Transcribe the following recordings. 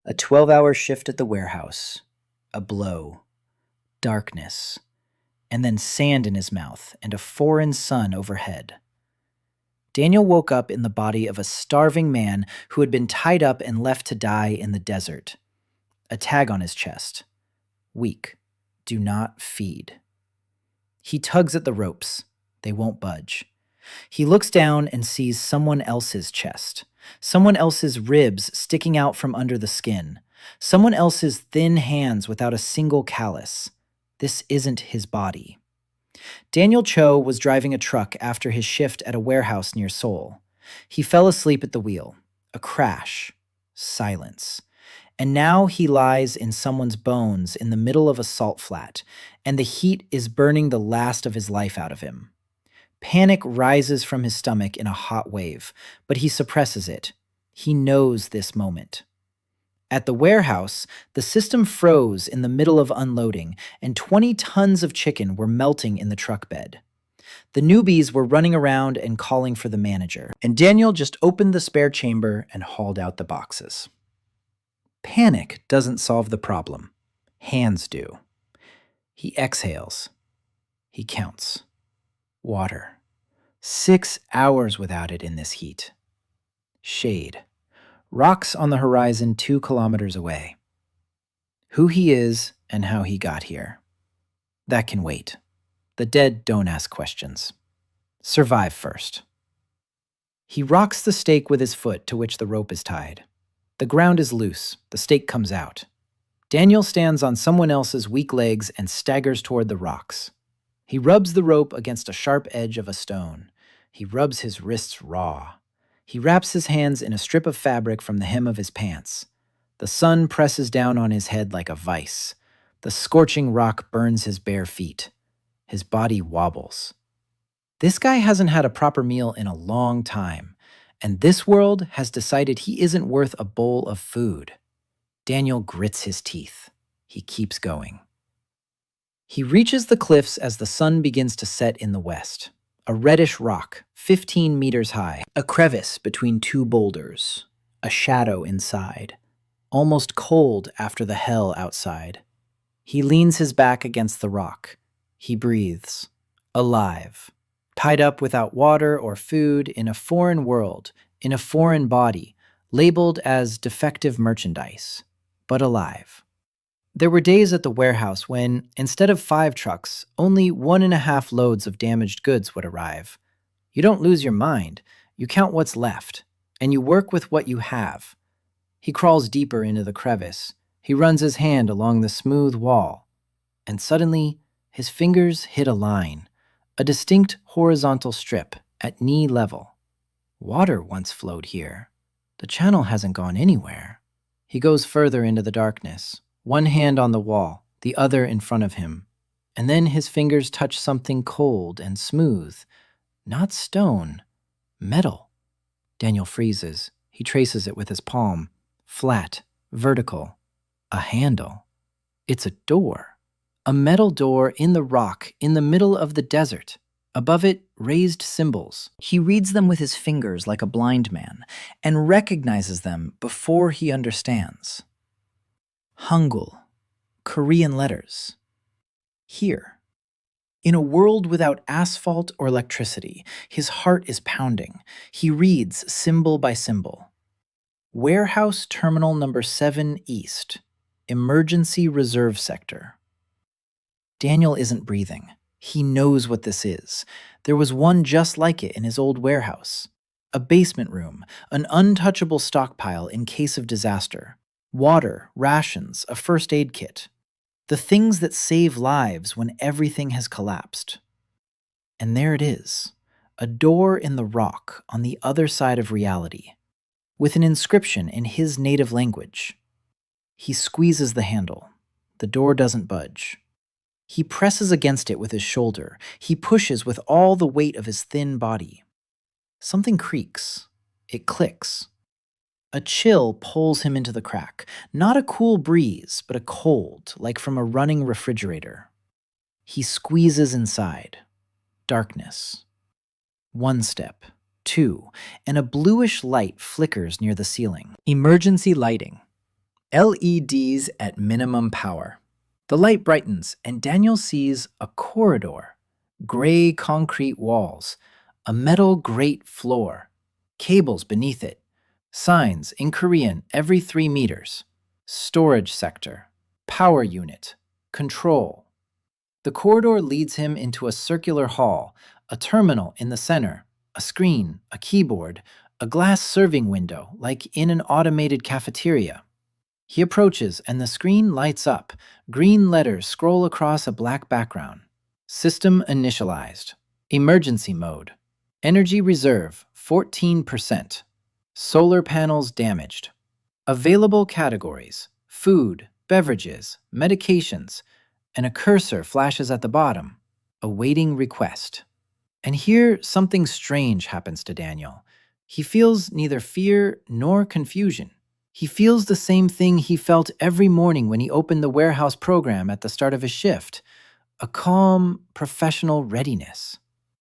A 12-hour shift at the warehouse, a blow, darkness, and then sand in his mouth and a foreign sun overhead. Daniel woke up in the body of a starving man who had been tied up and left to die in the desert. A tag on his chest. Weak. Do not feed. He tugs at the ropes. They won't budge. He looks down and sees someone else's chest. Someone else's ribs sticking out from under the skin. Someone else's thin hands without a single callus. This isn't his body. Daniel Cho was driving a truck after his shift at a warehouse near Seoul. He fell asleep at the wheel. A crash. Silence. And now he lies in someone's bones in the middle of a salt flat, and the heat is burning the last of his life out of him. Panic rises from his stomach in a hot wave, but he suppresses it. He knows this moment. At the warehouse, the system froze in the middle of unloading, and 20 tons of chicken were melting in the truck bed. The newbies were running around and calling for the manager, and Daniel just opened the spare chamber and hauled out the boxes. Panic doesn't solve the problem. Hands do. He exhales. He counts. Water. 6 hours without it in this heat. Shade. Rocks on the horizon 2 kilometers away. Who he is and how he got here. That can wait. The dead don't ask questions. Survive first. He rocks the stake with his foot to which the rope is tied. The ground is loose. The stake comes out. Daniel stands on someone else's weak legs and staggers toward the rocks. He rubs the rope against a sharp edge of a stone. He rubs his wrists raw. He wraps his hands in a strip of fabric from the hem of his pants. The sun presses down on his head like a vice. The scorching rock burns his bare feet. His body wobbles. This guy hasn't had a proper meal in a long time, and this world has decided he isn't worth a bowl of food. Daniel grits his teeth. He keeps going. He reaches the cliffs as the sun begins to set in the west. A reddish rock, 15 meters high. A crevice between 2 boulders. A shadow inside. Almost cold after the hell outside. He leans his back against the rock. He breathes. Alive. Tied up without water or food in a foreign world, in a foreign body, labeled as defective merchandise, but alive. There were days at the warehouse when, instead of 5 trucks, only 1.5 loads of damaged goods would arrive. You don't lose your mind. You count what's left, and you work with what you have. He crawls deeper into the crevice. He runs his hand along the smooth wall, and suddenly, his fingers hit a line, a distinct horizontal strip at knee level. Water once flowed here. The channel hasn't gone anywhere. He goes further into the darkness. One hand on the wall, the other in front of him. And then his fingers touch something cold and smooth. Not stone. Metal. Daniel freezes. He traces it with his palm. Flat. Vertical. A handle. It's a door. A metal door in the rock in the middle of the desert. Above it, raised symbols. He reads them with his fingers like a blind man and recognizes them before he understands. Hangul, Korean letters. Here. In a world without asphalt or electricity, his heart is pounding. He reads symbol by symbol. Warehouse Terminal Number 7 East. Emergency Reserve Sector. Daniel isn't breathing. He knows what this is. There was one just like it in his old warehouse. A basement room, an untouchable stockpile in case of disaster. Water, rations, a first aid kit. The things that save lives when everything has collapsed. And there it is, a door in the rock on the other side of reality, with an inscription in his native language. He squeezes the handle. The door doesn't budge. He presses against it with his shoulder. He pushes with all the weight of his thin body. Something creaks. It clicks. A chill pulls him into the crack. Not a cool breeze, but a cold, like from a running refrigerator. He squeezes inside. Darkness. 1 step. 2, and a bluish light flickers near the ceiling. Emergency lighting. LEDs at minimum power. The light brightens, and Daniel sees a corridor, gray concrete walls, a metal grate floor, cables beneath it, signs in Korean every 3 meters, storage sector, power unit, control. The corridor leads him into a circular hall, a terminal in the center, a screen, a keyboard, a glass serving window like in an automated cafeteria. He approaches and the screen lights up. Green letters scroll across a black background. System initialized. Emergency mode. Energy reserve 14%. Solar panels damaged. Available categories: food, beverages, medications, and a cursor flashes at the bottom. Awaiting request. And here something strange happens to Daniel. He feels neither fear nor confusion. He feels the same thing he felt every morning when he opened the warehouse program at the start of his shift: a calm, professional readiness.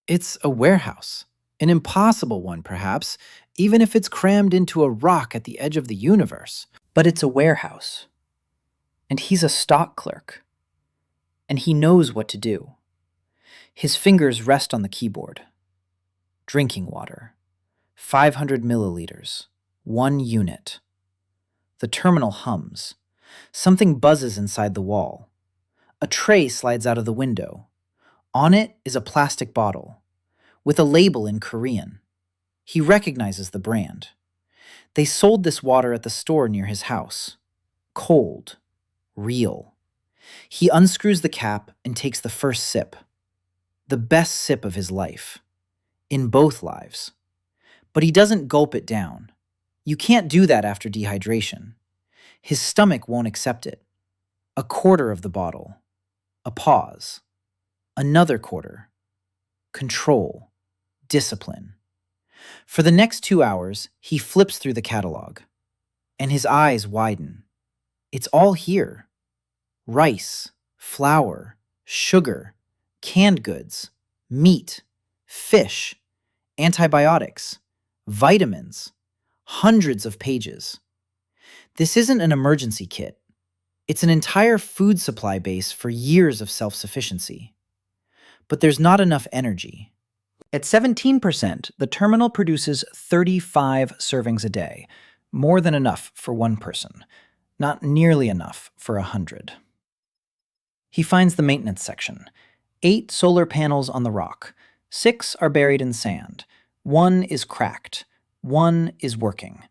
It's a warehouse, an impossible one perhaps, even if it's crammed into a rock at the edge of the universe. But it's a warehouse, and he's a stock clerk, and he knows what to do. His fingers rest on the keyboard. Drinking water, 500 milliliters, 1 unit. The terminal hums. Something buzzes inside the wall. A tray slides out of the window. On it is a plastic bottle, with a label in Korean. He recognizes the brand. They sold this water at the store near his house. Cold. Real. He unscrews the cap and takes the first sip. The best sip of his life. In both lives. But he doesn't gulp it down. You can't do that after dehydration. His stomach won't accept it. A quarter of the bottle. A pause. Another quarter. Control. Discipline. For the next 2 hours, he flips through the catalog. And his eyes widen. It's all here. Rice, flour, sugar, canned goods, meat, fish, antibiotics, vitamins, hundreds of pages. This isn't an emergency kit. It's an entire food supply base for years of self-sufficiency. But there's not enough energy. At 17%, the terminal produces 35 servings a day, more than enough for one person, not nearly enough for 100. He finds the maintenance section. 8 solar panels on the rock. 6 are buried in sand. 1 is cracked. 1 is working.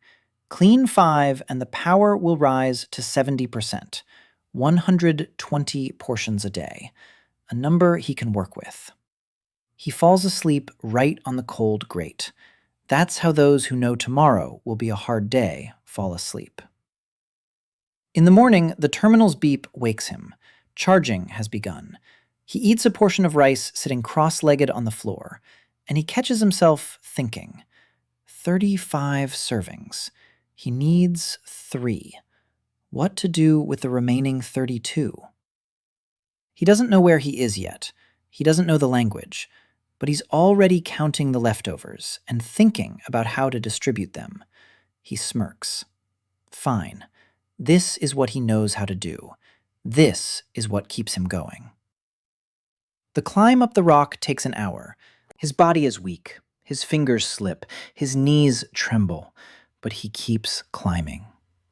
Clean 5 and the power will rise to 70%, 120 portions a day, a number he can work with. He falls asleep right on the cold grate. That's how those who know tomorrow will be a hard day fall asleep. In the morning, the terminal's beep wakes him. Charging has begun. He eats a portion of rice sitting cross-legged on the floor, and he catches himself thinking. 35 servings. He needs 3. What to do with the remaining 32? He doesn't know where he is yet. He doesn't know the language, but he's already counting the leftovers and thinking about how to distribute them. He smirks. Fine. This is what he knows how to do. This is what keeps him going. The climb up the rock takes an hour. His body is weak. His fingers slip. His knees tremble. But he keeps climbing.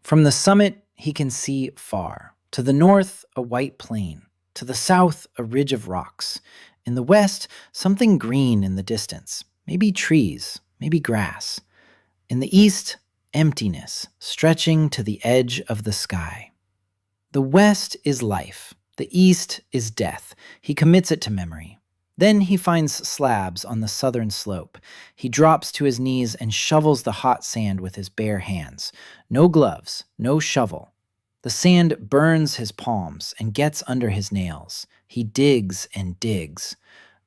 From the summit, he can see far. To the north, a white plain. To the south, a ridge of rocks. In the west, something green in the distance. Maybe trees, maybe grass. In the east, emptiness, stretching to the edge of the sky. The west is life. The east is death. He commits it to memory. Then he finds slabs on the southern slope. He drops to his knees and shovels the hot sand with his bare hands. No gloves, no shovel. The sand burns his palms and gets under his nails. He digs and digs.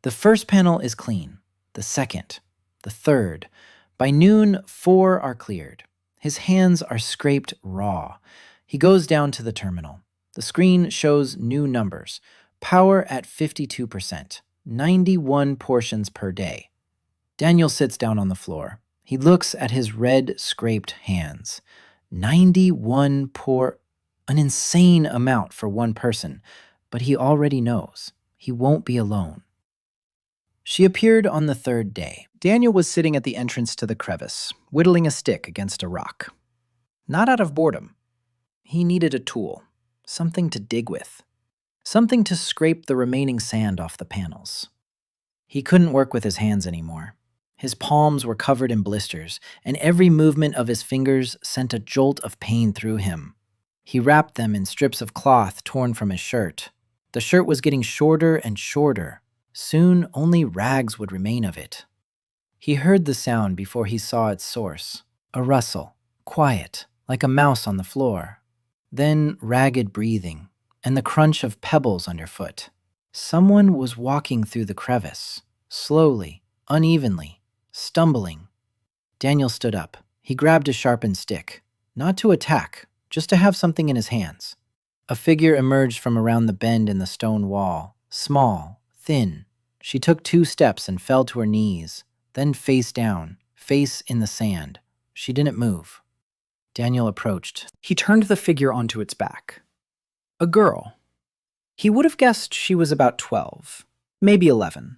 The first panel is clean. The second. The third. By noon, 4 are cleared. His hands are scraped raw. He goes down to the terminal. The screen shows new numbers. Power at 52%. 91 portions per day. Daniel sits down on the floor. He looks at his red, scraped hands. 91 An insane amount for one person, but he already knows he won't be alone. She appeared on the third day. Daniel was sitting at the entrance to the crevice, whittling a stick against a rock. Not out of boredom. He needed a tool, something to dig with, something to scrape the remaining sand off the panels. He couldn't work with his hands anymore. His palms were covered in blisters, and every movement of his fingers sent a jolt of pain through him. He wrapped them in strips of cloth torn from his shirt. The shirt was getting shorter and shorter. Soon, only rags would remain of it. He heard the sound before he saw its source. A rustle, quiet, like a mouse on the floor. Then ragged breathing, and the crunch of pebbles underfoot. Someone was walking through the crevice, slowly, unevenly, stumbling. Daniel stood up. He grabbed a sharpened stick, not to attack, just to have something in his hands. A figure emerged from around the bend in the stone wall, small, thin. She took 2 steps and fell to her knees, then face down, face in the sand. She didn't move. Daniel approached. He turned the figure onto its back. A girl. He would have guessed she was about 12, maybe 11.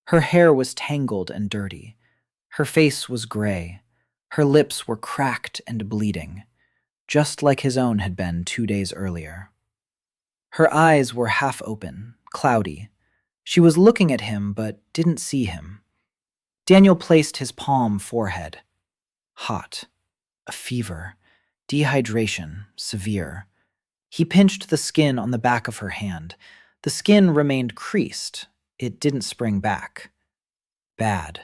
Her hair was tangled and dirty. Her face was gray. Her lips were cracked and bleeding, just like his own had been 2 days earlier. Her eyes were half open, cloudy. She was looking at him but didn't see him. Daniel placed his palm forehead. Hot. A fever. Dehydration. Severe. He pinched the skin on the back of her hand. The skin remained creased. It didn't spring back. Bad.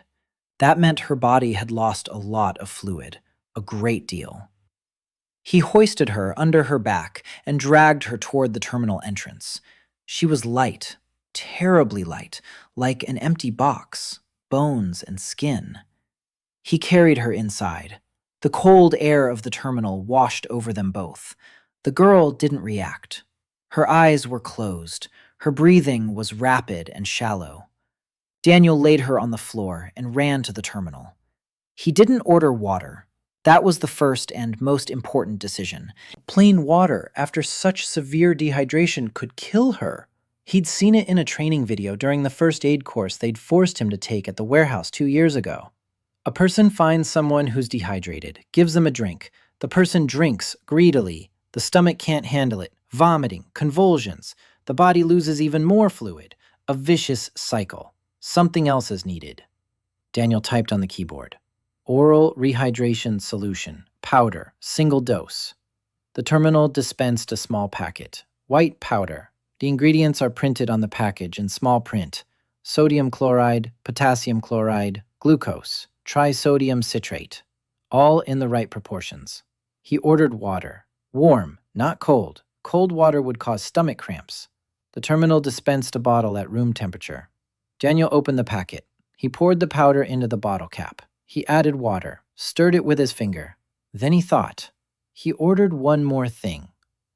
That meant her body had lost a lot of fluid. A great deal. He hoisted her under her back and dragged her toward the terminal entrance. She was light, terribly light, like an empty box, bones and skin. He carried her inside. The cold air of the terminal washed over them both. The girl didn't react. Her eyes were closed. Her breathing was rapid and shallow. Daniel laid her on the floor and ran to the terminal. He didn't order water. That was the first and most important decision. Plain water after such severe dehydration could kill her. He'd seen it in a training video during the first aid course they'd forced him to take at the warehouse 2 years ago. A person finds someone who's dehydrated, gives them a drink. The person drinks greedily. The stomach can't handle it. Vomiting, convulsions. The body loses even more fluid. A vicious cycle. Something else is needed. Daniel typed on the keyboard. Oral rehydration solution, powder, single dose. The terminal dispensed a small packet. White powder. The ingredients are printed on the package in small print. Sodium chloride, potassium chloride, glucose, trisodium citrate. All in the right proportions. He ordered water. Warm, not cold. Cold water would cause stomach cramps. The terminal dispensed a bottle at room temperature. Daniel opened the packet. He poured the powder into the bottle cap. He added water, stirred it with his finger. Then he thought. He ordered one more thing.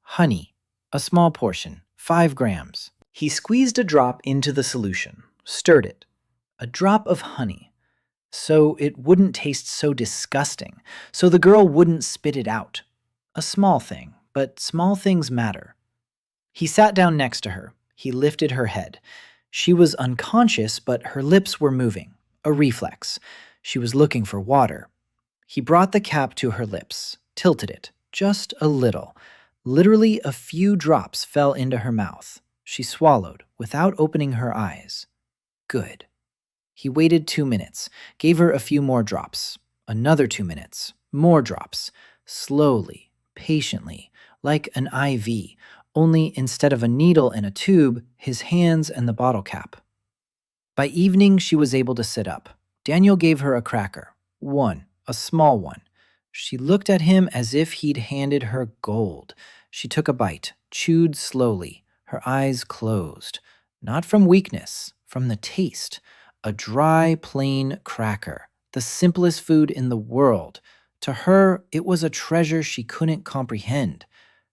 Honey. A small portion, 5 grams. He squeezed a drop into the solution, stirred it. A drop of honey. So it wouldn't taste so disgusting, so the girl wouldn't spit it out. A small thing, but small things matter. He sat down next to her. He lifted her head. She was unconscious, but her lips were moving. A reflex. She was looking for water. He brought the cap to her lips, tilted it, just a little. Literally a few drops fell into her mouth. She swallowed without opening her eyes. Good. He waited 2 minutes, gave her a few more drops. Another 2 minutes, more drops. Slowly, patiently, like an IV, only instead of a needle and a tube, his hands and the bottle cap. By evening, she was able to sit up. Daniel gave her a cracker. One, a small one. She looked at him as if he'd handed her gold. She took a bite, chewed slowly, her eyes closed. Not from weakness, from the taste. A dry, plain cracker, the simplest food in the world. To her, it was a treasure she couldn't comprehend.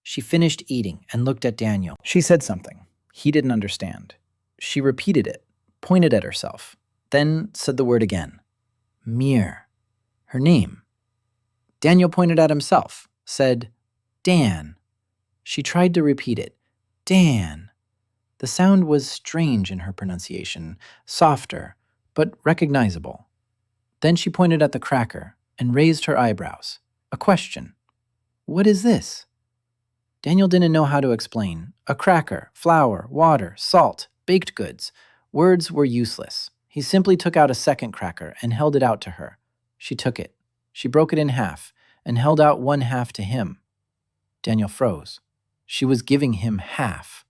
She finished eating and looked at Daniel. She said something. He didn't understand. She repeated it, pointed at herself, then said the word again. Mire. Her name. Daniel pointed at himself, said, Dan. She tried to repeat it. Dan. The sound was strange in her pronunciation, softer, but recognizable. Then she pointed at the cracker and raised her eyebrows. A question. What is this? Daniel didn't know how to explain. A cracker, flour, water, salt, baked goods. Words were useless. He simply took out a second cracker and held it out to her. She took it. She broke it in half and held out one half to him. Daniel froze. She was giving him half.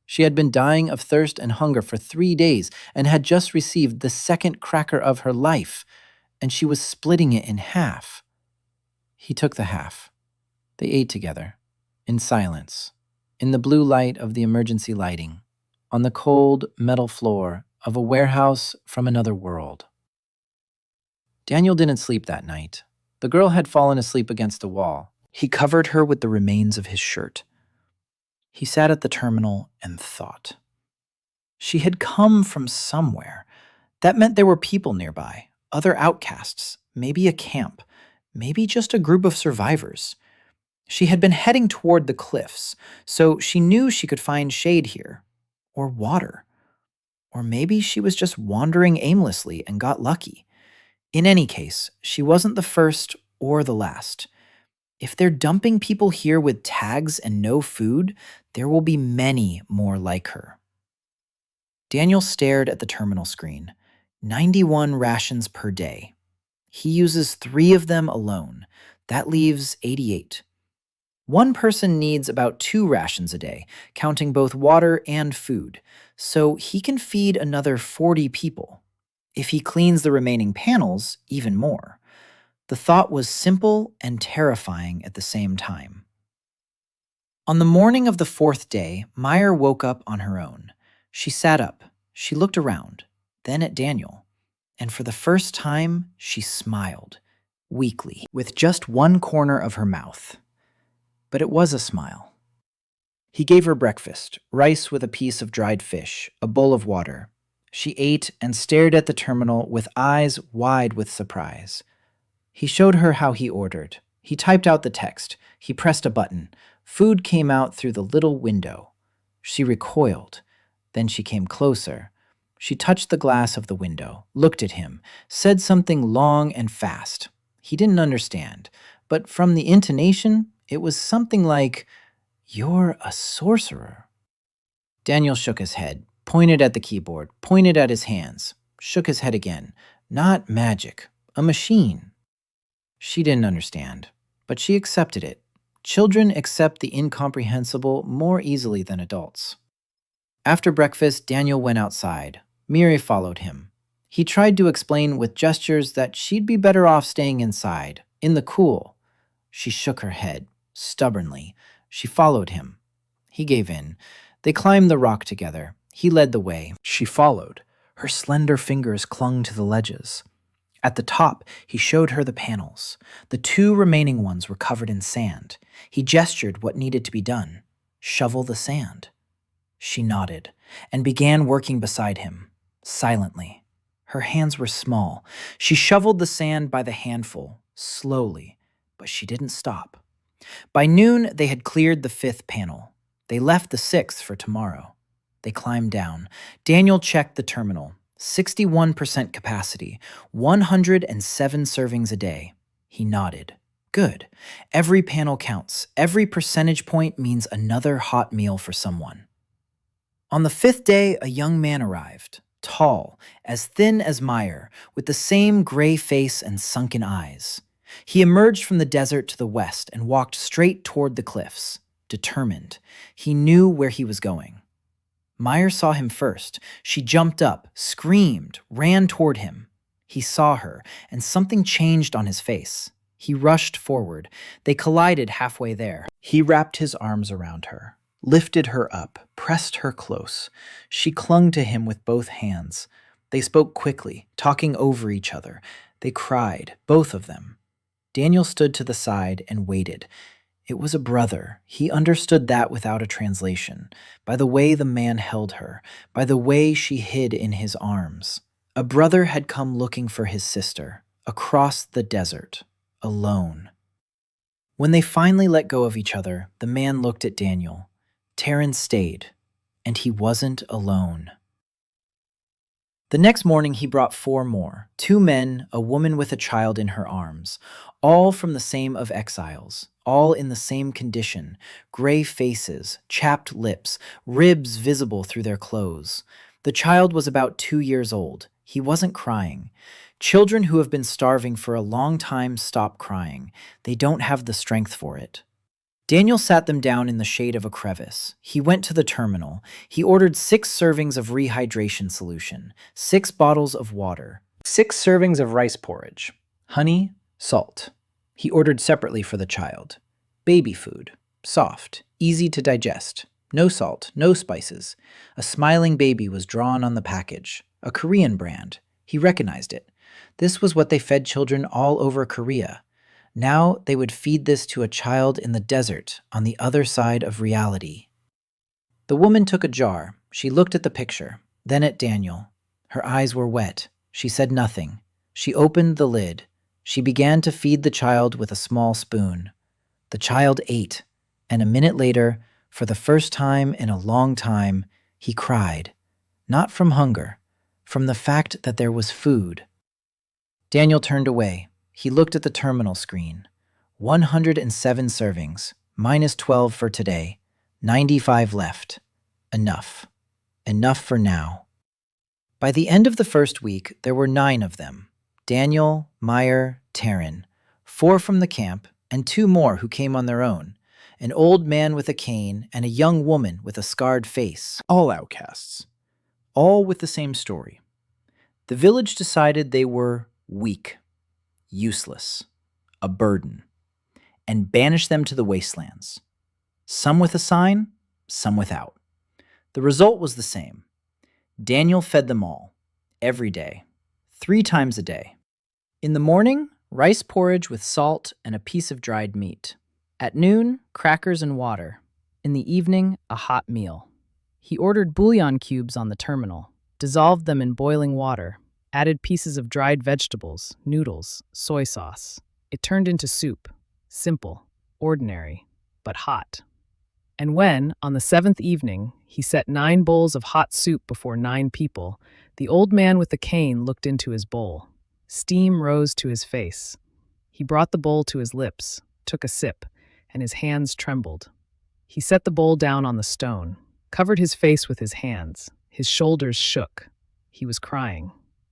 She had been dying of thirst and hunger for 3 days and had just received the second cracker of her life, and she was splitting it in half. He took the half. They ate together, in silence, in the blue light of the emergency lighting, on the cold metal floor of a warehouse from another world. Daniel didn't sleep that night. The girl had fallen asleep against the wall. He covered her with the remains of his shirt. He sat at the terminal and thought. She had come from somewhere. That meant there were people nearby, other outcasts, maybe a camp, maybe just a group of survivors. She had been heading toward the cliffs, so she knew she could find shade here, or water. Or maybe she was just wandering aimlessly and got lucky. In any case, she wasn't the first or the last. If they're dumping people here with tags and no food, there will be many more like her. Daniel stared at the terminal screen. 91 rations per day. He uses 3 of them alone. That leaves 88. One person needs about 2 rations a day, counting both water and food, so he can feed another 40 people. If he cleans the remaining panels, even more. The thought was simple and terrifying at the same time. On the morning of the 4th day, Mire woke up on her own. She sat up. She looked around, then at Daniel. And for the first time, she smiled, weakly, with just one corner of her mouth. But it was a smile. He gave her breakfast, rice with a piece of dried fish, a bowl of water. She ate and stared at the terminal with eyes wide with surprise. He showed her how he ordered. He typed out the text. He pressed a button. Food came out through the little window. She recoiled. Then she came closer. She touched the glass of the window, looked at him, said something long and fast. He didn't understand, but from the intonation, it was something like, "You're a sorcerer." Daniel shook his head, pointed at the keyboard, pointed at his hands, shook his head again. Not magic, a machine. She didn't understand, but she accepted it. Children accept the incomprehensible more easily than adults. After breakfast, Daniel went outside. Mire followed him. He tried to explain with gestures that she'd be better off staying inside, in the cool. She shook her head, stubbornly. She followed him. He gave in. They climbed the rock together. He led the way. She followed. Her slender fingers clung to the ledges. At the top, he showed her the panels. The 2 remaining ones were covered in sand. He gestured what needed to be done. Shovel the sand. She nodded and began working beside him, silently. Her hands were small. She shoveled the sand by the handful, slowly, but she didn't stop. By noon, they had cleared the 5th panel. They left the 6th for tomorrow. They climbed down. Daniel checked the terminal. 61% capacity, 107 servings a day. He nodded. Good. Every panel counts. Every percentage point means another hot meal for someone. On the 5th day, a young man arrived, tall, as thin as Mire, with the same gray face and sunken eyes. He emerged from the desert to the west and walked straight toward the cliffs, determined. He knew where he was going. Mire saw him first. She jumped up, screamed, ran toward him. He saw her, and something changed on his face. He rushed forward. They collided halfway there. He wrapped his arms around her, lifted her up, pressed her close. She clung to him with both hands. They spoke quickly, talking over each other. They cried, both of them. Daniel stood to the side and waited. It was a brother. He understood that without a translation, by the way the man held her, by the way she hid in his arms. A brother had come looking for his sister, across the desert, alone. When they finally let go of each other, the man looked at Daniel. Taryn stayed, and he wasn't alone. The next morning, he brought 4 more, 2 men, a woman with a child in her arms, all from the same of exiles, all in the same condition, gray faces, chapped lips, ribs visible through their clothes. The child was about 2 years old. He wasn't crying. Children who have been starving for a long time stop crying. They don't have the strength for it. Daniel sat them down in the shade of a crevice. He went to the terminal. He ordered 6 servings of rehydration solution, 6 bottles of water, 6 servings of rice porridge, honey, salt. He ordered separately for the child. Baby food, soft, easy to digest, no salt, no spices. A smiling baby was drawn on the package, a Korean brand. He recognized it. This was what they fed children all over Korea. Now they would feed this to a child in the desert on the other side of reality. The woman took a jar. She looked at the picture, then at Daniel. Her eyes were wet. She said nothing. She opened the lid. She began to feed the child with a small spoon. The child ate, and a minute later, for the first time in a long time, he cried. Not from hunger, from the fact that there was food. Daniel turned away. He looked at the terminal screen. 107 servings, minus 12 for today, 95 left. Enough. Enough for now. By the end of the first week, there were 9 of them. Daniel, Mire, Taryn, 4 from the camp, and 2 more who came on their own. An old man with a cane and a young woman with a scarred face. All outcasts. All with the same story. The village decided they were weak, useless, a burden, and banished them to the Wastelands. Some with a sign, some without. The result was the same. Daniel fed them all, every day, 3 times a day. In the morning, rice porridge with salt and a piece of dried meat. At noon, crackers and water. In the evening, a hot meal. He ordered bouillon cubes on the terminal, dissolved them in boiling water, added pieces of dried vegetables, noodles, soy sauce. It turned into soup, simple, ordinary, but hot. And when, on the 7th evening, he set 9 bowls of hot soup before 9 people, the old man with the cane looked into his bowl. Steam rose to his face. He brought the bowl to his lips, took a sip, and his hands trembled. He set the bowl down on the stone, covered his face with his hands. His shoulders shook. He was crying.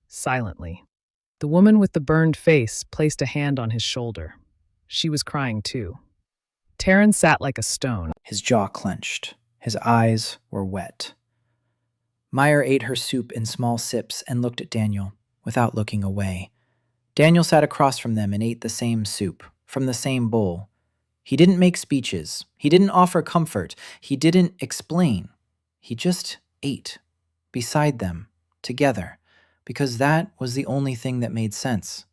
Silently. The woman with the burned face placed a hand on his shoulder. She was crying too. Taryn sat like a stone. His jaw clenched. His eyes were wet. Mire ate her soup in small sips and looked at Daniel, without looking away. Daniel sat across from them and ate the same soup, from the same bowl. He didn't make speeches. He didn't offer comfort. He didn't explain. He just ate, beside them, together, because that was the only thing that made sense.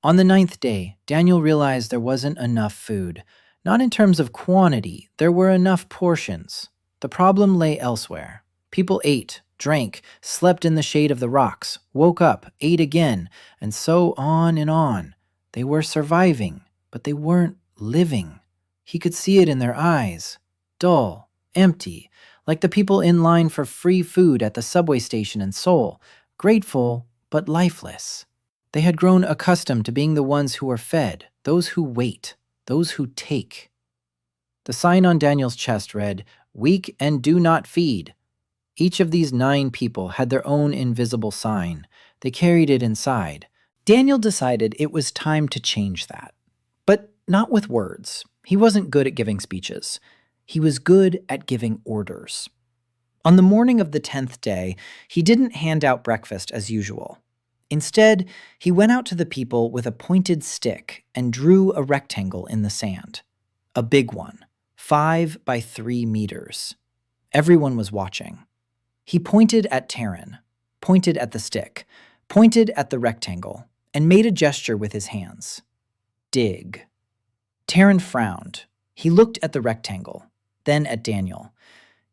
On the 9th day, Daniel realized there wasn't enough food. Not in terms of quantity, there were enough portions. The problem lay elsewhere. People ate, drank, slept in the shade of the rocks, woke up, ate again, and so on and on. They were surviving, but they weren't living. He could see it in their eyes. Dull, empty, like the people in line for free food at the subway station in Seoul. Grateful, but lifeless. They had grown accustomed to being the ones who are fed, those who wait, those who take. The sign on Daniel's chest read, "Weak and do not feed." Each of these 9 people had their own invisible sign. They carried it inside. Daniel decided it was time to change that. But not with words. He wasn't good at giving speeches. He was good at giving orders. On the morning of the 10th day, he didn't hand out breakfast as usual. Instead, he went out to the people with a pointed stick and drew a rectangle in the sand. A big one, 5 by 3 meters. Everyone was watching. He pointed at Taryn, pointed at the stick, pointed at the rectangle, and made a gesture with his hands. Dig. Taryn frowned. He looked at the rectangle, then at Daniel.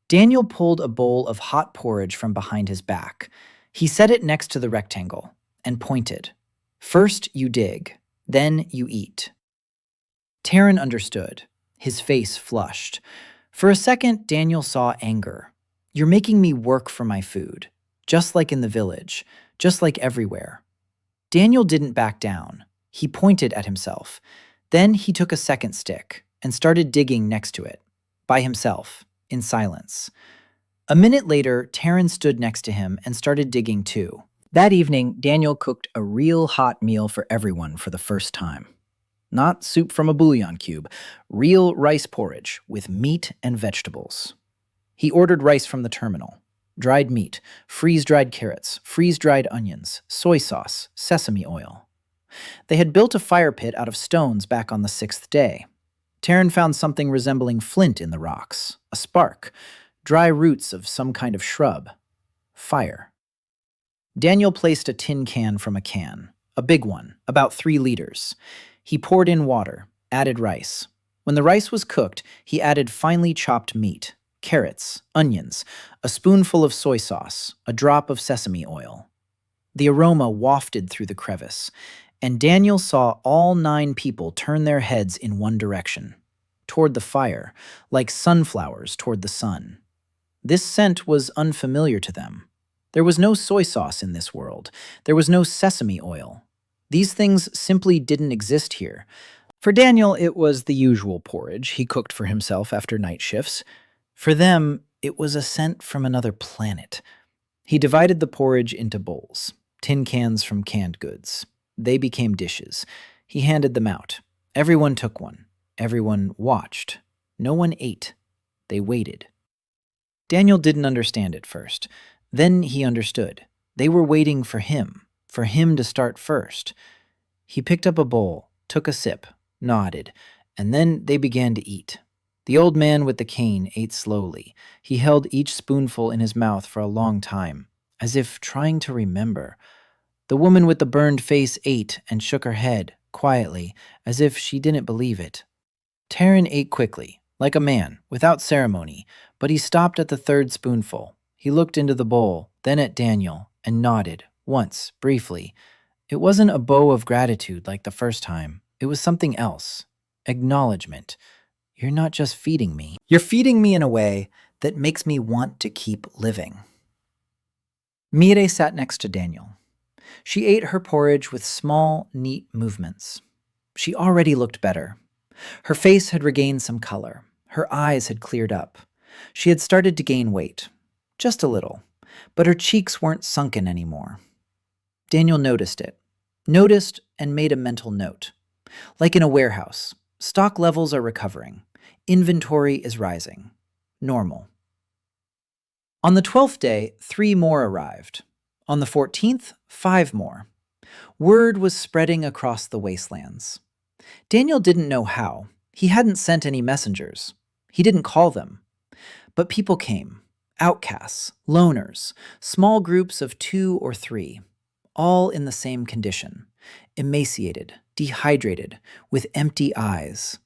Daniel pulled a bowl of hot porridge from behind his back. He set it next to the rectangle and pointed. First you dig, then you eat. Taryn understood. His face flushed. For a second, Daniel saw anger. You're making me work for my food, just like in the village, just like everywhere. Daniel didn't back down. He pointed at himself. Then he took a second stick and started digging next to it, by himself, in silence. A minute later, Taryn stood next to him and started digging too. That evening, Daniel cooked a real hot meal for everyone for the first time. Not soup from a bouillon cube, real rice porridge with meat and vegetables. He ordered rice from the terminal. Dried meat, freeze-dried carrots, freeze-dried onions, soy sauce, sesame oil. They had built a fire pit out of stones back on the 6th day. Taryn found something resembling flint in the rocks, a spark, dry roots of some kind of shrub. Fire. Daniel placed a tin can from a can, a big one, about 3 liters. He poured in water, added rice. When the rice was cooked, he added finely chopped meat, carrots, onions, a spoonful of soy sauce, a drop of sesame oil. The aroma wafted through the crevice, and Daniel saw all 9 people turn their heads in one direction, toward the fire, like sunflowers toward the sun. This scent was unfamiliar to them. There was no soy sauce in this world. There was no sesame oil. These things simply didn't exist here. For Daniel, it was the usual porridge he cooked for himself after night shifts. For them, it was a scent from another planet. He divided the porridge into bowls, tin cans from canned goods. They became dishes. He handed them out. Everyone took one. Everyone watched. No one ate. They waited. Daniel didn't understand at first. Then he understood. They were waiting for him to start first. He picked up a bowl, took a sip, nodded, and then they began to eat. The old man with the cane ate slowly. He held each spoonful in his mouth for a long time, as if trying to remember. The woman with the burned face ate and shook her head, quietly, as if she didn't believe it. Taryn ate quickly, like a man, without ceremony, but he stopped at the 3rd spoonful. He looked into the bowl, then at Daniel, and nodded, once, briefly. It wasn't a bow of gratitude like the first time. It was something else. Acknowledgement. You're not just feeding me. You're feeding me in a way that makes me want to keep living. Mire sat next to Daniel. She ate her porridge with small, neat movements. She already looked better. Her face had regained some color. Her eyes had cleared up. She had started to gain weight. Just a little. But her cheeks weren't sunken anymore. Daniel noticed it. Noticed and made a mental note. Like in a warehouse, stock levels are recovering. Inventory is rising. Normal. On the 12th day, 3 more arrived. On the 14th, 5 more. Word was spreading across the Wastelands. Daniel didn't know how. He hadn't sent any messengers. He didn't call them. But people came. Outcasts, loners, small groups of 2 or 3, all in the same condition, emaciated, dehydrated, with empty eyes.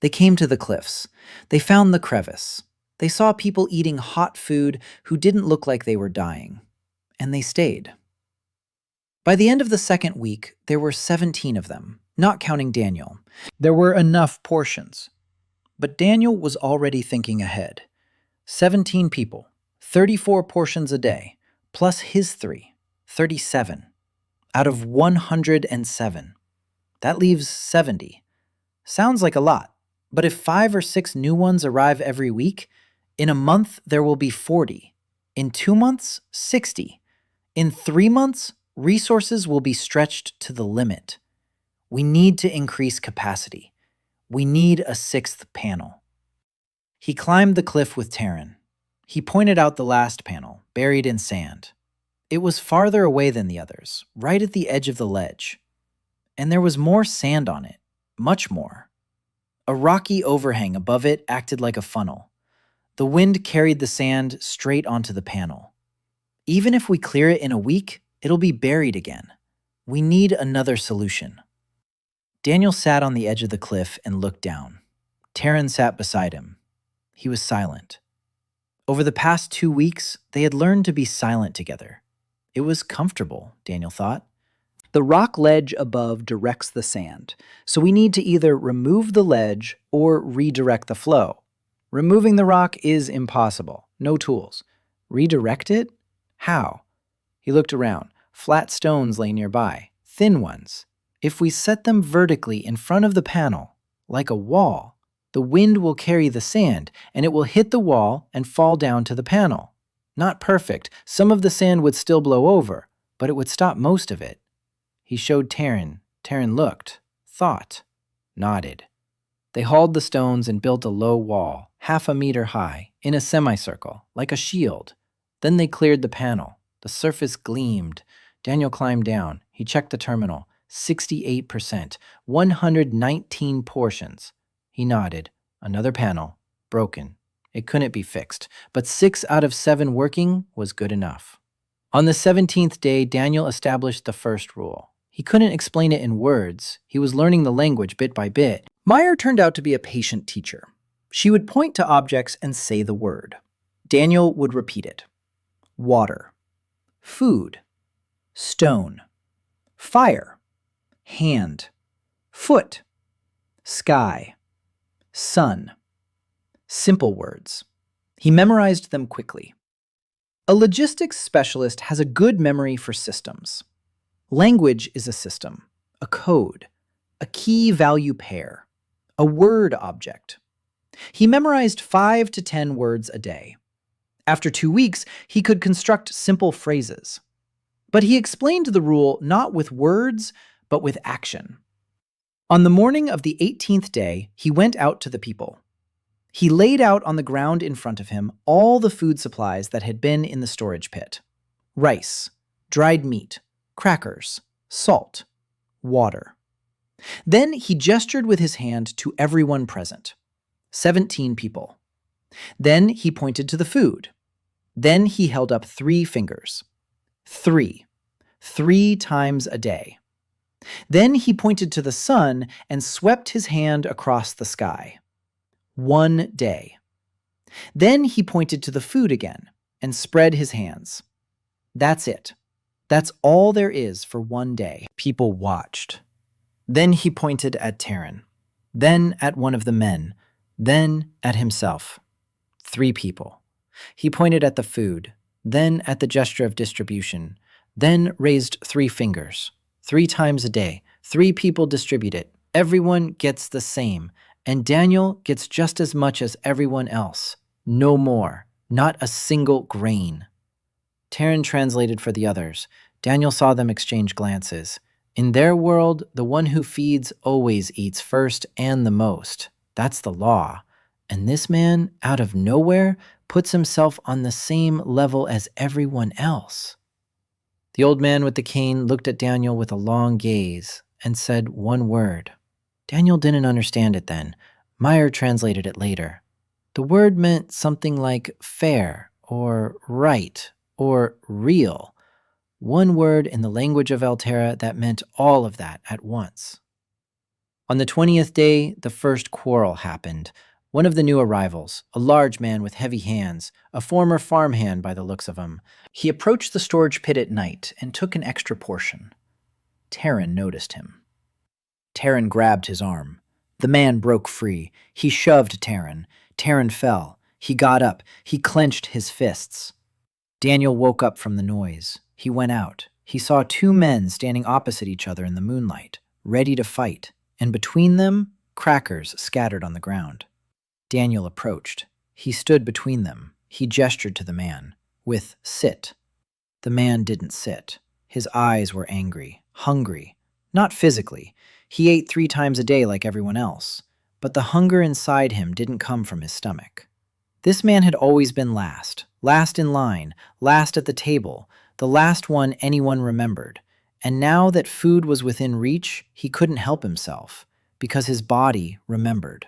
They came to the cliffs. They found the crevice. They saw people eating hot food who didn't look like they were dying. And they stayed. By the end of the 2nd week, there were 17 of them, not counting Daniel. There were enough portions. But Daniel was already thinking ahead. 17 people, 34 portions a day, plus his 3, 37. Out of 107. That leaves 70. Sounds like a lot, but if 5 or 6 new ones arrive every week, in a month there will be 40. In 2 months, 60. In 3 months, resources will be stretched to the limit. We need to increase capacity. We need a 6th panel. He climbed the cliff with Taryn. He pointed out the last panel, buried in sand. It was farther away than the others, right at the edge of the ledge. And there was more sand on it, much more. A rocky overhang above it acted like a funnel. The wind carried the sand straight onto the panel. Even if we clear it in a week, it'll be buried again. We need another solution. Daniel sat on the edge of the cliff and looked down. Taryn sat beside him. He was silent. Over the past 2 weeks, they had learned to be silent together. It was comfortable, Daniel thought. The rock ledge above directs the sand, so we need to either remove the ledge or redirect the flow. Removing the rock is impossible. No tools. Redirect it? How? He looked around. Flat stones lay nearby, thin ones. If we set them vertically in front of the panel, like a wall, the wind will carry the sand, and it will hit the wall and fall down to the panel. Not perfect. Some of the sand would still blow over, but it would stop most of it. He showed Taryn. Taryn looked, thought, nodded. They hauled the stones and built a low wall, 1/2 meter high, in a semicircle, like a shield. Then they cleared the panel. The surface gleamed. Daniel climbed down. He checked the terminal. 68%, 119 portions. He nodded. Another panel, broken. It couldn't be fixed, but 6 out of 7 working was good enough. On the 17th day, Daniel established the first rule. He couldn't explain it in words. He was learning the language bit by bit. Mire turned out to be a patient teacher. She would point to objects and say the word. Daniel would repeat it. Water, food, stone, fire, hand, foot, sky, sun. Simple words. He memorized them quickly. A logistics specialist has a good memory for systems. Language is a system, a code, a key-value pair, a word object. He memorized 5 to 10 words a day. After 2 weeks, he could construct simple phrases. But he explained the rule not with words, but with action. On the morning of the 18th day, he went out to the people. He laid out on the ground in front of him all the food supplies that had been in the storage pit. Rice, dried meat, crackers, salt, water. Then he gestured with his hand to everyone present. 17 people. Then he pointed to the food. Then he held up 3 fingers. 3 times a day. Then he pointed to the sun and swept his hand across the sky. 1 day. Then he pointed to the food again and spread his hands. That's it. That's all there is for 1 day. People watched. Then he pointed at Taryn, then at one of the men, then at himself. 3 people. He pointed at the food, then at the gesture of distribution, then raised 3 fingers. 3 times a day, 3 people distribute it. Everyone gets the same, and Daniel gets just as much as everyone else. No more. Not a single grain. Taryn translated for the others. Daniel saw them exchange glances. In their world, the one who feeds always eats first and the most. That's the law. And this man, out of nowhere, puts himself on the same level as everyone else. The old man with the cane looked at Daniel with a long gaze and said one word. Daniel didn't understand it then. Mire translated it later. The word meant something like fair or right or real. One word in the language of Altera that meant all of that at once. On the 20th day, the first quarrel happened. One of the new arrivals, a large man with heavy hands, a former farmhand by the looks of him. He approached the storage pit at night and took an extra portion. Taryn noticed him. Taryn grabbed his arm. The man broke free. He shoved Taryn. Taryn fell. He got up. He clenched his fists. Daniel woke up from the noise. He went out. He saw 2 men standing opposite each other in the moonlight, ready to fight, and between them, crackers scattered on the ground. Daniel approached. He stood between them. He gestured to the man, with sit. The man didn't sit. His eyes were angry, hungry. Not physically. He ate 3 times a day like everyone else. But the hunger inside him didn't come from his stomach. This man had always been last in line, last at the table, the last one anyone remembered. And now that food was within reach, he couldn't help himself, because his body remembered.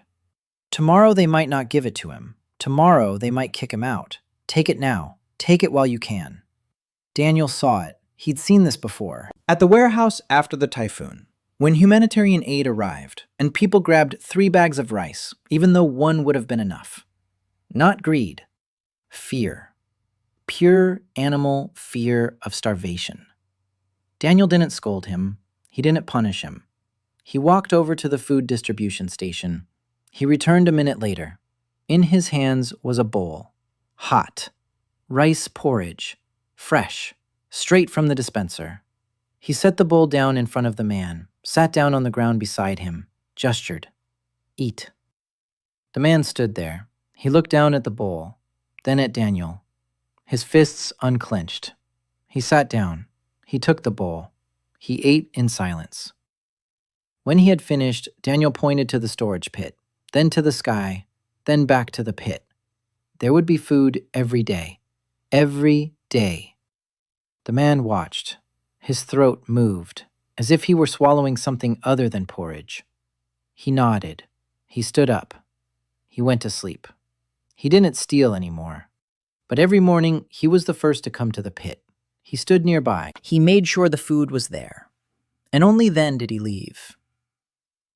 Tomorrow they might not give it to him. Tomorrow they might kick him out. Take it now. Take it while you can. Daniel saw it. He'd seen this before. At the warehouse after the typhoon, when humanitarian aid arrived, and people grabbed 3 bags of rice, even though 1 would have been enough. Not greed. Fear. Pure animal fear of starvation. Daniel didn't scold him. He didn't punish him. He walked over to the food distribution station. He returned a minute later. In his hands was a bowl. Hot. Rice porridge. Fresh. Straight from the dispenser. He set the bowl down in front of the man, sat down on the ground beside him, gestured. Eat. The man stood there. He looked down at the bowl, then at Daniel. His fists unclenched. He sat down. He took the bowl. He ate in silence. When he had finished, Daniel pointed to the storage pit, then to the sky, then back to the pit. There would be food every day. Every day. The man watched. His throat moved, as if he were swallowing something other than porridge. He nodded. He stood up. He went to sleep. He didn't steal anymore. But every morning, he was the first to come to the pit. He stood nearby. He made sure the food was there. And only then did he leave.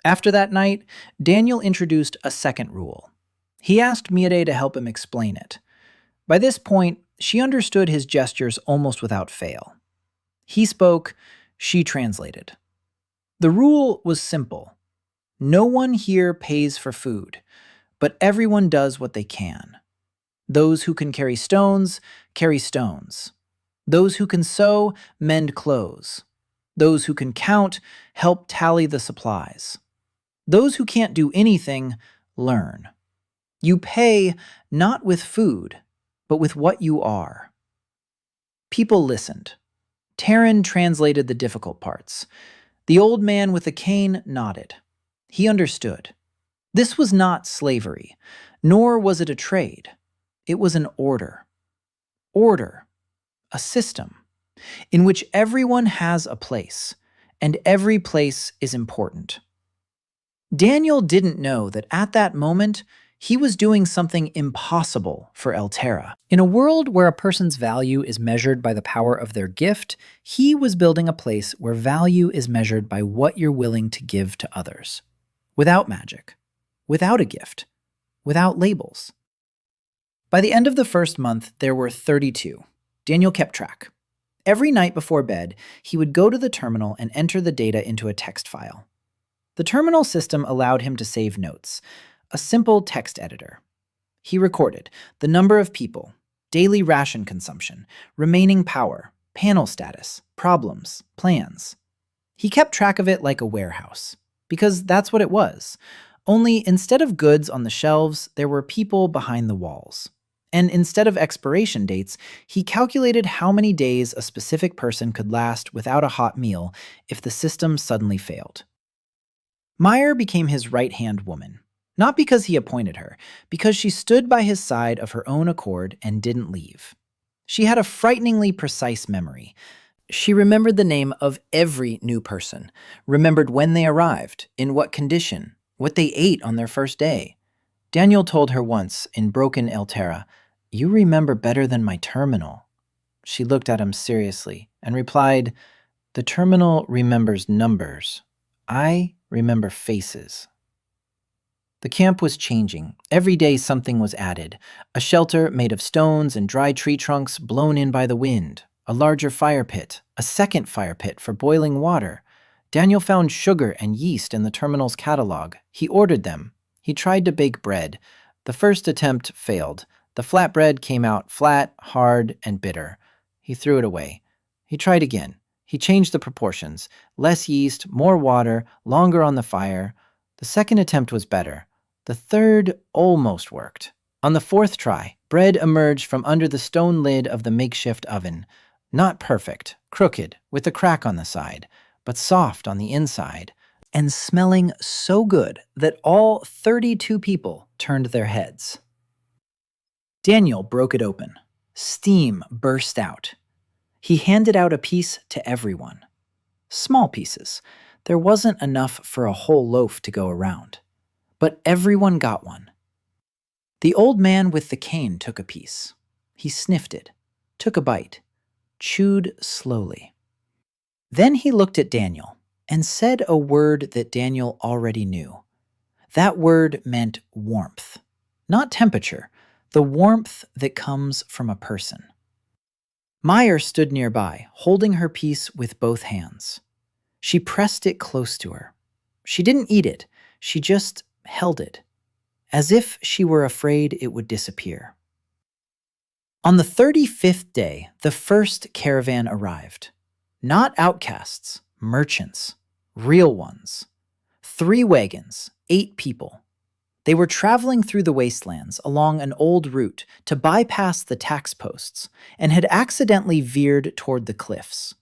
After that night, Daniel introduced a second rule. He asked Mire to help him explain it. By this point, she understood his gestures almost without fail. He spoke, she translated. The rule was simple. No one here pays for food, but everyone does what they can. Those who can carry stones, carry stones. Those who can sew, mend clothes. Those who can count, help tally the supplies. Those who can't do anything, learn. You pay not with food, but with what you are. People listened. Taryn translated the difficult parts. The old man with the cane nodded. He understood. This was not slavery, nor was it a trade. It was an order. Order. A system in which everyone has a place, and every place is important. Daniel didn't know that at that moment, he was doing something impossible for Elterra. In a world where a person's value is measured by the power of their gift, he was building a place where value is measured by what you're willing to give to others. Without magic. Without a gift. Without labels. By the end of the first month, there were 32. Daniel kept track. Every night before bed, he would go to the terminal and enter the data into a text file. The terminal system allowed him to save notes, a simple text editor. He recorded the number of people, daily ration consumption, remaining power, panel status, problems, plans. He kept track of it like a warehouse, because that's what it was. Only instead of goods on the shelves, there were people behind the walls. And instead of expiration dates, he calculated how many days a specific person could last without a hot meal if the system suddenly failed. Mire became his right-hand woman, not because he appointed her, because she stood by his side of her own accord and didn't leave. She had a frighteningly precise memory. She remembered the name of every new person, remembered when they arrived, in what condition, what they ate on their first day. Daniel told her once, in broken Elterra, "You remember better than my terminal." She looked at him seriously and replied, "The terminal remembers numbers. I remember faces." The camp was changing. Every day something was added. A shelter made of stones and dry tree trunks blown in by the wind. A larger fire pit. A second fire pit for boiling water. Daniel found sugar and yeast in the terminal's catalog. He ordered them. He tried to bake bread. The first attempt failed. The flatbread came out flat, hard, and bitter. He threw it away. He tried again. He changed the proportions. Less yeast, more water, longer on the fire. The second attempt was better. The third almost worked. On the fourth try, bread emerged from under the stone lid of the makeshift oven. Not perfect, crooked, with a crack on the side, but soft on the inside, and smelling so good that all 32 people turned their heads. Daniel broke it open. Steam burst out. He handed out a piece to everyone. Small pieces. There wasn't enough for a whole loaf to go around. But everyone got one. The old man with the cane took a piece. He sniffed it, took a bite, chewed slowly. Then he looked at Daniel and said a word that Daniel already knew. That word meant warmth, not temperature, the warmth that comes from a person. Mire stood nearby, holding her piece with both hands. She pressed it close to her. She didn't eat it, she just held it, as if she were afraid it would disappear. On the 35th day, the first caravan arrived. Not outcasts, merchants, real ones. 3 wagons, 8 people. They were traveling through the wastelands along an old route to bypass the tax posts and had accidentally veered toward the cliffs.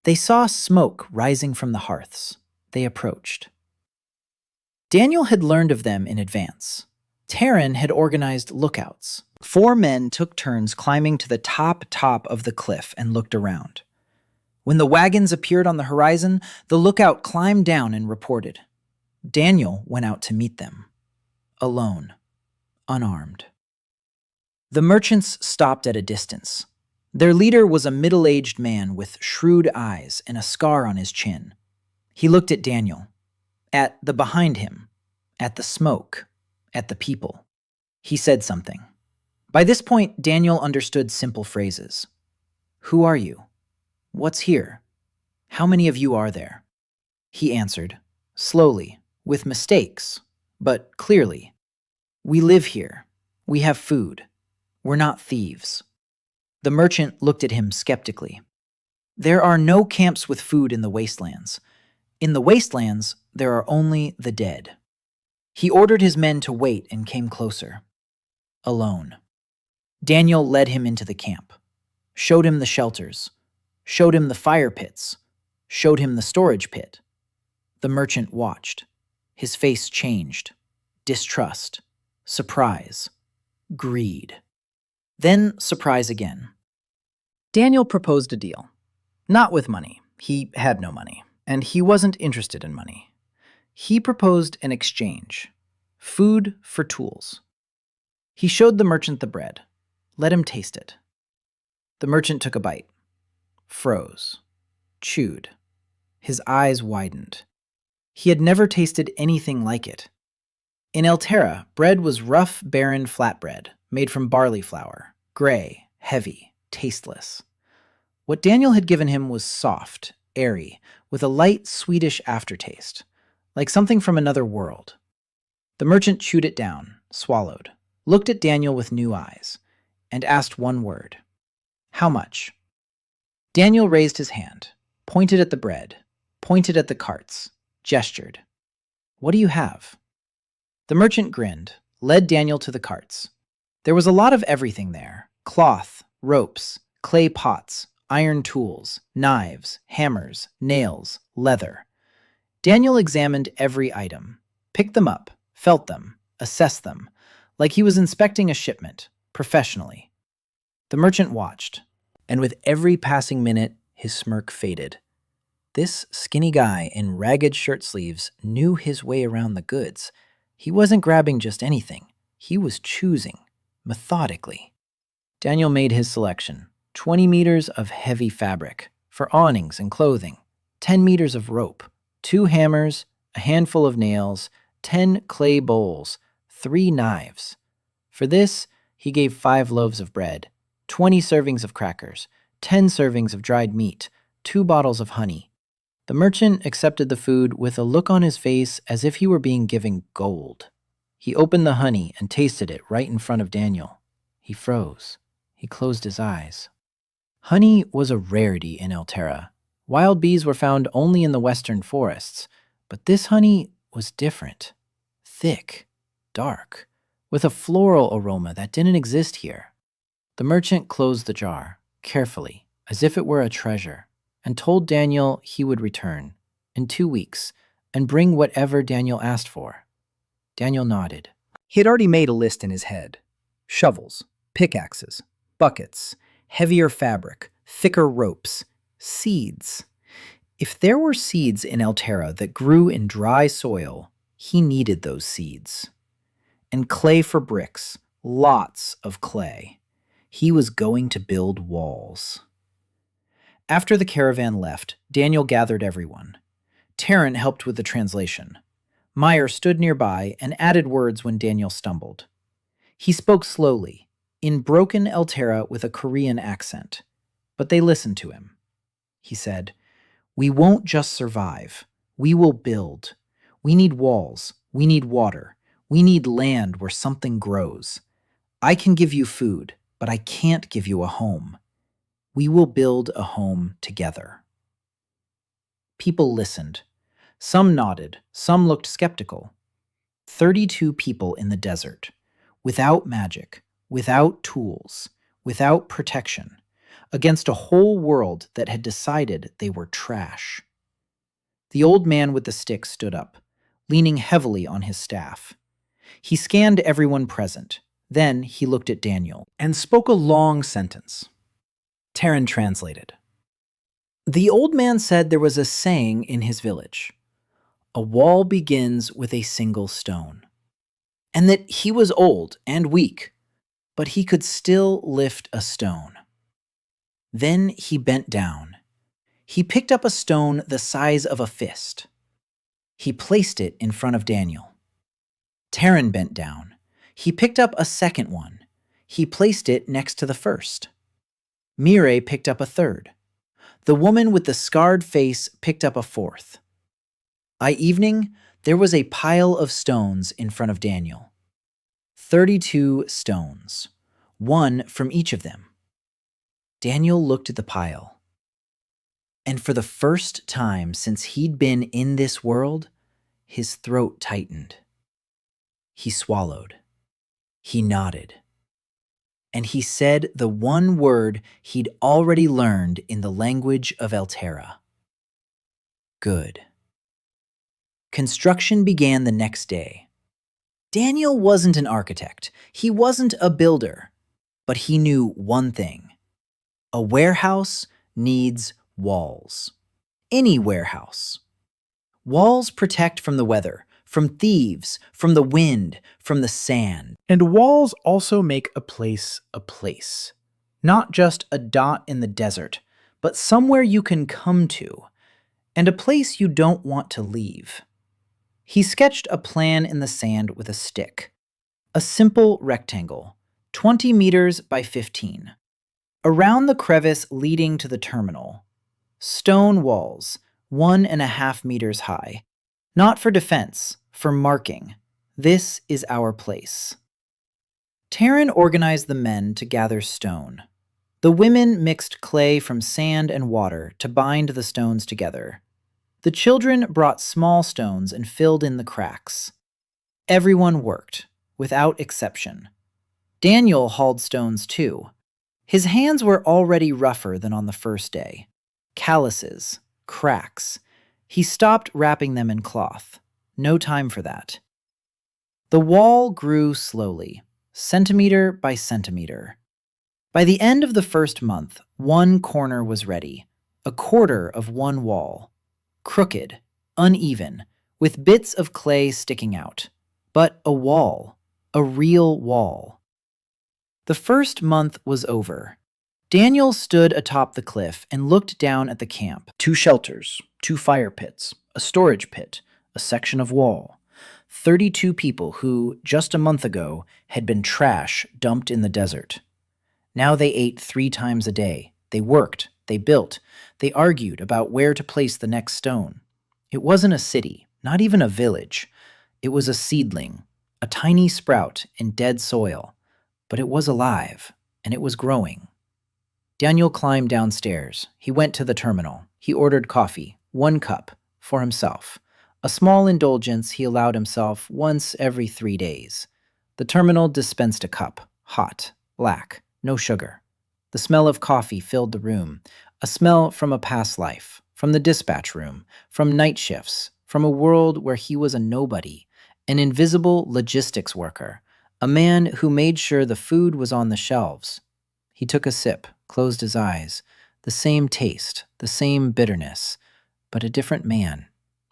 They saw smoke rising from the hearths. They approached. Daniel had learned of them in advance. Taryn had organized lookouts. 4 men took turns climbing to the top of the cliff and looked around. When the wagons appeared on the horizon, the lookout climbed down and reported. Daniel went out to meet them. Alone, unarmed. The merchants stopped at a distance. Their leader was a middle-aged man with shrewd eyes and a scar on his chin. He looked at Daniel, at the behind him, at the smoke, at the people. He said something. By this point, Daniel understood simple phrases. Who are you? What's here? How many of you are there? He answered, slowly, with mistakes, but clearly. We live here. We have food. We're not thieves. The merchant looked at him skeptically. There are no camps with food in the Wastelands. In the Wastelands, there are only the dead. He ordered his men to wait and came closer. Alone. Daniel led him into the camp, showed him the shelters, showed him the fire pits, showed him the storage pit. The merchant watched. His face changed. Distrust, surprise, greed. Then surprise again. Daniel proposed a deal. Not with money. He had no money, and he wasn't interested in money. He proposed an exchange. Food for tools. He showed the merchant the bread. Let him taste it. The merchant took a bite. Froze. Chewed. His eyes widened. He had never tasted anything like it. In Elterra, bread was rough, barren flatbread, made from barley flour, gray, heavy, tasteless. What Daniel had given him was soft, airy, with a light, sweetish aftertaste, like something from another world. The merchant chewed it down, swallowed, looked at Daniel with new eyes, and asked one word. How much? Daniel raised his hand, pointed at the bread, pointed at the carts, gestured. What do you have? The merchant grinned, led Daniel to the carts. There was a lot of everything there. Cloth, ropes, clay pots, iron tools, knives, hammers, nails, leather. Daniel examined every item, picked them up, felt them, assessed them, like he was inspecting a shipment, professionally. The merchant watched, and with every passing minute, his smirk faded. This skinny guy in ragged shirt sleeves knew his way around the goods. He wasn't grabbing just anything. He was choosing, methodically. Daniel made his selection. 20 meters of heavy fabric for awnings and clothing, 10 meters of rope, 2 hammers, a handful of nails, 10 clay bowls, 3 knives. For this, he gave 5 loaves of bread, 20 servings of crackers, 10 servings of dried meat, 2 bottles of honey. The merchant accepted the food with a look on his face as if he were being given gold. He opened the honey and tasted it right in front of Daniel. He froze. He closed his eyes. Honey was a rarity in Elterra. Wild bees were found only in the western forests, but this honey was different. Thick, dark, with a floral aroma that didn't exist here. The merchant closed the jar, carefully, as if it were a treasure, and told Daniel he would return in 2 weeks and bring whatever Daniel asked for. Daniel nodded. He had already made a list in his head. Shovels, pickaxes, buckets, heavier fabric, thicker ropes, seeds. If there were seeds in Elterra that grew in dry soil, he needed those seeds. And clay for bricks, lots of clay. He was going to build walls. After the caravan left, Daniel gathered everyone. Taryn helped with the translation. Mire stood nearby and added words when Daniel stumbled. He spoke slowly, in broken Elterra with a Korean accent. But they listened to him. He said, "We won't just survive. We will build. We need walls. We need water. We need land where something grows. I can give you food, but I can't give you a home. We will build a home together." People listened. Some nodded, some looked skeptical. 32 people in the desert, without magic, without tools, without protection, against a whole world that had decided they were trash. The old man with the stick stood up, leaning heavily on his staff. He scanned everyone present. Then he looked at Daniel and spoke a long sentence. Taryn translated. The old man said there was a saying in his village: "A wall begins with a single stone," and that he was old and weak, but he could still lift a stone. Then he bent down. He picked up a stone the size of a fist. He placed it in front of Daniel. Taryn bent down. He picked up a second one. He placed it next to the first. Mire picked up a third. The woman with the scarred face picked up a fourth. By evening, there was a pile of stones in front of Daniel. 32 stones, one from each of them. Daniel looked at the pile. And for the first time since he'd been in this world, his throat tightened. He swallowed. He nodded. And he said the one word he'd already learned in the language of Elterra. Good. Construction began the next day. Daniel wasn't an architect. He wasn't a builder. But he knew one thing. A warehouse needs walls. Any warehouse. Walls protect from the weather, from thieves, from the wind, from the sand. And walls also make a place a place. Not just a dot in the desert, but somewhere you can come to, and a place you don't want to leave. He sketched a plan in the sand with a stick. A simple rectangle, 20 meters by 15. Around the crevice leading to the terminal. Stone walls, 1.5 meters high. Not for defense, for marking. This is our place. Taryn organized the men to gather stone. The women mixed clay from sand and water to bind the stones together. The children brought small stones and filled in the cracks. Everyone worked, without exception. Daniel hauled stones too. His hands were already rougher than on the first day. Calluses, cracks. He stopped wrapping them in cloth. No time for that. The wall grew slowly, centimeter by centimeter. By the end of the first month, one corner was ready, a quarter of one wall. Crooked, uneven, with bits of clay sticking out. But a wall, a real wall. The first month was over. Daniel stood atop the cliff and looked down at the camp. 2 shelters, 2 fire pits, a storage pit, a section of wall. 32 people who, just a month ago, had been trash dumped in the desert. Now they ate 3 times a day. They worked, they built, they argued about where to place the next stone. It wasn't a city, not even a village. It was a seedling, a tiny sprout in dead soil. But it was alive, and it was growing. Daniel climbed downstairs. He went to the terminal. He ordered coffee, 1 cup, for himself. A small indulgence he allowed himself once every 3 days. The terminal dispensed a cup, hot, black, no sugar. The smell of coffee filled the room, a smell from a past life, from the dispatch room, from night shifts, from a world where he was a nobody, an invisible logistics worker, a man who made sure the food was on the shelves. He took a sip, closed his eyes. The same taste, the same bitterness, but a different man.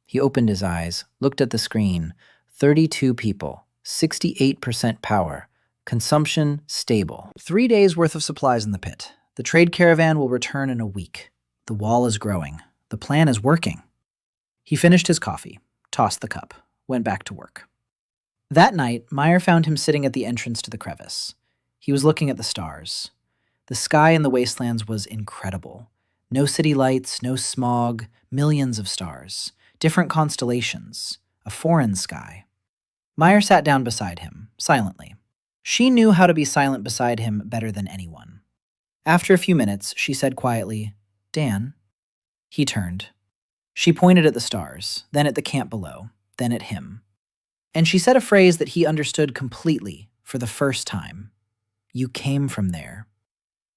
He opened his eyes, looked at the screen. 32 people, 68% power. Consumption stable. 3 days worth of supplies in the pit. The trade caravan will return in a week. The wall is growing. The plan is working. He finished his coffee, tossed the cup, went back to work. That night, Mire found him sitting at the entrance to the crevice. He was looking at the stars. The sky in the Wastelands was incredible. No city lights, no smog, millions of stars, different constellations, a foreign sky. Mire sat down beside him, silently. She knew how to be silent beside him better than anyone. After a few minutes, she said quietly, "Dan." He turned. She pointed at the stars, then at the camp below, then at him. And she said a phrase that he understood completely for the first time. "You came from there."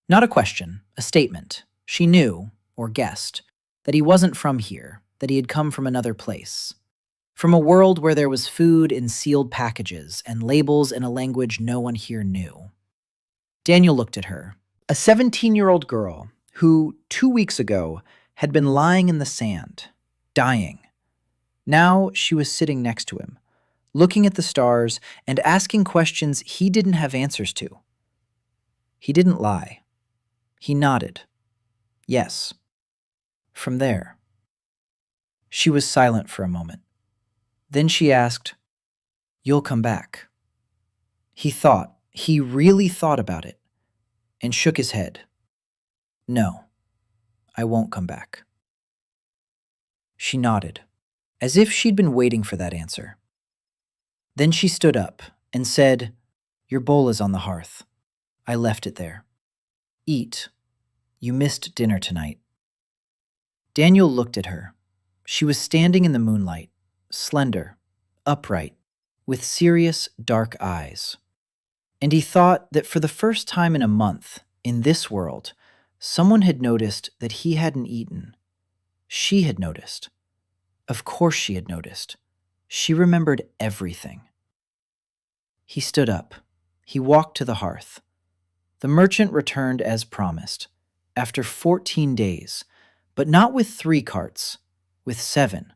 Not a question, a statement. She knew, or guessed, that he wasn't from here, that he had come from another place. From a world where there was food in sealed packages and labels in a language no one here knew. Daniel looked at her, a 17-year-old girl who, 2 weeks ago, had been lying in the sand, dying. Now she was sitting next to him, looking at the stars and asking questions he didn't have answers to. He didn't lie. He nodded. Yes. From there. She was silent for a moment. Then she asked, "You'll come back?" He really thought about it, and shook his head. "No, I won't come back." She nodded, as if she'd been waiting for that answer. Then she stood up and said, "Your bowl is on the hearth. I left it there. Eat. You missed dinner tonight." Daniel looked at her. She was standing in the moonlight, slender, upright, with serious, dark eyes. And he thought that for the first time in a month, in this world, someone had noticed that he hadn't eaten. She had noticed. Of course she had noticed. She remembered everything. He stood up. He walked to the hearth. The merchant returned as promised, after 14 days, but not with 3 carts, with 7,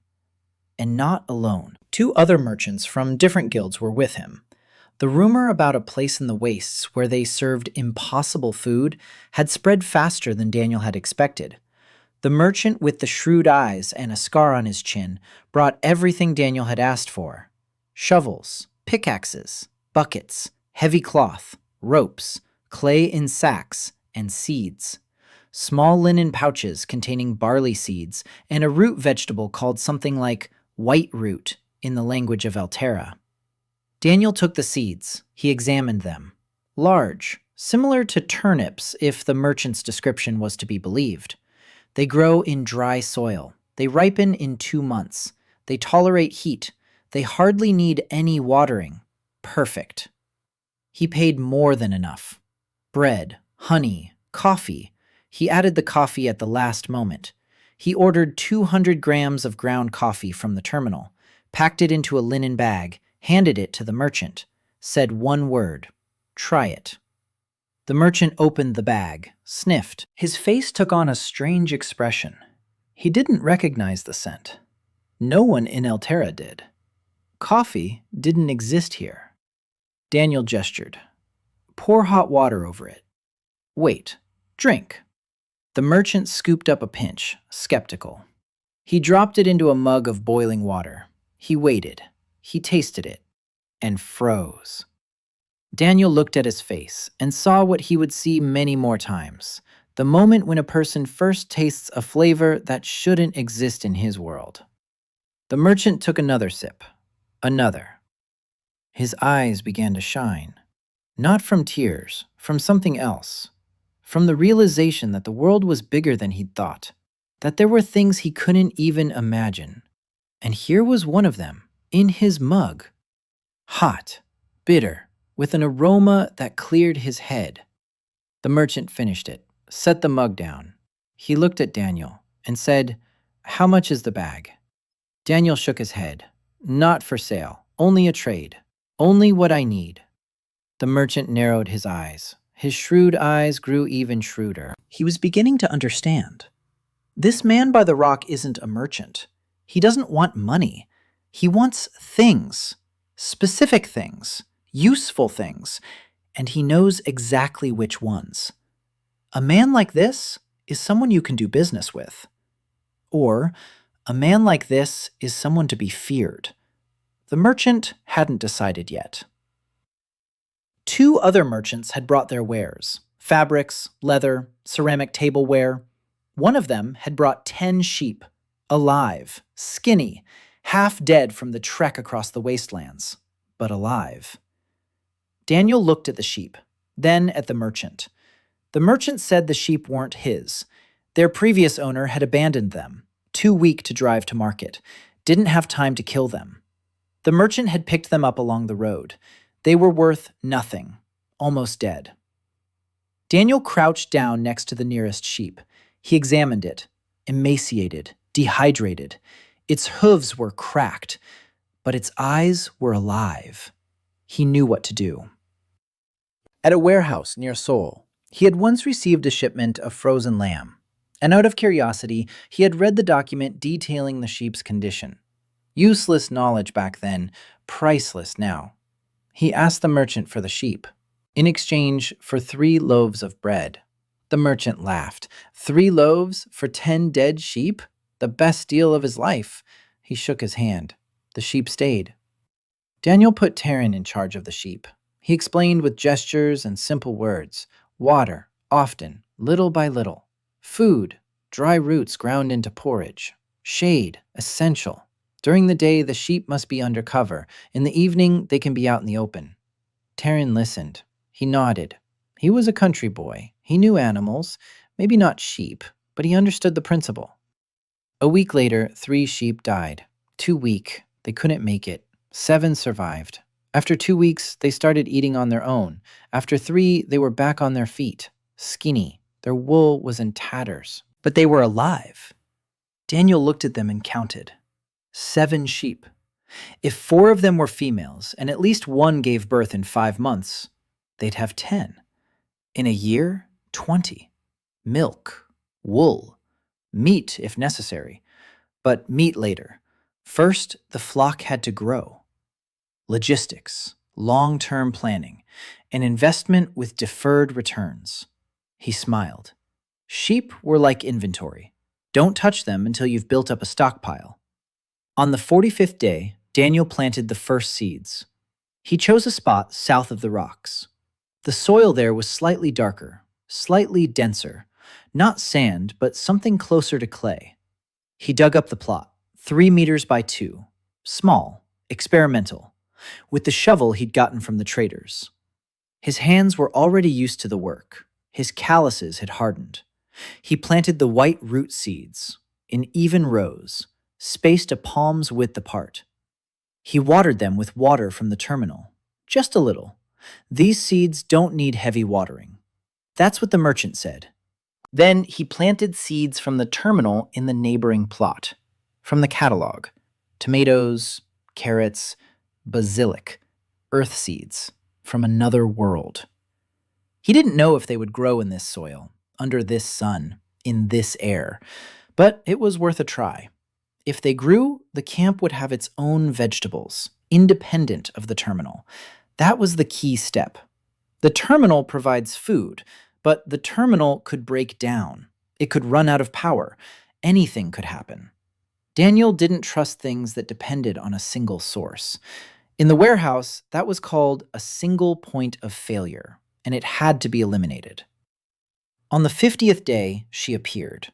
and not alone. 2 other merchants from different guilds were with him. The rumor about a place in the wastes where they served impossible food had spread faster than Daniel had expected. The merchant with the shrewd eyes and a scar on his chin brought everything Daniel had asked for: shovels, pickaxes, buckets, heavy cloth, ropes, clay in sacks, and seeds. Small linen pouches containing barley seeds and a root vegetable called something like white root in the language of Altera. Daniel took the seeds. He examined them. Large, similar to turnips if the merchant's description was to be believed. They grow in dry soil. They ripen in 2 months. They tolerate heat. They hardly need any watering. Perfect. He paid more than enough. Bread, honey, coffee. He added the coffee at the last moment. He ordered 200 grams of ground coffee from the terminal, packed it into a linen bag, handed it to the merchant, said one word: "Try it." The merchant opened the bag, sniffed. His face took on a strange expression. He didn't recognize the scent. No one in Altera did. Coffee didn't exist here. Daniel gestured. "Pour hot water over it. Wait, drink." The merchant scooped up a pinch, skeptical. He dropped it into a mug of boiling water. He waited. He tasted it, and froze. Daniel looked at his face and saw what he would see many more times: the moment when a person first tastes a flavor that shouldn't exist in his world. The merchant took another sip. Another. His eyes began to shine. Not from tears, from something else. From the realization that the world was bigger than he'd thought. That there were things he couldn't even imagine. And here was one of them, in his mug. Hot, bitter, with an aroma that cleared his head. The merchant finished it, set the mug down. He looked at Daniel and said, "How much is the bag?" Daniel shook his head. "Not for sale, only a trade. Only what I need." The merchant narrowed his eyes. His shrewd eyes grew even shrewder. He was beginning to understand. This man by the rock isn't a merchant. He doesn't want money. He wants things. Specific things. Useful things. And he knows exactly which ones. A man like this is someone you can do business with. Or, a man like this is someone to be feared. The merchant hadn't decided yet. 2 other merchants had brought their wares. Fabrics, leather, ceramic tableware. One of them had brought 10 sheep, alive, skinny, half dead from the trek across the wastelands, but alive. Daniel looked at the sheep, then at the merchant. The merchant said the sheep weren't his. Their previous owner had abandoned them, too weak to drive to market, didn't have time to kill them. The merchant had picked them up along the road. They were worth nothing, almost dead. Daniel crouched down next to the nearest sheep. He examined it, emaciated, dehydrated. Its hooves were cracked, but its eyes were alive. He knew what to do. At a warehouse near Seoul, he had once received a shipment of frozen lamb, and out of curiosity, he had read the document detailing the sheep's condition. Useless knowledge back then, priceless now. He asked the merchant for the sheep, in exchange for 3 loaves of bread. The merchant laughed. 3 loaves for 10 dead sheep? The best deal of his life. He shook his hand. The sheep stayed. Daniel put Taryn in charge of the sheep. He explained with gestures and simple words. Water, often, little by little. Food, dry roots ground into porridge. Shade, essential. During the day, the sheep must be under cover. In the evening, they can be out in the open. Taryn listened. He nodded. He was a country boy. He knew animals, maybe not sheep, but he understood the principle. A week later, 3 sheep died. Too weak. They couldn't make it. 7 survived. After 2 weeks, they started eating on their own. After 3, they were back on their feet, skinny. Their wool was in tatters. But they were alive. Daniel looked at them and counted. 7 sheep. If 4 of them were females, and at least 1 gave birth in 5 months, they'd have 10. In a year, 20. Milk, wool, meat if necessary, but meat later. First, the flock had to grow. Logistics, long-term planning, an investment with deferred returns. He smiled. Sheep were like inventory. Don't touch them until you've built up a stockpile. On the 45th day, Daniel planted the first seeds. He chose a spot south of the rocks. The soil there was slightly darker, slightly denser, not sand, but something closer to clay. He dug up the plot, 3 meters by 2, small, experimental, with the shovel he'd gotten from the traders. His hands were already used to the work. His calluses had hardened. He planted the white root seeds in even rows, spaced a palm's width apart. He watered them with water from the terminal, just a little. These seeds don't need heavy watering. That's what the merchant said. Then he planted seeds from the terminal in the neighboring plot, from the catalog. Tomatoes, carrots, basilic, earth seeds, from another world. He didn't know if they would grow in this soil, under this sun, in this air, but it was worth a try. If they grew, the camp would have its own vegetables, independent of the terminal. That was the key step. The terminal provides food, but the terminal could break down. It could run out of power. Anything could happen. Daniel didn't trust things that depended on a single source. In the warehouse, that was called a single point of failure, and it had to be eliminated. On the 50th day, she appeared.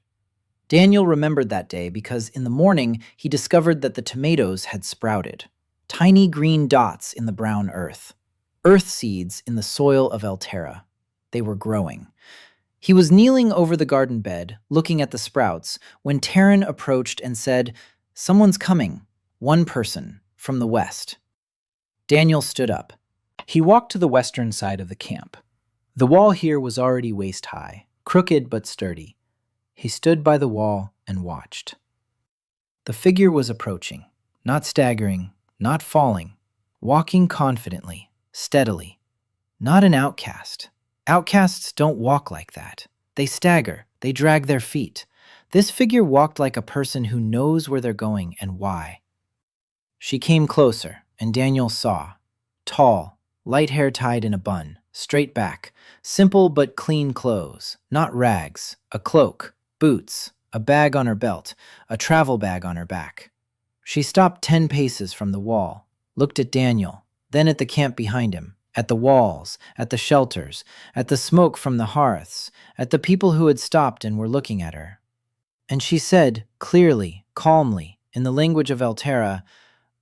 Daniel remembered that day because in the morning, he discovered that the tomatoes had sprouted. Tiny green dots in the brown earth. Earth seeds in the soil of Altera. They were growing. He was kneeling over the garden bed, looking at the sprouts, when Taryn approached and said, "Someone's coming. One person, from the west." Daniel stood up. He walked to the western side of the camp. The wall here was already waist-high, crooked but sturdy. He stood by the wall and watched. The figure was approaching, not staggering, not falling, walking confidently, steadily. Not an outcast. Outcasts don't walk like that. They stagger, they drag their feet. This figure walked like a person who knows where they're going and why. She came closer, and Daniel saw. Tall, light hair tied in a bun, straight back, simple but clean clothes, not rags, a cloak, boots, a bag on her belt, a travel bag on her back. She stopped 10 paces from the wall, looked at Daniel, then at the camp behind him, At the walls, at the shelters, at the smoke from the hearths, at the people who had stopped and were looking at her. And she said, clearly, calmly, in the language of Altera,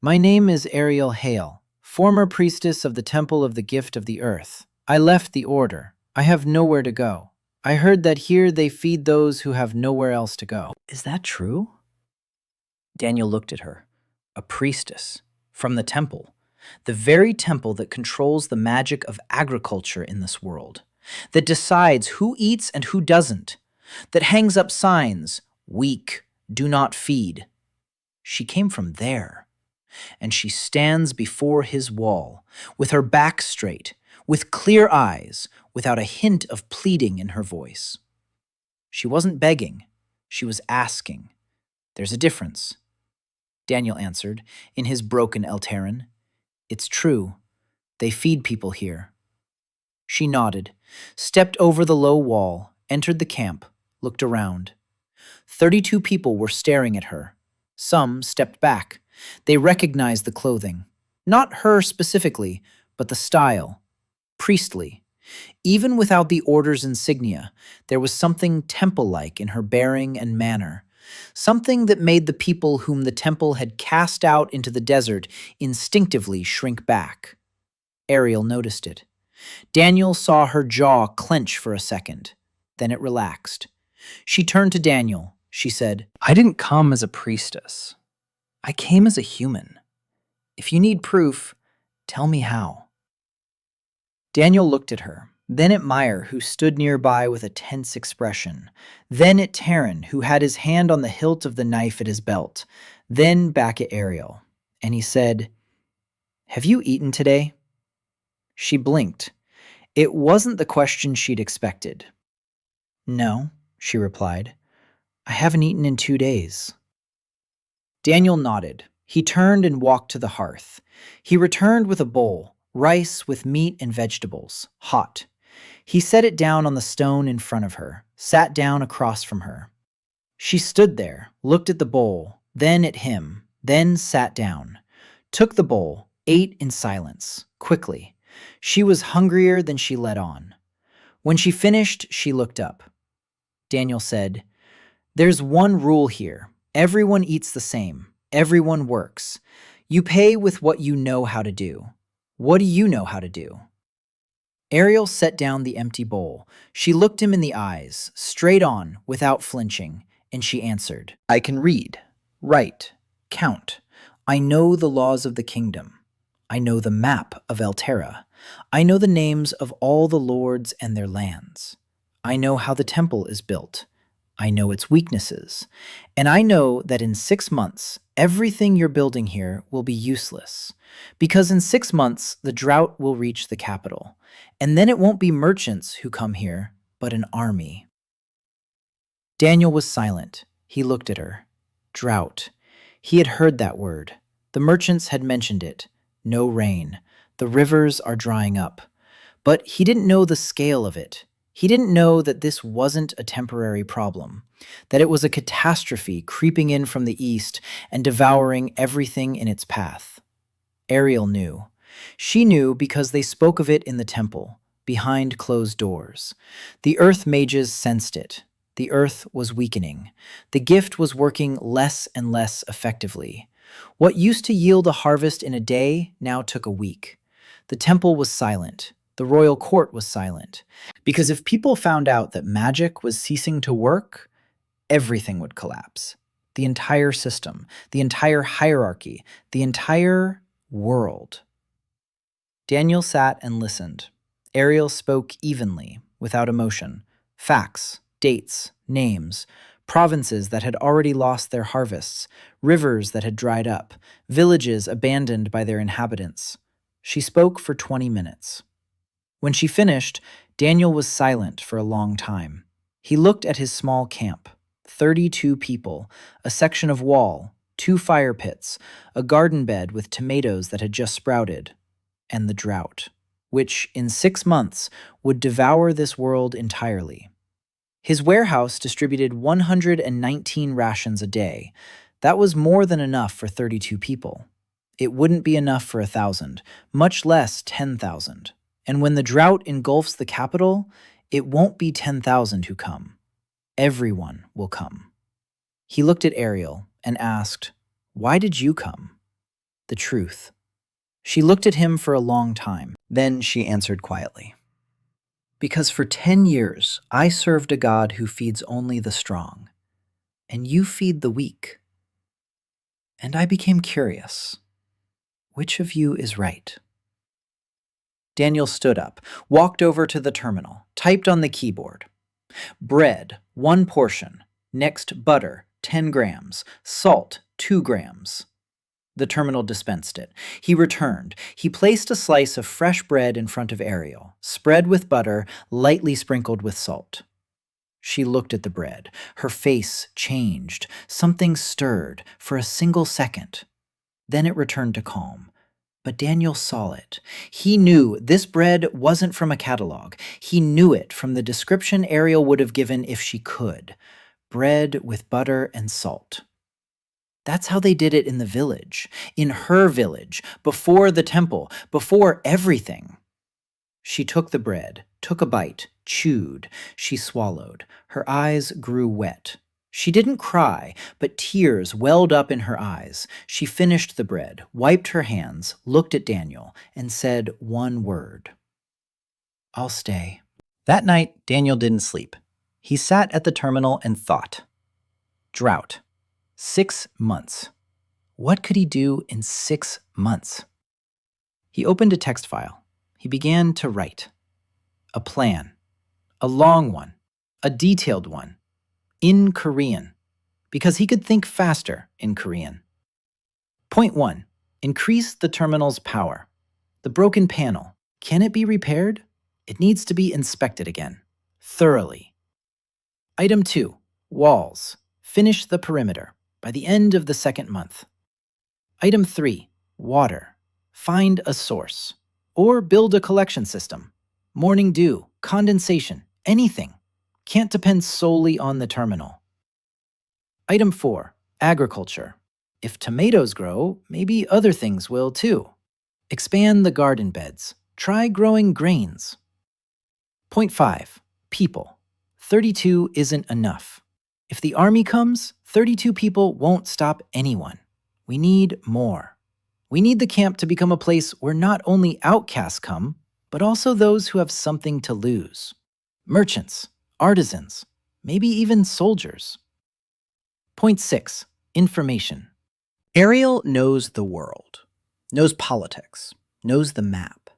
"My name is Ariel Hale, former priestess of the Temple of the Gift of the Earth. I left the Order. I have nowhere to go. I heard that here they feed those who have nowhere else to go." Is that true? Daniel looked at her. A priestess. From the temple. The very temple that controls the magic of agriculture in this world. That decides who eats and who doesn't. That hangs up signs, "Weak, do not feed." She came from there. And she stands before his wall, with her back straight, with clear eyes, without a hint of pleading in her voice. She wasn't begging. She was asking. "There's a difference," Daniel answered, in his broken Eltaran. "It's true. They feed people here." She nodded, stepped over the low wall, entered the camp, looked around. 32 people were staring at her. Some stepped back. They recognized the clothing. Not her specifically, but the style. Priestly. Even without the Order's insignia, there was something temple-like in her bearing and manner. Something that made the people whom the temple had cast out into the desert instinctively shrink back. Ariel noticed it. Daniel saw her jaw clench for a second. Then it relaxed. She turned to Daniel. She said, "I didn't come as a priestess. I came as a human. If you need proof, tell me how." Daniel looked at her, then at Mire, who stood nearby with a tense expression, then at Taryn, who had his hand on the hilt of the knife at his belt, then back at Ariel. And he said, "Have you eaten today?" She blinked. It wasn't the question she'd expected. "No," she replied. "I haven't eaten in 2 days." Daniel nodded. He turned and walked to the hearth. He returned with a bowl, rice with meat and vegetables, hot. He set it down on the stone in front of her, sat down across from her. She stood there, looked at the bowl, then at him, then sat down, took the bowl, ate in silence, quickly. She was hungrier than she let on. When she finished, she looked up. Daniel said, "There's one rule here. Everyone eats the same. Everyone works. You pay with what you know how to do. What do you know how to do?" Ariel set down the empty bowl. She looked him in the eyes, straight on, without flinching, and she answered, "I can read, write, count. I know the laws of the kingdom. I know the map of Altera. I know the names of all the lords and their lands. I know how the temple is built. I know its weaknesses. And I know that in 6 months, everything you're building here will be useless. Because in 6 months, the drought will reach the capital. And then it won't be merchants who come here, but an army." Daniel was silent. He looked at her. Drought. He had heard that word. The merchants had mentioned it. No rain. The rivers are drying up. But he didn't know the scale of it. He didn't know that this wasn't a temporary problem, that it was a catastrophe creeping in from the east and devouring everything in its path. Ariel knew. She knew because they spoke of it in the temple, behind closed doors. The earth mages sensed it. The earth was weakening. The gift was working less and less effectively. What used to yield a harvest in a day now took a week. The temple was silent. The royal court was silent. Because if people found out that magic was ceasing to work, everything would collapse. The entire system, the entire hierarchy, the entire world. Daniel sat and listened. Ariel spoke evenly, without emotion. Facts, dates, names, provinces that had already lost their harvests, rivers that had dried up, villages abandoned by their inhabitants. She spoke for 20 minutes. When she finished, Daniel was silent for a long time. He looked at his small camp. 32 people, a section of wall, 2 fire pits, a garden bed with tomatoes that had just sprouted, and the drought, which in 6 months would devour this world entirely. His warehouse distributed 119 rations a day. That was more than enough for 32 people. It wouldn't be enough for 1,000, much less 10,000. And when the drought engulfs the capital, it won't be 10,000 who come. Everyone will come. He looked at Ariel and asked, "Why did you come?" "The truth." She looked at him for a long time. Then she answered quietly, "Because for 10 years I served a God who feeds only the strong, and you feed the weak. And I became curious. Which of you is right?" Daniel stood up, walked over to the terminal, typed on the keyboard. "Bread, 1 portion. Next, butter, 10 grams. Salt, 2 grams. The terminal dispensed it. He returned. He placed a slice of fresh bread in front of Ariel, spread with butter, lightly sprinkled with salt. She looked at the bread. Her face changed. Something stirred for a single second. Then it returned to calm. But Daniel saw it. He knew this bread wasn't from a catalog. He knew it from the description Ariel would have given if she could. Bread with butter and salt. That's how they did it in the village, in her village, before the temple, before everything. She took the bread, took a bite, chewed. She swallowed. Her eyes grew wet. She didn't cry, but tears welled up in her eyes. She finished the bread, wiped her hands, looked at Daniel, and said one word. "I'll stay." That night, Daniel didn't sleep. He sat at the terminal and thought. Drought. 6 months. What could he do in 6 months? He opened a text file. He began to write. A plan. A long one. A detailed one. In Korean. Because he could think faster in Korean. Point 1. Increase the terminal's power. The broken panel. Can it be repaired? It needs to be inspected again. Thoroughly. Item 2. Walls. Finish the perimeter by the end of the 2nd month. Item 3. Water. Find a source. Or build a collection system. Morning dew, condensation, anything. Can't depend solely on the terminal. Item 4. Agriculture. If tomatoes grow, maybe other things will too. Expand the garden beds. Try growing grains. Point 5. People. 32 isn't enough. If the army comes, 32 people won't stop anyone. We need more. We need the camp to become a place where not only outcasts come, but also those who have something to lose. Merchants, artisans, maybe even soldiers. Point 6. Information. Ariel knows the world, knows politics, knows the map.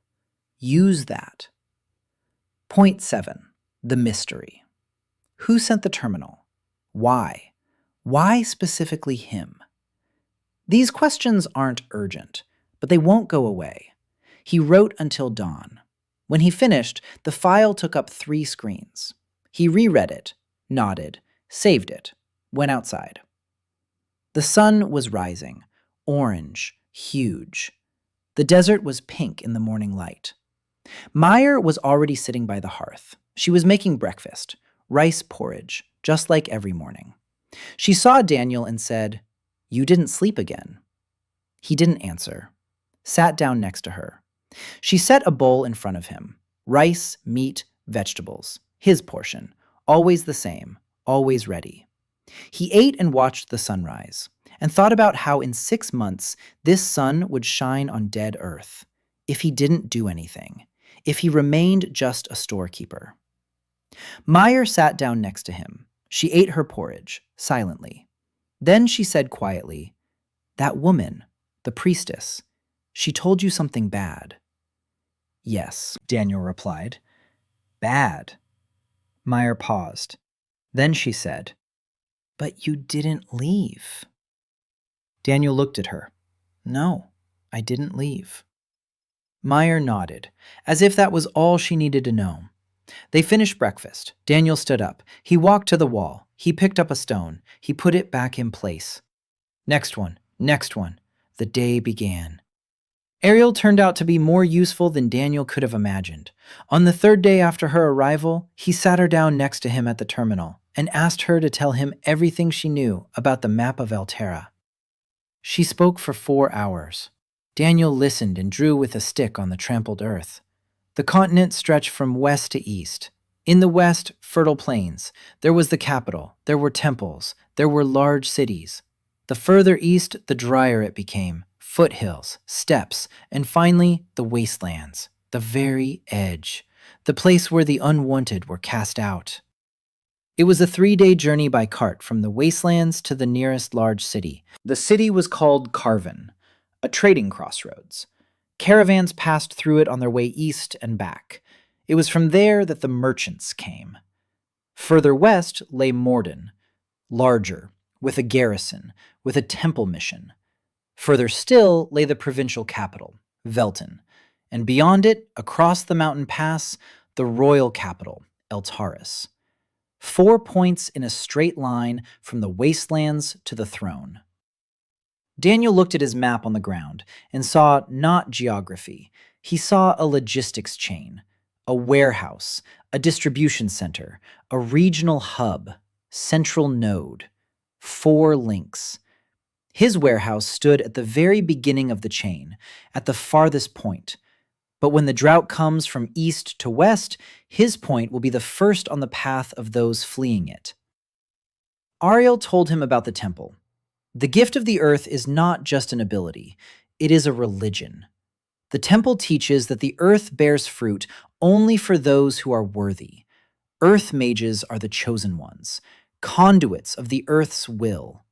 Use that. Point 7. The mystery. Who sent the terminal? Why? Why specifically him? These questions aren't urgent, but they won't go away. He wrote until dawn. When he finished, the file took up 3 screens. He reread it, nodded, saved it, went outside. The sun was rising, orange, huge. The desert was pink in the morning light. Mire was already sitting by the hearth. She was making breakfast, rice porridge, just like every morning. She saw Daniel and said, "You didn't sleep again." He didn't answer. Sat down next to her. She set a bowl in front of him. Rice, meat, vegetables. His portion. Always the same. Always ready. He ate and watched the sunrise, and thought about how in 6 months this sun would shine on dead earth, if he didn't do anything, if he remained just a storekeeper. Mire sat down next to him. She ate her porridge, silently. Then she said quietly, "That woman, the priestess, she told you something bad." "Yes," Daniel replied. "Bad." Mire paused. Then she said, "But you didn't leave." Daniel looked at her. "No, I didn't leave." Mire nodded, as if that was all she needed to know. They finished breakfast. Daniel stood up. He walked to the wall. He picked up a stone. He put it back in place. Next one, next one. The day began. Ariel turned out to be more useful than Daniel could have imagined. On the 3rd day after her arrival, he sat her down next to him at the terminal and asked her to tell him everything she knew about the map of Alterra. She spoke for 4 hours. Daniel listened and drew with a stick on the trampled earth. The continent stretched from west to east. In the west, fertile plains. There was the capital. There were temples. There were large cities. The further east, the drier it became. Foothills, steppes, and finally, the wastelands. The very edge. The place where the unwanted were cast out. It was a 3-day journey by cart from the wastelands to the nearest large city. The city was called Carven, a trading crossroads. Caravans passed through it on their way east and back. It was from there that the merchants came. Further west lay Morden, larger, with a garrison, with a temple mission. Further still lay the provincial capital, Velton, and beyond it, across the mountain pass, the royal capital, Eltaris. 4 points in a straight line from the wastelands to the throne. Daniel looked at his map on the ground and saw not geography. He saw a logistics chain, a warehouse, a distribution center, a regional hub, central node, 4 links. His warehouse stood at the very beginning of the chain, at the farthest point. But when the drought comes from east to west, his point will be the first on the path of those fleeing it. Ariel told him about the temple. The gift of the earth is not just an ability, it is a religion. The temple teaches that the earth bears fruit only for those who are worthy. Earth mages are the chosen ones, conduits of the earth's will.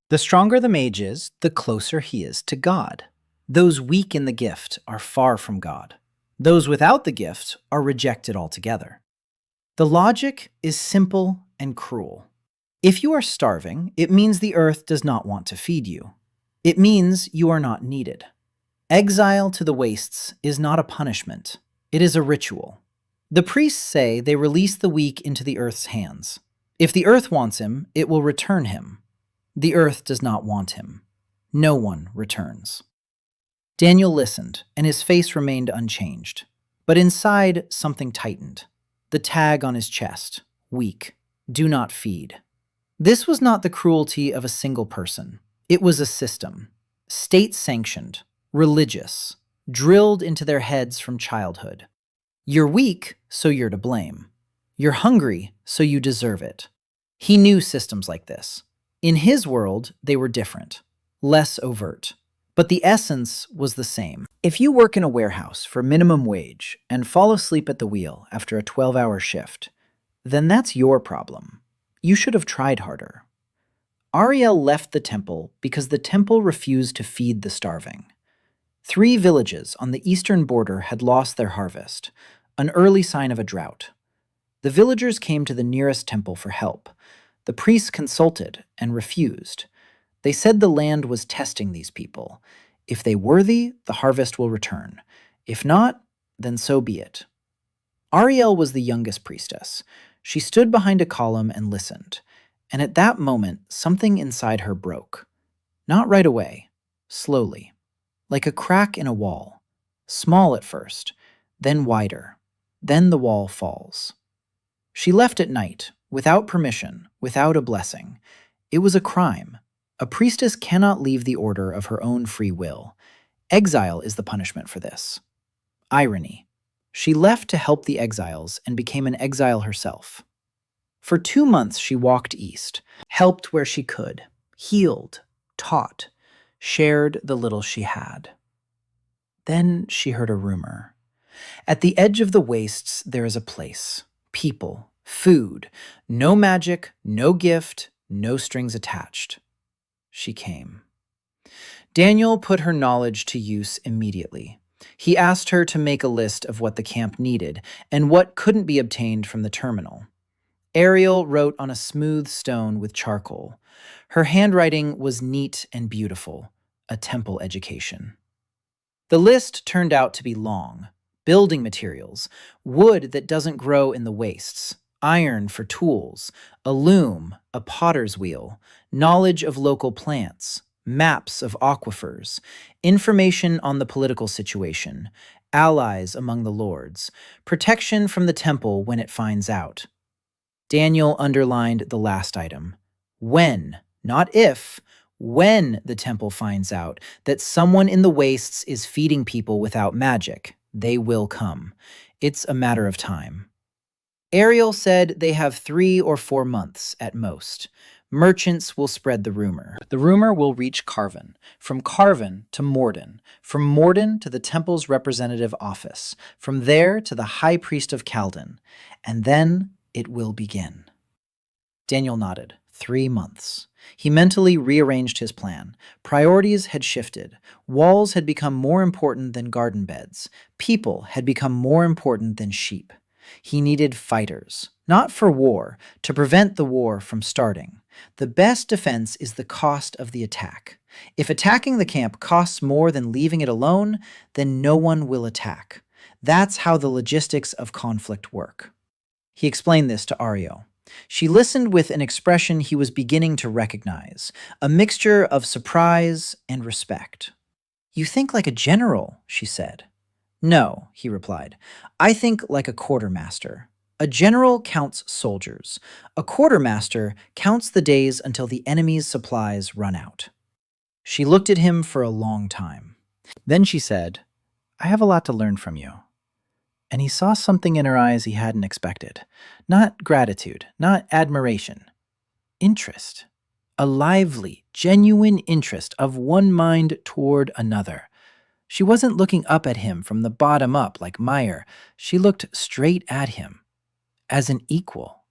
The stronger the mage is, the closer he is to God. Those weak in the gift are far from God. Those without the gift are rejected altogether. The logic is simple and cruel. If you are starving, it means the earth does not want to feed you. It means you are not needed. Exile to the wastes is not a punishment. It is a ritual. The priests say they release the weak into the earth's hands. If the earth wants him, it will return him. The earth does not want him. No one returns. Daniel listened, and his face remained unchanged. But inside, something tightened. The tag on his chest, weak, do not feed. This was not the cruelty of a single person. It was a system, state-sanctioned, religious, drilled into their heads from childhood. You're weak, so you're to blame. You're hungry, so you deserve it. He knew systems like this. In his world, they were different, less overt. But the essence was the same. If you work in a warehouse for minimum wage and fall asleep at the wheel after a 12-hour shift, then that's your problem. You should have tried harder. Ariel left the temple because the temple refused to feed the starving. 3 villages on the eastern border had lost their harvest, an early sign of a drought. The villagers came to the nearest temple for help. The priests consulted and refused. They said the land was testing these people. If they worthy, the harvest will return. If not, then so be it. Ariel was the youngest priestess. She stood behind a column and listened. And at that moment, something inside her broke. Not right away, slowly, like a crack in a wall. Small at first, then wider. Then the wall falls. She left at night, without permission, without a blessing. It was a crime. A priestess cannot leave the order of her own free will. Exile is the punishment for this. Irony. She left to help the exiles and became an exile herself. For 2 months she walked east, helped where she could, healed, taught, shared the little she had. Then she heard a rumor. At the edge of the wastes there is a place, people, food, no magic, no gift, no strings attached. She came. Daniel put her knowledge to use immediately. He asked her to make a list of what the camp needed and what couldn't be obtained from the terminal. Ariel wrote on a smooth stone with charcoal. Her handwriting was neat and beautiful, a temple education. The list turned out to be long. Building materials, wood that doesn't grow in the wastes, iron for tools, a loom, a potter's wheel, knowledge of local plants, maps of aquifers, information on the political situation, allies among the lords, protection from the temple when it finds out. Daniel underlined the last item. When, not if, when the temple finds out that someone in the wastes is feeding people without magic, they will come. It's a matter of time. Ariel said they have 3 or 4 months at most. Merchants will spread the rumor. The rumor will reach Carven, from Carven to Morden, from Morden to the temple's representative office, from there to the high priest of Calden, and then it will begin. Daniel nodded. 3 months. He mentally rearranged his plan. Priorities had shifted. Walls had become more important than garden beds. People had become more important than sheep. He needed fighters, not for war, to prevent the war from starting. The best defense is the cost of the attack. If attacking the camp costs more than leaving it alone, then no one will attack. That's how the logistics of conflict work. He explained this to Ariel. She listened with an expression he was beginning to recognize, a mixture of surprise and respect. "You think like a general," she said. "No," he replied. "I think like a quartermaster. A general counts soldiers. A quartermaster counts the days until the enemy's supplies run out." She looked at him for a long time. Then she said, "I have a lot to learn from you." And he saw something in her eyes he hadn't expected. Not gratitude, not admiration. Interest. A lively, genuine interest of one mind toward another. She wasn't looking up at him from the bottom up like Mire. She looked straight at him, as an equal.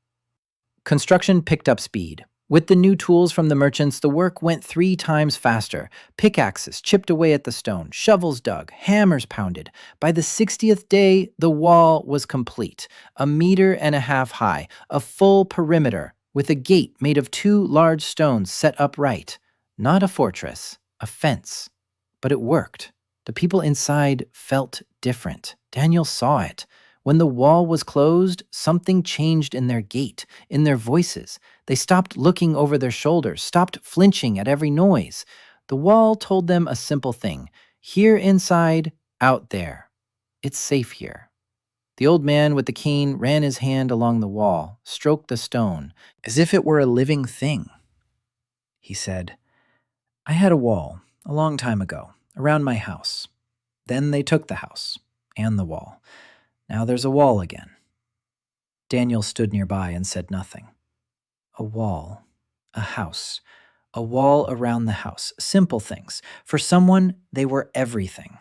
Construction picked up speed. With the new tools from the merchants, the work went 3 times faster. Pickaxes chipped away at the stone, shovels dug, hammers pounded. By the 60th day, the wall was complete, 1.5 meters high, a full perimeter, with a gate made of 2 large stones set upright. Not a fortress, a fence. But it worked. The people inside felt different. Daniel saw it. When the wall was closed, something changed in their gait, in their voices. They stopped looking over their shoulders, stopped flinching at every noise. The wall told them a simple thing. Here inside, out there. It's safe here. The old man with the cane ran his hand along the wall, stroked the stone, as if it were a living thing. He said, "I had a wall, a long time ago, around my house. Then they took the house, and the wall. Now there's a wall again." Daniel stood nearby and said nothing. A wall, a house, a wall around the house, simple things. For someone, they were everything.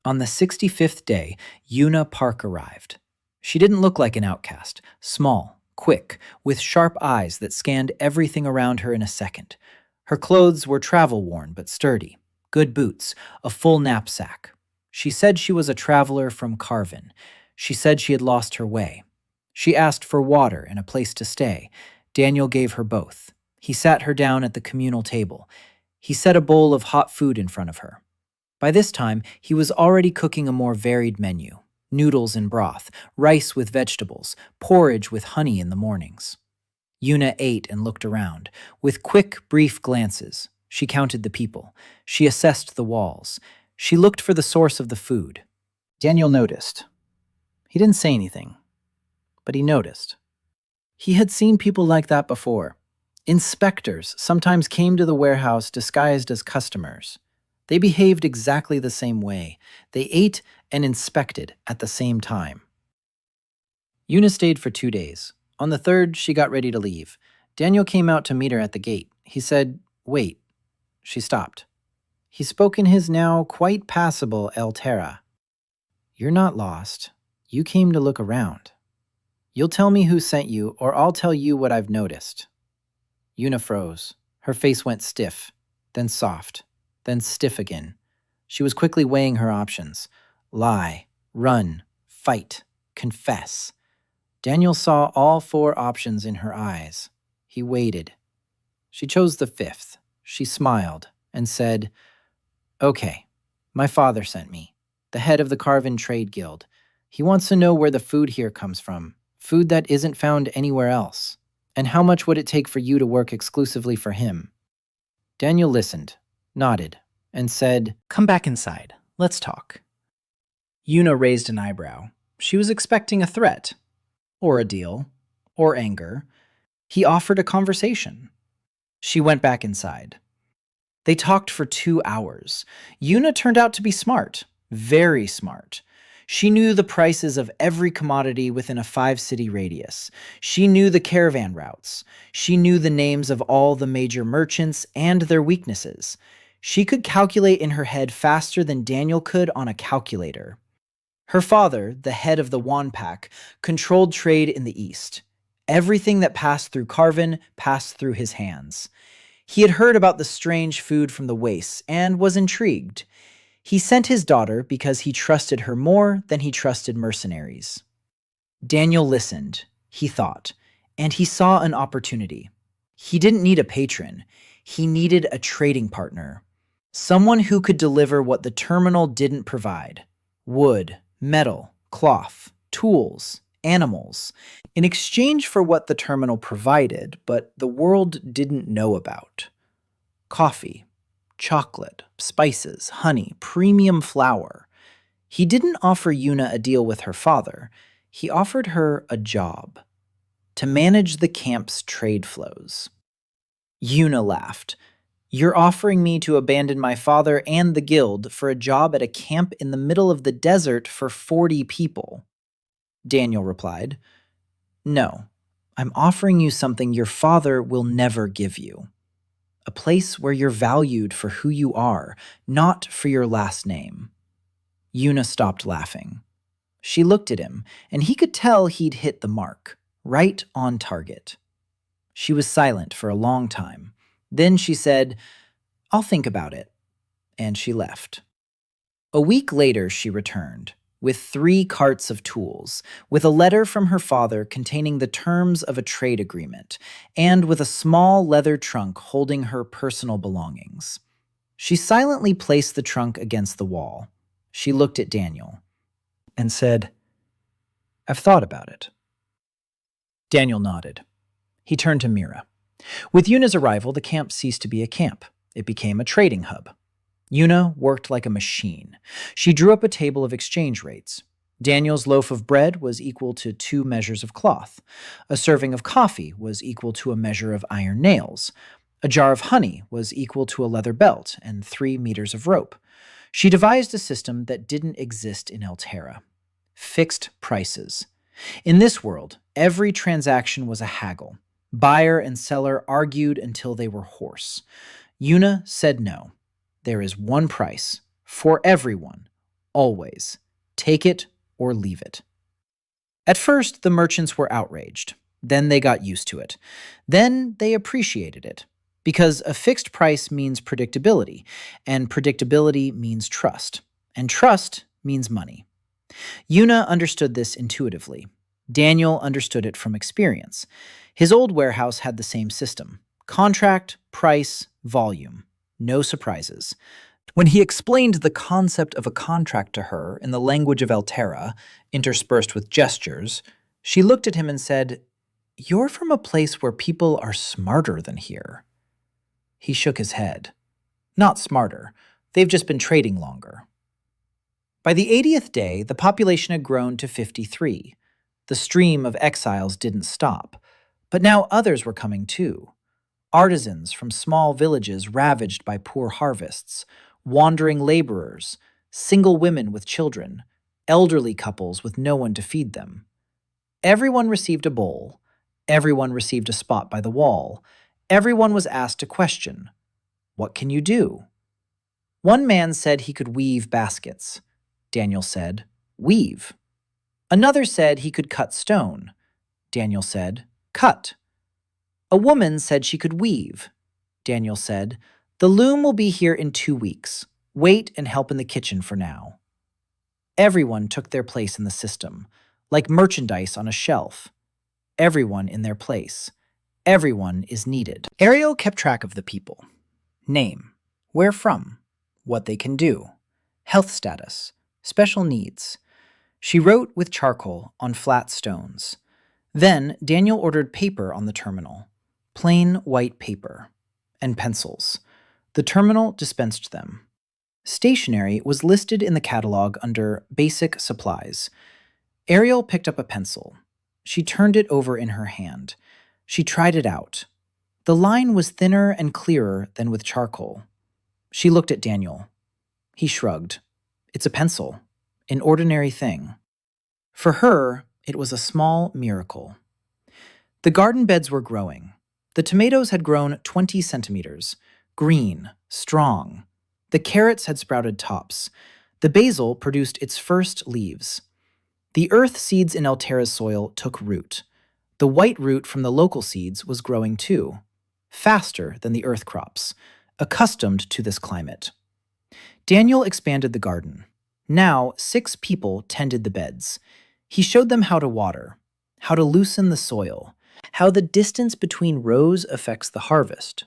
On the 65th day, Yuna Park arrived. She didn't look like an outcast, small, quick, with sharp eyes that scanned everything around her in a second. Her clothes were travel-worn but sturdy, good boots, a full knapsack. She said she was a traveler from Carven. She said she had lost her way. She asked for water and a place to stay. Daniel gave her both. He sat her down at the communal table. He set a bowl of hot food in front of her. By this time, he was already cooking a more varied menu. Noodles and broth, rice with vegetables, porridge with honey in the mornings. Yuna ate and looked around. With quick, brief glances, she counted the people. She assessed the walls. She looked for the source of the food. Daniel noticed. He didn't say anything, but he noticed. He had seen people like that before. Inspectors sometimes came to the warehouse disguised as customers. They behaved exactly the same way. They ate and inspected at the same time. Yuna stayed for 2 days. On the 3rd, she got ready to leave. Daniel came out to meet her at the gate. He said, "Wait." She stopped. He spoke in his now quite passable El Terra. "You're not lost. You came to look around. You'll tell me who sent you, or I'll tell you what I've noticed." Yuna froze. Her face went stiff, then soft, then stiff again. She was quickly weighing her options. Lie, run, fight, confess. Daniel saw all 4 options in her eyes. He waited. She chose the 5th. She smiled and said, "Okay, my father sent me, the head of the Carven Trade Guild. He wants to know where the food here comes from, food that isn't found anywhere else. And how much would it take for you to work exclusively for him?" Daniel listened, nodded, and said, "Come back inside. Let's talk." Yuna raised an eyebrow. She was expecting a threat, or a deal, or anger. He offered a conversation. She went back inside. They talked for 2 hours. Yuna turned out to be smart, very smart. She knew the prices of every commodity within a 5-city radius. She knew the caravan routes. She knew the names of all the major merchants and their weaknesses. She could calculate in her head faster than Daniel could on a calculator. Her father, the head of the Wanpak, controlled trade in the east. Everything that passed through Carvin passed through his hands. He had heard about the strange food from the wastes and was intrigued. He sent his daughter because he trusted her more than he trusted mercenaries. Daniel listened, he thought, and he saw an opportunity. He didn't need a patron. He needed a trading partner. Someone who could deliver what the terminal didn't provide: wood, metal, cloth, tools, animals, in exchange for what the terminal provided, but the world didn't know about: coffee, chocolate, spices, honey, premium flour. He didn't offer Yuna a deal with her father. He offered her a job to manage the camp's trade flows. Yuna laughed. "You're offering me to abandon my father and the guild for a job at a camp in the middle of the desert for 40 people. Daniel replied, "No, I'm offering you something your father will never give you. A place where you're valued for who you are, not for your last name." Yuna stopped laughing. She looked at him, and he could tell he'd hit the mark, right on target. She was silent for a long time. Then she said, "I'll think about it," and she left. A week later, she returned, with 3 carts of tools, with a letter from her father containing the terms of a trade agreement, and with a small leather trunk holding her personal belongings. She silently placed the trunk against the wall. She looked at Daniel and said, "I've thought about it." Daniel nodded. He turned to Mire. With Yuna's arrival, the camp ceased to be a camp. It became a trading hub. Yuna worked like a machine. She drew up a table of exchange rates. Daniel's loaf of bread was equal to 2 measures of cloth. A serving of coffee was equal to a measure of iron nails. A jar of honey was equal to a leather belt and 3 meters of rope. She devised a system that didn't exist in Altera: fixed prices. In this world, every transaction was a haggle. Buyer and seller argued until they were hoarse. Yuna said no. There is one price for everyone, always. Take it or leave it. At first, the merchants were outraged. Then they got used to it. Then they appreciated it. Because a fixed price means predictability, and predictability means trust, and trust means money. Yuna understood this intuitively. Daniel understood it from experience. His old warehouse had the same system: contract, price, volume. No surprises. When he explained the concept of a contract to her in the language of Altera, interspersed with gestures, she looked at him and said, "You're from a place where people are smarter than here." He shook his head. "Not smarter. They've just been trading longer." By the 80th day, the population had grown to 53. The stream of exiles didn't stop. But now others were coming too. Artisans from small villages ravaged by poor harvests, wandering laborers, single women with children, elderly couples with no one to feed them. Everyone received a bowl. Everyone received a spot by the wall. Everyone was asked a question: "What can you do?" One man said he could weave baskets. Daniel said, "Weave." Another said he could cut stone. Daniel said, "Cut." A woman said she could weave. Daniel said, "The loom will be here in 2 weeks. Wait and help in the kitchen for now." Everyone took their place in the system, like merchandise on a shelf. Everyone in their place. Everyone is needed. Ariel kept track of the people. Name, where from, what they can do, health status, special needs. She wrote with charcoal on flat stones. Then Daniel ordered paper on the terminal. Plain white paper. And pencils. The terminal dispensed them. Stationery was listed in the catalog under Basic Supplies. Ariel picked up a pencil. She turned it over in her hand. She tried it out. The line was thinner and clearer than with charcoal. She looked at Daniel. He shrugged. "It's a pencil. an ordinary thing. For her, it was a small miracle. The garden beds were growing. The tomatoes had grown 20 centimeters, green, strong. The carrots had sprouted tops. The basil produced its first leaves. The earth seeds in Altera's soil took root. The white root from the local seeds was growing too, faster than the earth crops, accustomed to this climate. Daniel expanded the garden. Now, 6 people tended the beds. He showed them how to water, how to loosen the soil, how the distance between rows affects the harvest.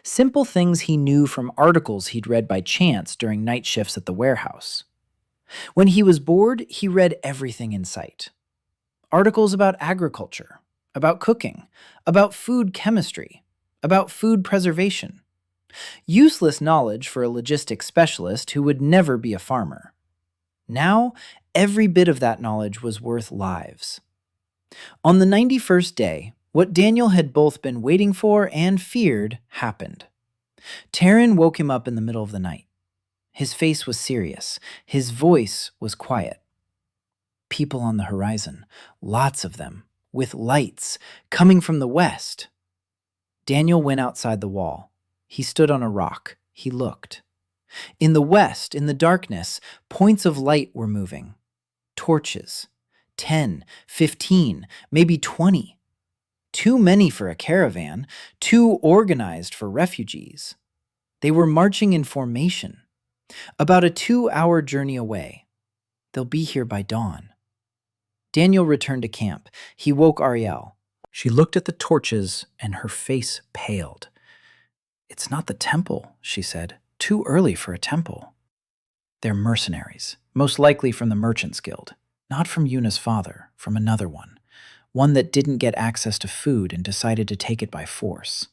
Simple things he knew from articles he'd read by chance during night shifts at the warehouse. When he was bored, he read everything in sight. Articles about agriculture, about cooking, about food chemistry, about food preservation. Useless knowledge for a logistics specialist who would never be a farmer. Now, every bit of that knowledge was worth lives. On the 91st day, what Daniel had both been waiting for and feared happened. Taryn woke him up in the middle of the night. His face was serious. His voice was quiet. People on the horizon, lots of them, with lights, coming from the west. Daniel went outside the wall. He stood on a rock. He looked. In the west, in the darkness, points of light were moving. Torches. 10, 15, maybe 20. Too many for a caravan, too organized for refugees. They were marching in formation. About a 2-hour journey away. They'll be here by dawn. Daniel returned to camp. He woke Ariel. She looked at the torches and her face paled. "It's not the temple," she said. "Too early for a temple." "They're mercenaries, most likely from the Merchants Guild. Not from Yuna's father, from another one. One that didn't get access to food and decided to take it by force."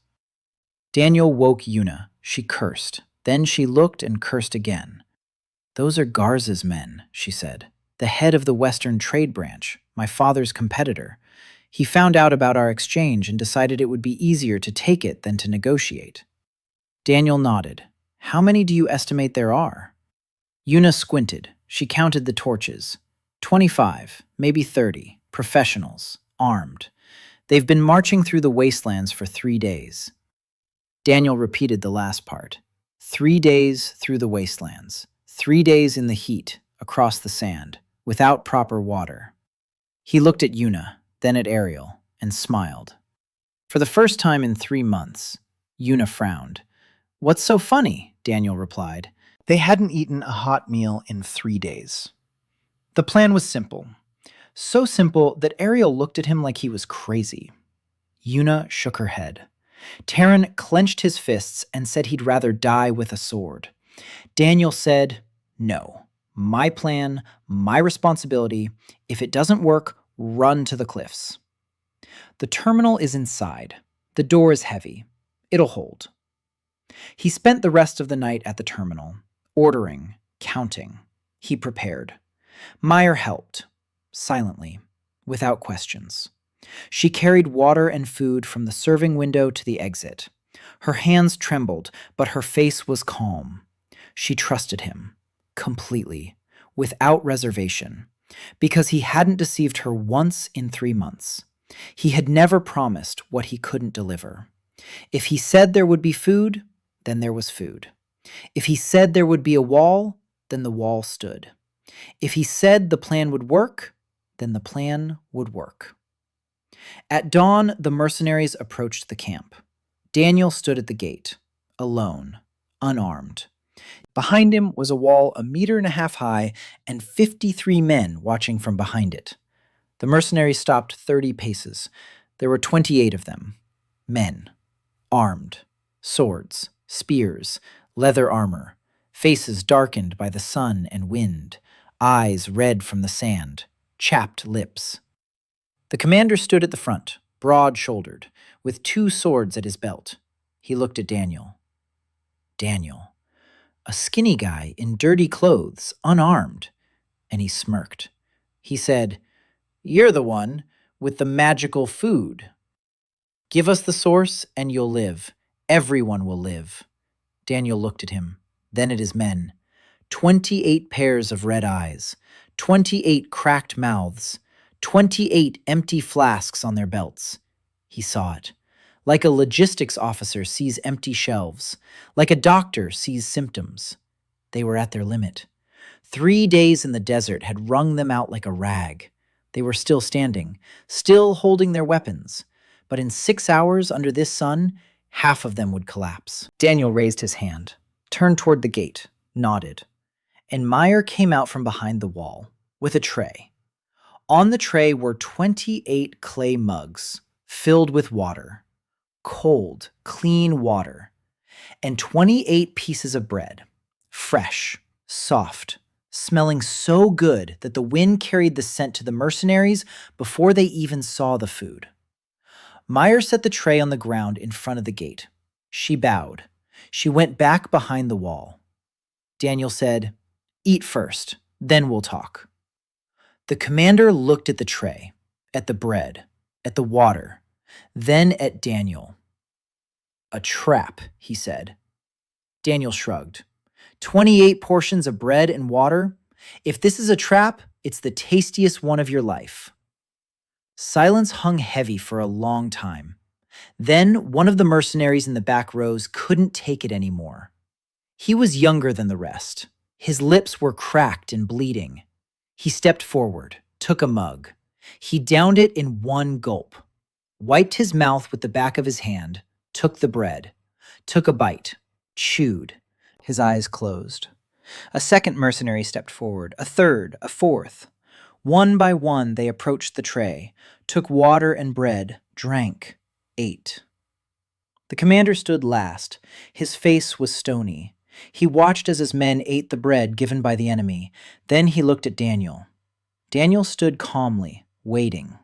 Daniel woke Yuna. She cursed. Then she looked and cursed again. "Those are Garza's men," she said. "The head of the Western Trade Branch, my father's competitor. He found out about our exchange and decided it would be easier to take it than to negotiate." Daniel nodded. "How many do you estimate there are?" Yuna squinted. She counted the torches. 25, maybe 30, professionals, armed. They've been marching through the Wastelands for 3 days. Daniel repeated the last part. 3 days through the Wastelands. 3 days in the heat, across the sand, without proper water. He looked at Yuna, then at Ariel, and smiled. For the first time in 3 months, Yuna frowned. "What's so funny?" Daniel replied. They hadn't eaten a hot meal in 3 days. The plan was simple. So simple that Ariel looked at him like he was crazy. Yuna shook her head. Taryn clenched his fists and said he'd rather die with a sword. Daniel said, "No. My plan, my responsibility. If it doesn't work, run to the cliffs." The terminal is inside. The door is heavy. It'll hold. He spent the rest of the night at the terminal, ordering, counting. He prepared. Mire helped, silently, without questions. She carried water and food from the serving window to the exit. Her hands trembled, but her face was calm. She trusted him, completely, without reservation, because he hadn't deceived her once in 3 months. He had never promised what he couldn't deliver. If he said there would be food, then there was food. If he said there would be a wall, then the wall stood. If he said the plan would work, then the plan would work. At dawn, the mercenaries approached the camp. Daniel stood at the gate, alone, unarmed. Behind him was a wall 1.5 meters high and 53 men watching from behind it. The mercenaries stopped 30 paces. There were 28 of them. Men, armed, swords, spears, leather armor, faces darkened by the sun and wind, eyes red from the sand, chapped lips. The commander stood at the front, broad-shouldered, with 2 swords at his belt. He looked at Daniel. Daniel, a skinny guy in dirty clothes, unarmed. And he smirked. He said, "You're the one with the magical food. Give us the source and you'll live. Everyone will live." Daniel looked at him, then at his men. 28 pairs of red eyes, 28 cracked mouths, 28 empty flasks on their belts. He saw it. Like a logistics officer sees empty shelves, like a doctor sees symptoms. They were at their limit. 3 days in the desert had wrung them out like a rag. They were still standing, still holding their weapons. But in 6 hours under this sun, half of them would collapse. Daniel raised his hand, turned toward the gate, nodded. And Mire came out from behind the wall with a tray. On the tray were 28 clay mugs filled with water, cold, clean water, and 28 pieces of bread, fresh, soft, smelling so good that the wind carried the scent to the mercenaries before they even saw the food. Mire set the tray on the ground in front of the gate. She bowed. She went back behind the wall. Daniel said, "Eat first, then we'll talk." The commander looked at the tray, at the bread, at the water, then at Daniel. "A trap," he said. Daniel shrugged. 28 portions of bread and water? If this is a trap, it's the tastiest one of your life. Silence hung heavy for a long time. Then one of the mercenaries in the back rows couldn't take it anymore. He was younger than the rest. His lips were cracked and bleeding. He stepped forward, took a mug. He downed it in one gulp, wiped his mouth with the back of his hand, took the bread, took a bite, chewed. His eyes closed. A second mercenary stepped forward, a third, a fourth. One by one, they approached the tray, took water and bread, drank, ate. The commander stood last. His face was stony. He watched as his men ate the bread given by the enemy. Then he looked at Daniel. Daniel stood calmly, waiting.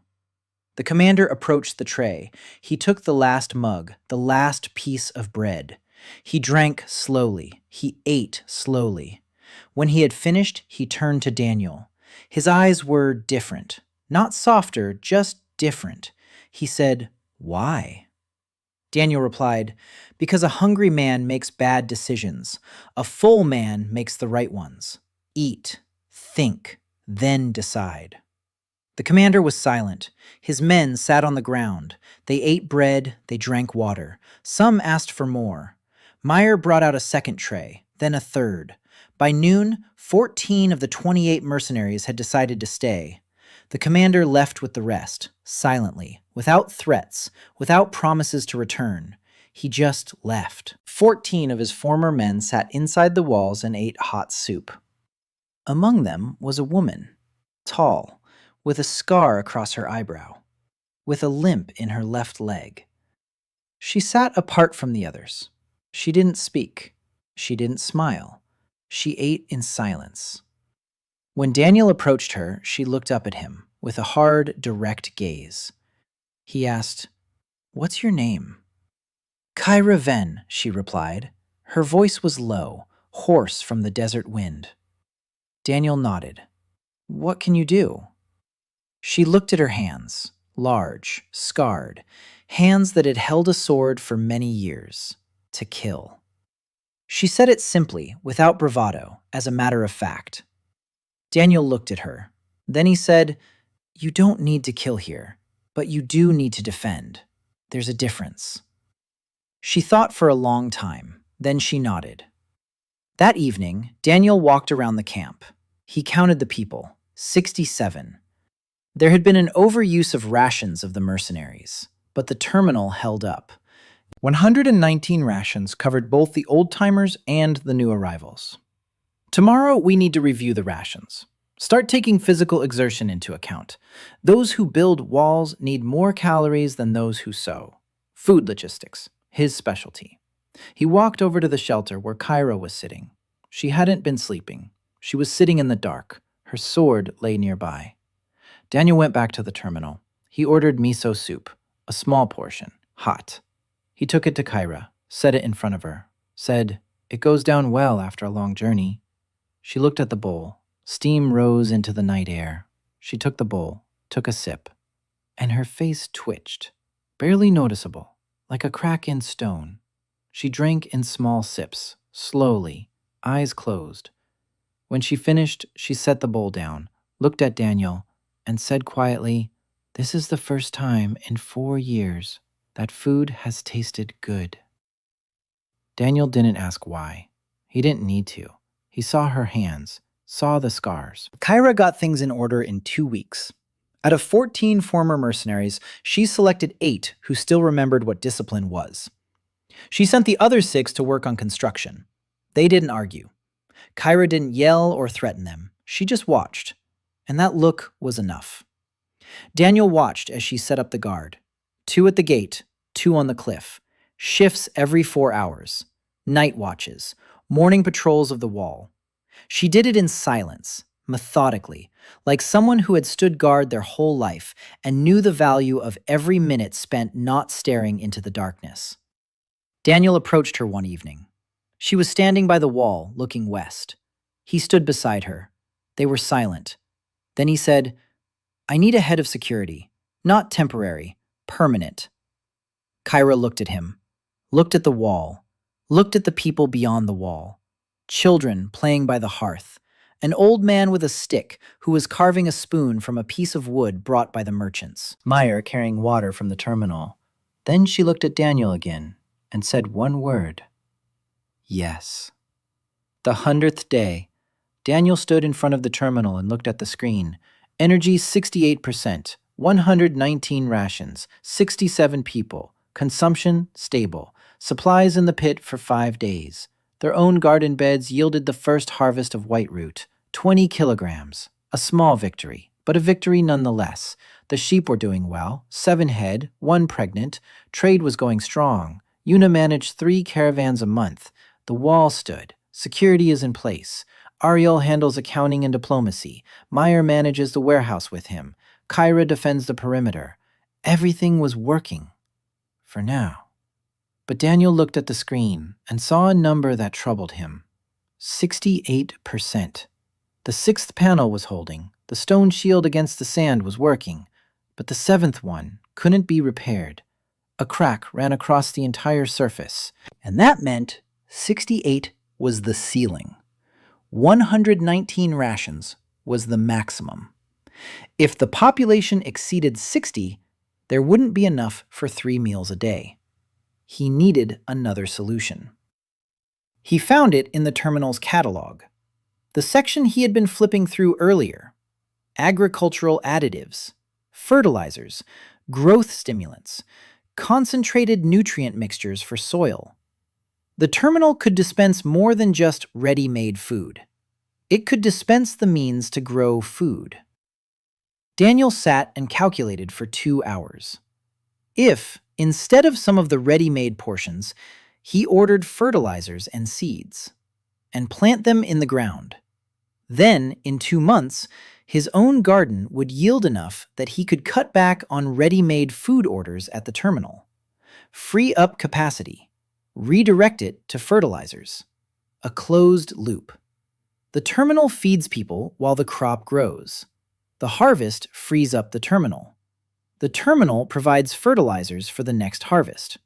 The commander approached the tray. He took the last mug, the last piece of bread. He drank slowly. He ate slowly. When he had finished, he turned to Daniel. His eyes were different. Not softer, just different. He said, "Why?" Daniel replied, "Because a hungry man makes bad decisions. A full man makes the right ones. Eat, think, then decide." The commander was silent. His men sat on the ground. They ate bread, they drank water. Some asked for more. Mire brought out a second tray, then a third. By noon, 14 of the 28 mercenaries had decided to stay. The commander left with the rest, silently, without threats, without promises to return. He just left. 14 of his former men sat inside the walls and ate hot soup. Among them was a woman, tall, with a scar across her eyebrow, with a limp in her left leg. She sat apart from the others. She didn't speak. She didn't smile. She ate in silence. When Daniel approached her, she looked up at him with a hard, direct gaze. He asked, "What's your name?" "Kyra Ven," she replied. Her voice was low, hoarse from the desert wind. Daniel nodded. "What can you do?" She looked at her hands, large, scarred, hands that had held a sword for many years, to kill. She said it simply, without bravado, as a matter of fact. Daniel looked at her. Then he said, "You don't need to kill here, but you do need to defend. There's a difference." She thought for a long time, then she nodded. That evening, Daniel walked around the camp. He counted the people, 67. There had been an overuse of rations of the mercenaries, but the terminal held up. 119 rations covered both the old-timers and the new arrivals. Tomorrow, we need to review the rations. Start taking physical exertion into account. Those who build walls need more calories than those who sew. Food logistics, his specialty. He walked over to the shelter where Kyra was sitting. She hadn't been sleeping. She was sitting in the dark. Her sword lay nearby. Daniel went back to the terminal. He ordered miso soup, a small portion, hot. He took it to Kyra, set it in front of her, said, "It goes down well after a long journey." She looked at the bowl. Steam rose into the night air. She took the bowl, took a sip, and her face twitched, barely noticeable, like a crack in stone. She drank in small sips, slowly, eyes closed. When she finished, she set the bowl down, looked at Daniel, and said quietly, "This is the first time in 4 years that food has tasted good." Daniel didn't ask why. He didn't need to. He saw her hands, saw the scars. Kyra got things in order in 2 weeks. Out of 14 former mercenaries, she selected 8 who still remembered what discipline was. She sent the other 6 to work on construction. They didn't argue. Kyra didn't yell or threaten them. She just watched. And that look was enough. Daniel watched as she set up the guard. 2 at the gate, 2 on the cliff. Shifts every 4 hours. Night watches. Morning patrols of the wall. She did it in silence, methodically, like someone who had stood guard their whole life and knew the value of every minute spent not staring into the darkness. Daniel approached her one evening. She was standing by the wall, looking west. He stood beside her. They were silent. Then he said, "I need a head of security. Not temporary, permanent." Kyra looked at him, looked at the wall, looked at the people beyond the wall. Children playing by the hearth. An old man with a stick who was carving a spoon from a piece of wood brought by the merchants. Mire carrying water from the terminal. Then she looked at Daniel again and said one word. Yes. The 100th day, Daniel stood in front of the terminal and looked at the screen. Energy 68%, 119 rations, 67 people, consumption stable, supplies in the pit for 5 days. Their own garden beds yielded the first harvest of white root, 20 kilograms. A small victory, but a victory nonetheless. The sheep were doing well, 7 head, 1 pregnant. Trade was going strong. Una managed 3 caravans a month. The wall stood. Security is in place. Ariel handles accounting and diplomacy. Mire manages the warehouse with him. Kyra defends the perimeter. Everything was working. For now. But Daniel looked at the screen and saw a number that troubled him. 68%. The 6th panel was holding. The stone shield against the sand was working. But the 7th one couldn't be repaired. A crack ran across the entire surface. And that meant 68 was the ceiling. 119 rations was the maximum. If the population exceeded 60, there wouldn't be enough for 3 meals a day. He needed another solution. He found it in the terminal's catalog. The section he had been flipping through earlier. Agricultural additives, fertilizers, growth stimulants, concentrated nutrient mixtures for soil. The terminal could dispense more than just ready-made food. It could dispense the means to grow food. Daniel sat and calculated for 2 hours. If, instead of some of the ready-made portions, he ordered fertilizers and seeds, and plant them in the ground. Then, in 2 months, his own garden would yield enough that he could cut back on ready-made food orders at the terminal, free up capacity, redirect it to fertilizers. A closed loop. The terminal feeds people while the crop grows. The harvest frees up the terminal. The terminal provides fertilizers for the next harvest.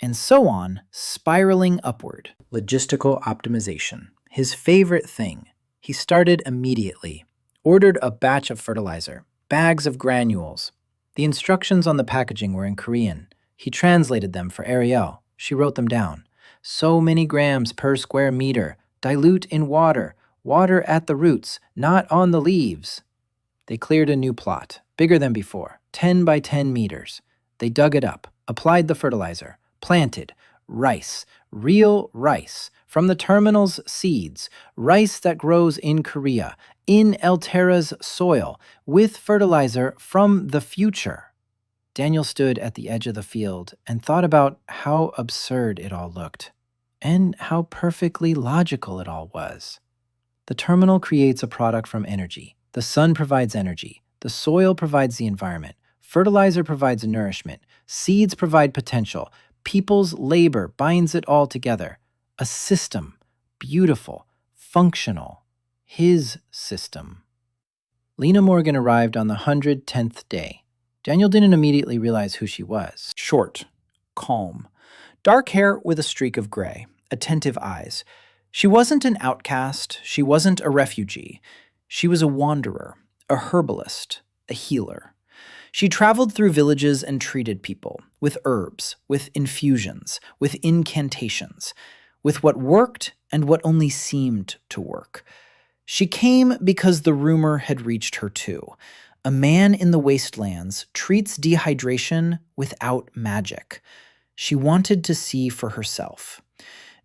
And so on, spiraling upward. Logistical optimization. His favorite thing. He started immediately. Ordered a batch of fertilizer. Bags of granules. The instructions on the packaging were in Korean. He translated them for Ariel. She wrote them down. So many grams per square meter. Dilute in water. Water at the roots, not on the leaves. They cleared a new plot, bigger than before, 10 by 10 meters. They dug it up, applied the fertilizer, planted rice, real rice, from the terminal's seeds, rice that grows in Korea, in Elterra's soil, with fertilizer from the future. Daniel stood at the edge of the field and thought about how absurd it all looked, and how perfectly logical it all was. The terminal creates a product from energy. The sun provides energy. The soil provides the environment. Fertilizer provides nourishment. Seeds provide potential. People's labor binds it all together. A system. Beautiful. Functional. His system. Lena Morgan arrived on the 110th day. Daniel didn't immediately realize who she was. Short. Calm. Dark hair with a streak of gray. Attentive eyes. She wasn't an outcast, she wasn't a refugee. She was a wanderer, a herbalist, a healer. She traveled through villages and treated people with herbs, with infusions, with incantations, with what worked and what only seemed to work. She came because the rumor had reached her too. A man in the Wastelands treats dehydration without magic. She wanted to see for herself.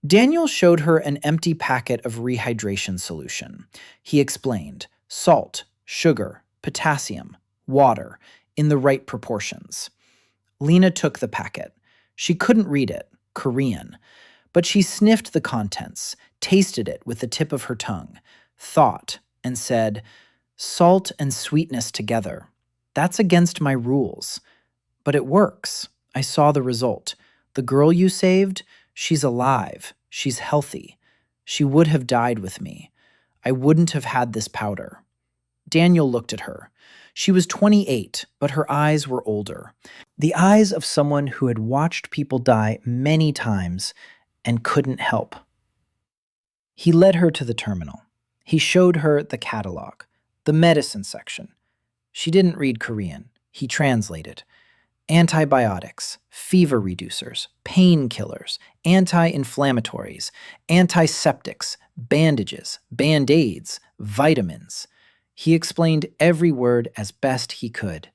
Daniel showed her an empty packet of rehydration solution. He explained salt, sugar, potassium, water, in the right proportions. Lena took the packet. She couldn't read it, Korean, but she sniffed the contents, tasted it with the tip of her tongue, thought, and said, "Salt and sweetness together. That's against my rules. But it works. I saw the result. The girl you saved, she's alive. She's healthy. She would have died with me. I wouldn't have had this powder." Daniel looked at her. She was 28, but her eyes were older. The eyes of someone who had watched people die many times and couldn't help. He led her to the terminal. He showed her the catalog, the medicine section. She didn't read Korean. He translated. Antibiotics, fever reducers, painkillers, anti-inflammatories, antiseptics, bandages, band-aids, vitamins. He explained every word as best he could.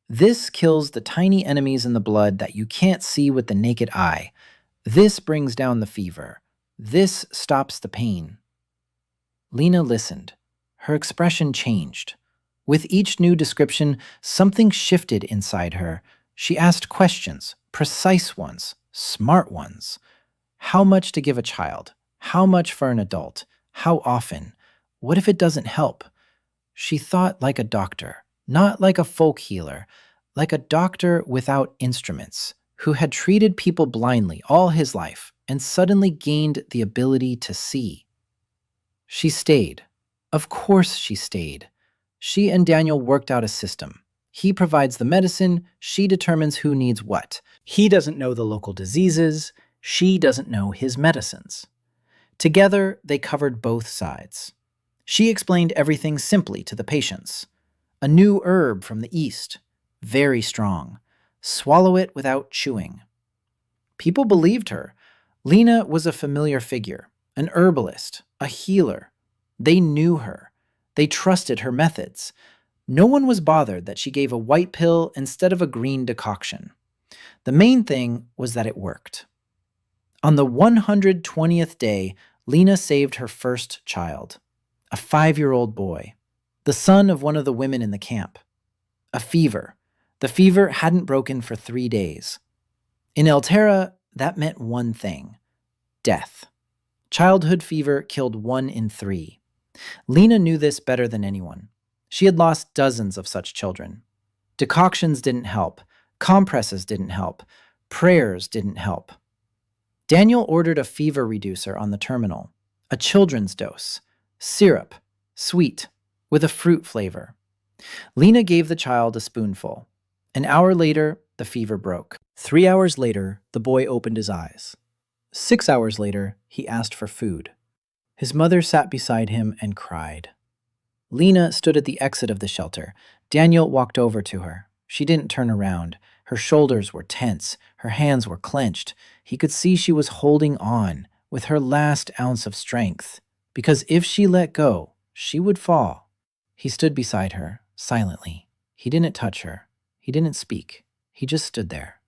This kills the tiny enemies in the blood that you can't see with the naked eye. This brings down the fever. This stops the pain. Lena listened. Her expression changed. With each new description, something shifted inside her. She asked questions, precise ones, smart ones. How much to give a child? How much for an adult? How often? What if it doesn't help? She thought like a doctor, not like a folk healer, like a doctor without instruments, who had treated people blindly all his life and suddenly gained the ability to see. She stayed. Of course she stayed. She and Daniel worked out a system. He provides the medicine, she determines who needs what. He doesn't know the local diseases, she doesn't know his medicines. Together, they covered both sides. She explained everything simply to the patients. A new herb from the east, very strong. Swallow it without chewing. People believed her. Lena was a familiar figure, an herbalist, a healer. They knew her. They trusted her methods. No one was bothered that she gave a white pill instead of a green decoction. The main thing was that it worked. On the 120th day, Lena saved her first child, a 5-year-old boy, the son of one of the women in the camp. A fever. The fever hadn't broken for 3 days. In Elterra, that meant one thing: death. Childhood fever killed 1 in 3. Lena knew this better than anyone. She had lost dozens of such children. Decoctions didn't help. Compresses didn't help. Prayers didn't help. Daniel ordered a fever reducer on the terminal, a children's dose, syrup, sweet, with a fruit flavor. Lena gave the child a spoonful. An hour later, the fever broke. 3 hours later, the boy opened his eyes. 6 hours later, he asked for food. His mother sat beside him and cried. Lena stood at the exit of the shelter. Daniel walked over to her. She didn't turn around. Her shoulders were tense. Her hands were clenched. He could see she was holding on with her last ounce of strength, because if she let go, she would fall. He stood beside her, silently. He didn't touch her. He didn't speak. He just stood there.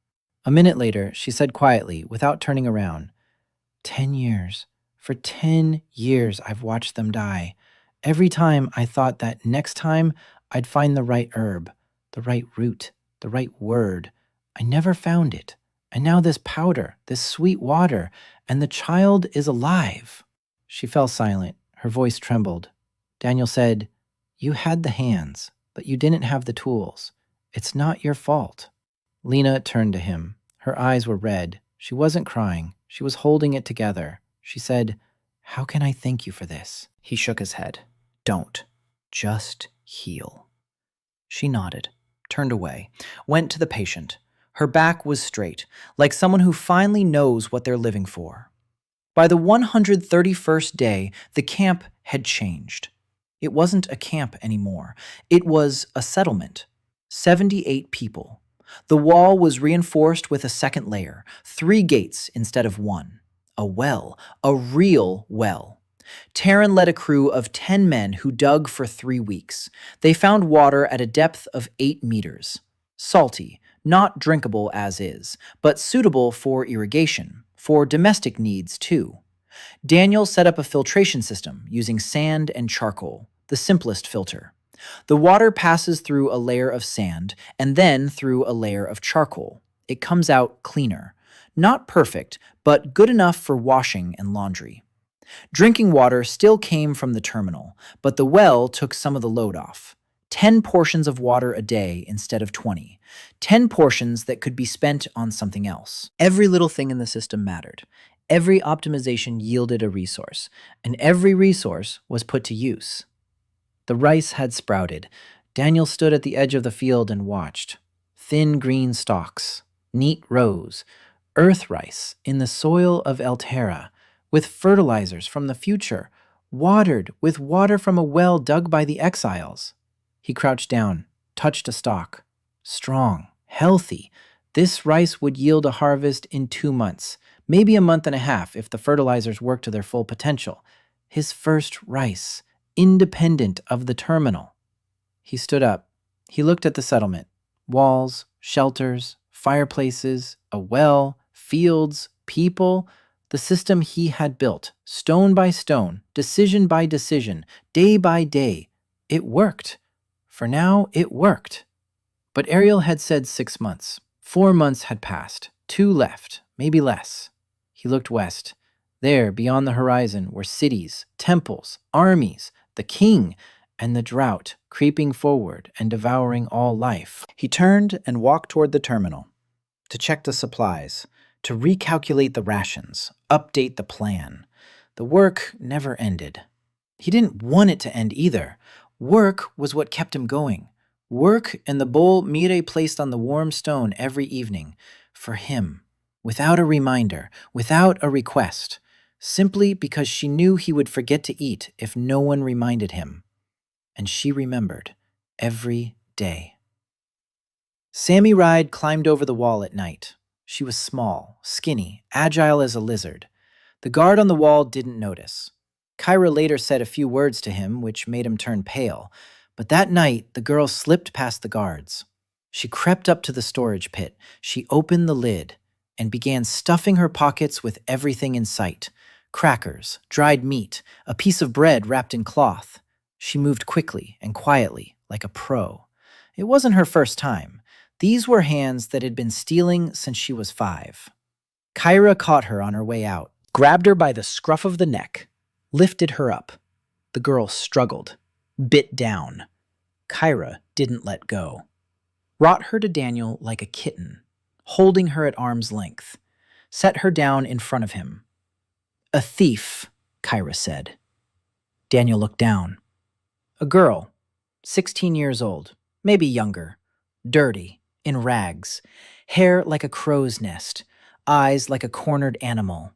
A minute later, she said quietly, without turning around, 10 years. For 10 years, I've watched them die. Every time I thought that next time I'd find the right herb, the right root, the right word. I never found it. And now this powder, this sweet water, and the child is alive. She fell silent. Her voice trembled. Daniel said, "You had the hands, but you didn't have the tools. It's not your fault." Lena turned to him. Her eyes were red. She wasn't crying. She was holding it together. She said, "How can I thank you for this?" He shook his head. "Don't. Just heal." She nodded, turned away, went to the patient. Her back was straight, like someone who finally knows what they're living for. By the 131st day, the camp had changed. It wasn't a camp anymore. It was a settlement. 78 people. The wall was reinforced with a second layer, 3 gates instead of 1. A well, a real well. Taryn led a crew of 10 men who dug for 3 weeks. They found water at a depth of 8 meters. Salty, not drinkable as is, but suitable for irrigation, for domestic needs too. Daniel set up a filtration system using sand and charcoal, the simplest filter. The water passes through a layer of sand and then through a layer of charcoal. It comes out cleaner. Not perfect, but good enough for washing and laundry. Drinking water still came from the terminal, but the well took some of the load off. 10 portions of water a day instead of 20. 10 portions that could be spent on something else. Every little thing in the system mattered. Every optimization yielded a resource, and every resource was put to use. The rice had sprouted. Daniel stood at the edge of the field and watched. Thin green stalks, neat rows, earth rice in the soil of Elterra, with fertilizers from the future, watered with water from a well dug by the exiles. He crouched down, touched a stalk. Strong, healthy. This rice would yield a harvest in 2 months, maybe a month and a half if the fertilizers worked to their full potential. His first rice, independent of the terminal. He stood up. He looked at the settlement. Walls, shelters, fireplaces, a well, fields, people. The system he had built, stone by stone, decision by decision, day by day. It worked. For now, it worked. But Ariel had said 6 months. 4 months had passed. 2 left, maybe less. He looked west. There, beyond the horizon, were cities, temples, armies, the king, and the drought creeping forward and devouring all life. He turned and walked toward the terminal to check the supplies, to recalculate the rations, update the plan. The work never ended. He didn't want it to end either. Work was what kept him going. Work and the bowl Mire placed on the warm stone every evening. For him. Without a reminder, without a request. Simply because she knew he would forget to eat if no one reminded him. And she remembered. Every day. Sammy Ride climbed over the wall at night. She was small, skinny, agile as a lizard. The guard on the wall didn't notice. Kyra later said a few words to him, which made him turn pale. But that night, the girl slipped past the guards. She crept up to the storage pit. She opened the lid and began stuffing her pockets with everything in sight. Crackers, dried meat, a piece of bread wrapped in cloth. She moved quickly and quietly, like a pro. It wasn't her first time. These were hands that had been stealing since she was 5. Kyra caught her on her way out, grabbed her by the scruff of the neck, lifted her up. The girl struggled, bit down. Kyra didn't let go. Brought her to Daniel like a kitten, holding her at arm's length, set her down in front of him. "A thief," Kyra said. Daniel looked down. A girl, 16 years old, maybe younger, dirty, in rags, hair like a crow's nest, eyes like a cornered animal.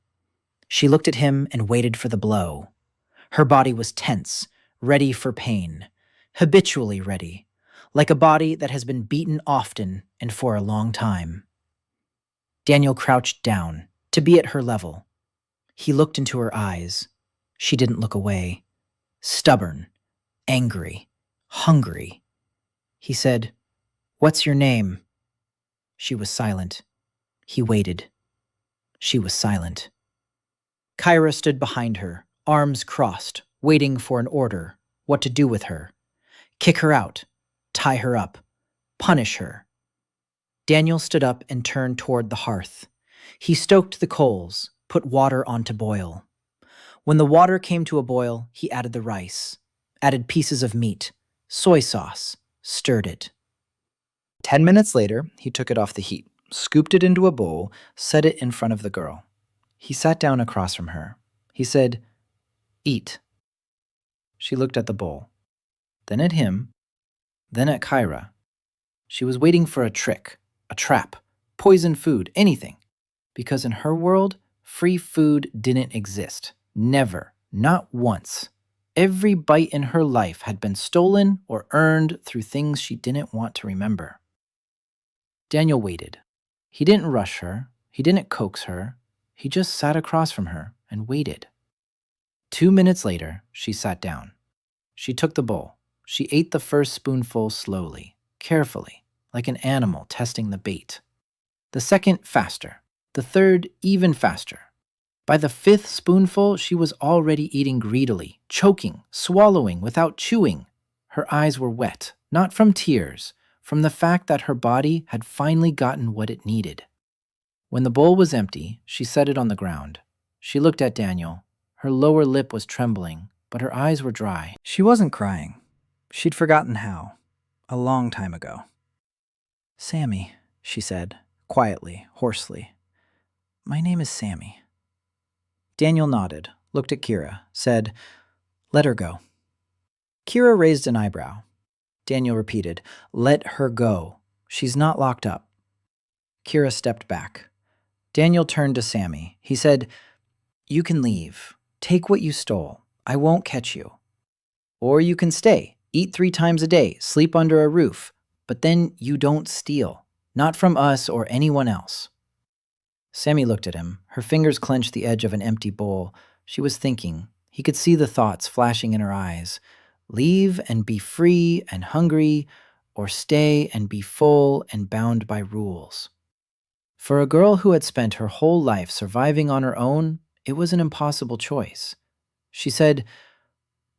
She looked at him and waited for the blow. Her body was tense, ready for pain, habitually ready, like a body that has been beaten often and for a long time. Daniel crouched down, to be at her level. He looked into her eyes. She didn't look away. Stubborn, angry, hungry. He said, "What's your name?" She was silent. He waited. She was silent. Kyra stood behind her, arms crossed, waiting for an order, what to do with her. Kick her out, tie her up, punish her. Daniel stood up and turned toward the hearth. He stoked the coals, put water on to boil. When the water came to a boil, he added the rice, added pieces of meat, soy sauce, stirred it. 10 minutes later, he took it off the heat, scooped it into a bowl, set it in front of the girl. He sat down across from her. He said, "Eat." She looked at the bowl, then at him, then at Kyra. She was waiting for a trick, a trap, poison food, anything, because in her world, Free food didn't exist. Never. Not once. Every bite in her life had been stolen or earned through things she didn't want to remember. Daniel waited. He didn't rush her. He didn't coax her. He just sat across from her and waited. 2 minutes later, she sat down. She took the bowl. She ate the first spoonful slowly, carefully, like an animal testing the bait. The second, faster. The third, even faster. By the 5th spoonful, she was already eating greedily, choking, swallowing without chewing. Her eyes were wet, not from tears, from the fact that her body had finally gotten what it needed. When the bowl was empty, she set it on the ground. She looked at Daniel. Her lower lip was trembling, but her eyes were dry. She wasn't crying. She'd forgotten how. A long time ago. "Sammy," she said, quietly, hoarsely. "My name is Sammy." Daniel nodded, looked at Kira, said, "Let her go." Kira raised an eyebrow. Daniel repeated, "Let her go. She's not locked up." Kira stepped back. Daniel turned to Sammy. He said, "You can leave. Take what you stole. I won't catch you. Or you can stay, eat 3 times a day, sleep under a roof. But then you don't steal. Not from us or anyone else." Sammy looked at him. Her fingers clenched the edge of an empty bowl. She was thinking. He could see the thoughts flashing in her eyes. Leave and be free and hungry, or stay and be full and bound by rules. For a girl who had spent her whole life surviving on her own, it was an impossible choice. She said,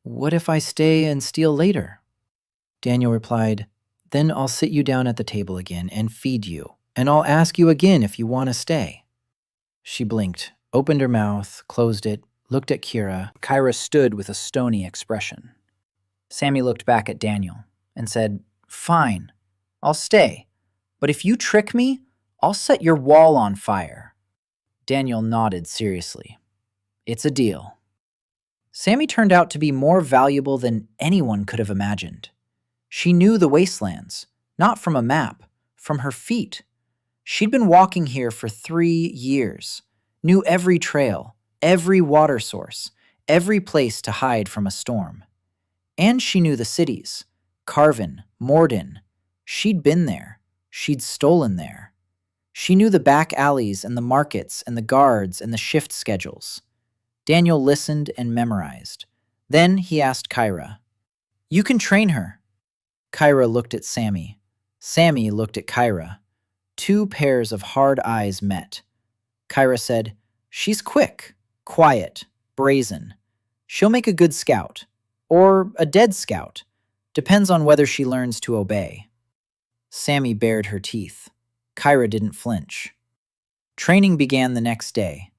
"What if I stay and steal later?" Daniel replied, "Then I'll sit you down at the table again and feed you, and I'll ask you again if you want to stay." She blinked, opened her mouth, closed it, looked at Kira. Kyra stood with a stony expression. Sammy looked back at Daniel and said, "Fine, I'll stay. But if you trick me, I'll set your wall on fire." Daniel nodded seriously. "It's a deal." Sammy turned out to be more valuable than anyone could have imagined. She knew the Wastelands, not from a map, from her feet. She'd been walking here for 3 years, knew every trail, every water source, every place to hide from a storm. And she knew the cities, Carvin, Morden. She'd been there. She'd stolen there. She knew the back alleys and the markets and the guards and the shift schedules. Daniel listened and memorized. Then he asked Kyra, "You can train her." Kyra looked at Sammy. Sammy looked at Kyra. 2 pairs of hard eyes met. Kyra said, "She's quick, quiet, brazen. She'll make a good scout. Or a dead scout. Depends on whether she learns to obey." Sammy bared her teeth. Kyra didn't flinch. Training began the next day.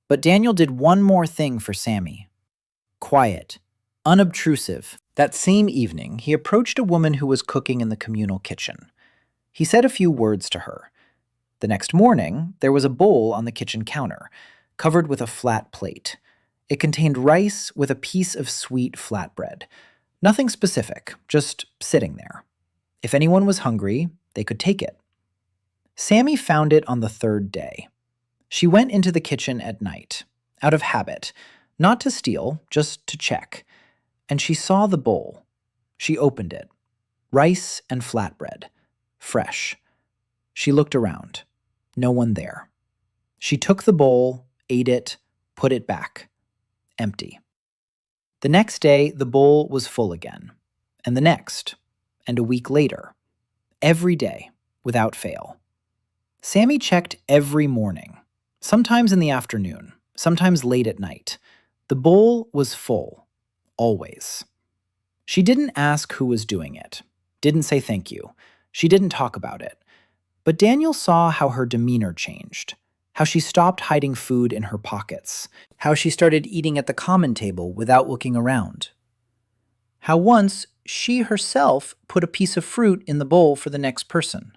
But Daniel did one more thing for Sammy. Quiet, unobtrusive. That same evening, he approached a woman who was cooking in the communal kitchen. He said a few words to her. The next morning, there was a bowl on the kitchen counter, covered with a flat plate. It contained rice with a piece of sweet flatbread. Nothing specific, just sitting there. If anyone was hungry, they could take it. Sammy found it on the 3rd day. She went into the kitchen at night, out of habit, not to steal, just to check. And she saw the bowl. She opened it. Rice and flatbread. Fresh. She looked around. No one there. She took the bowl, ate it, put it back. Empty. The next day, the bowl was full again. And the next. And a week later. Every day, without fail. Sammy checked every morning. Sometimes in the afternoon. Sometimes late at night. The bowl was full. Always. She didn't ask who was doing it. Didn't say thank you. She didn't talk about it. But Daniel saw how her demeanor changed, how she stopped hiding food in her pockets, how she started eating at the common table without looking around, how once she herself put a piece of fruit in the bowl for the next person.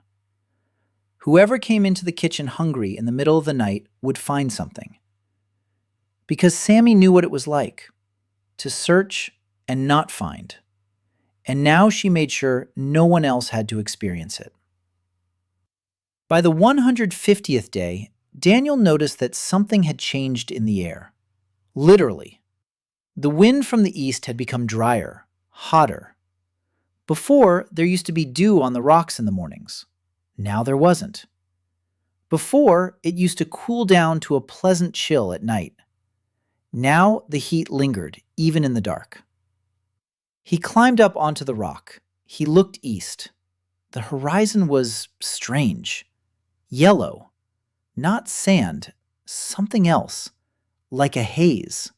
Whoever came into the kitchen hungry in the middle of the night would find something. Because Sammy knew what it was like, to search and not find. And now she made sure no one else had to experience it. By the 150th day, Daniel noticed that something had changed in the air. Literally. The wind from the east had become drier, hotter. Before, there used to be dew on the rocks in the mornings. Now there wasn't. Before, it used to cool down to a pleasant chill at night. Now the heat lingered, even in the dark. He climbed up onto the rock. He looked east. The horizon was strange. Yellow. Not sand. Something else. Like a haze.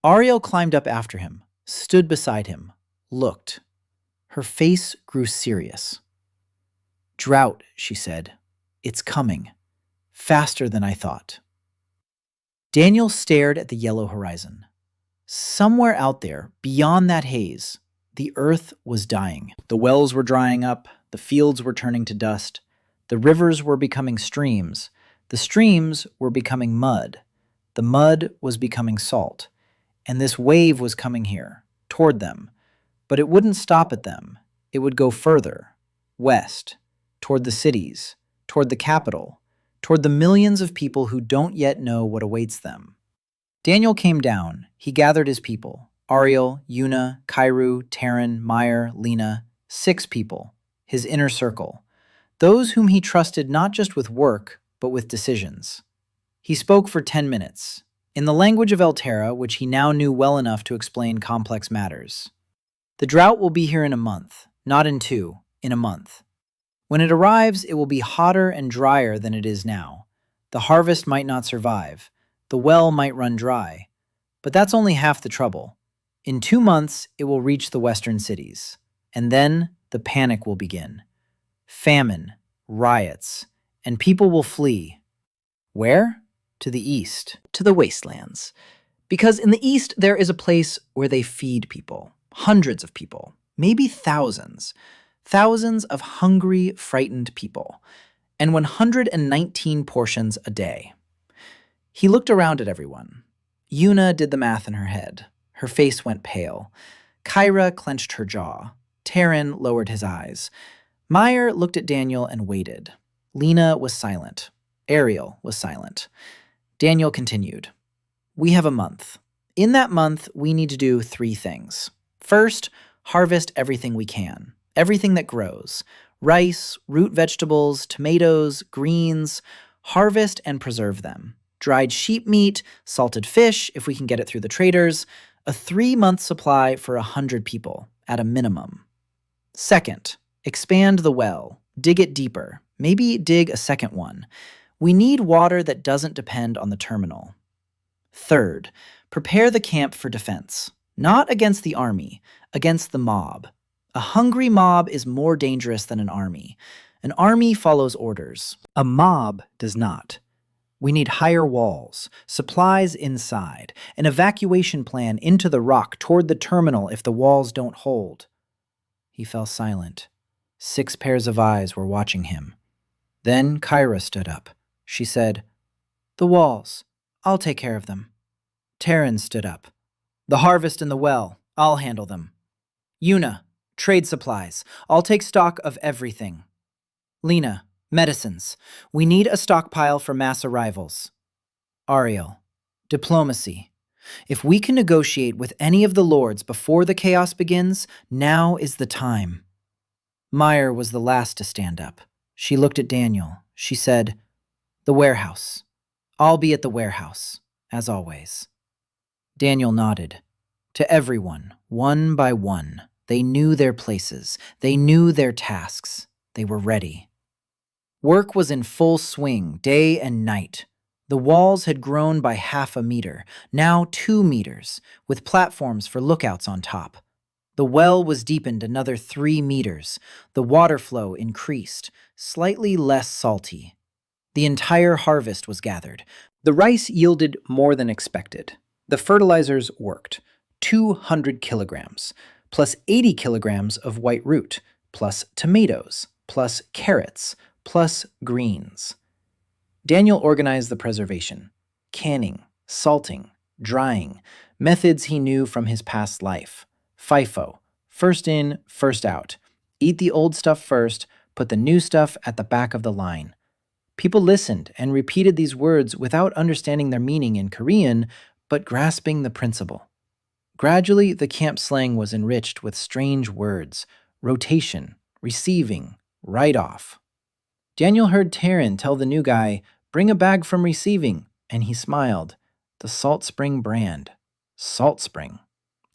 Ariel climbed up after him, stood beside him, looked. Her face grew serious. "Drought," she said. "It's coming. Faster than I thought." Daniel stared at the yellow horizon. Somewhere out there, beyond that haze, the earth was dying. The wells were drying up, the fields were turning to dust, the rivers were becoming streams, the streams were becoming mud, the mud was becoming salt, and this wave was coming here, toward them. But it wouldn't stop at them. It would go further, west, toward the cities, toward the capital, toward the millions of people who don't yet know what awaits them. Daniel came down. He gathered his people. Ariel, Yuna, Kairu, Taryn, Mire, Lena. 6 people. His inner circle. Those whom he trusted not just with work, but with decisions. He spoke for 10 minutes, in the language of Elterra, which he now knew well enough to explain complex matters. The drought will be here in a month, not in 2, in a month. When it arrives, it will be hotter and drier than it is now. The harvest might not survive. The well might run dry. But that's only half the trouble. In 2 months, it will reach the western cities. And then the panic will begin. Famine, riots, and people will flee. Where? To the east, to the Wastelands. Because in the east, there is a place where they feed people. Hundreds of people. Maybe thousands. Thousands of hungry, frightened people. And 119 portions a day. He looked around at everyone. Yuna did the math in her head. Her face went pale. Kyra clenched her jaw. Taryn lowered his eyes. Mire looked at Daniel and waited. Lena was silent. Ariel was silent. Daniel continued. "We have a month. In that month, we need to do 3 things. First, harvest everything we can. Everything that grows. Rice, root vegetables, tomatoes, greens. Harvest and preserve them. Dried sheep meat, salted fish, if we can get it through the traders. A 3-month supply for 100 people, at a minimum. Second, expand the well. Dig it deeper. Maybe dig a second one. We need water that doesn't depend on the terminal. Third, prepare the camp for defense. Not against the army, against the mob. A hungry mob is more dangerous than an army. An army follows orders. A mob does not. We need higher walls, supplies inside, an evacuation plan into the rock toward the terminal if the walls don't hold." He fell silent. 6 pairs of eyes were watching him. Then Kyra stood up. She said, "The walls. I'll take care of them." Taryn stood up. "The harvest and the well. I'll handle them." Yuna, "Trade supplies. I'll take stock of everything." Lena, "Medicines. We need a stockpile for mass arrivals." Ariel, "Diplomacy. If we can negotiate with any of the lords before the chaos begins, now is the time." Mire was the last to stand up. She looked at Daniel. She said, "The warehouse. I'll be at the warehouse, as always." Daniel nodded. To everyone, one by one, they knew their places. They knew their tasks. They were ready. Work was in full swing, day and night. The walls had grown by 1/2 meter, now 2 meters, with platforms for lookouts on top. The well was deepened another 3 meters. The water flow increased, slightly less salty. The entire harvest was gathered. The rice yielded more than expected. The fertilizers worked. 200 kilograms, plus 80 kilograms of white root, plus tomatoes, plus carrots, plus greens. Daniel organized the preservation, canning, salting, drying, methods he knew from his past life. FIFO, first in, first out. Eat the old stuff first, put the new stuff at the back of the line. People listened and repeated these words without understanding their meaning in Korean, but grasping the principle. Gradually, the camp slang was enriched with strange words: rotation, receiving, write-off. Daniel heard Taryn tell the new guy, "Bring a bag from receiving," and he smiled. The Salt Spring brand. Salt Spring.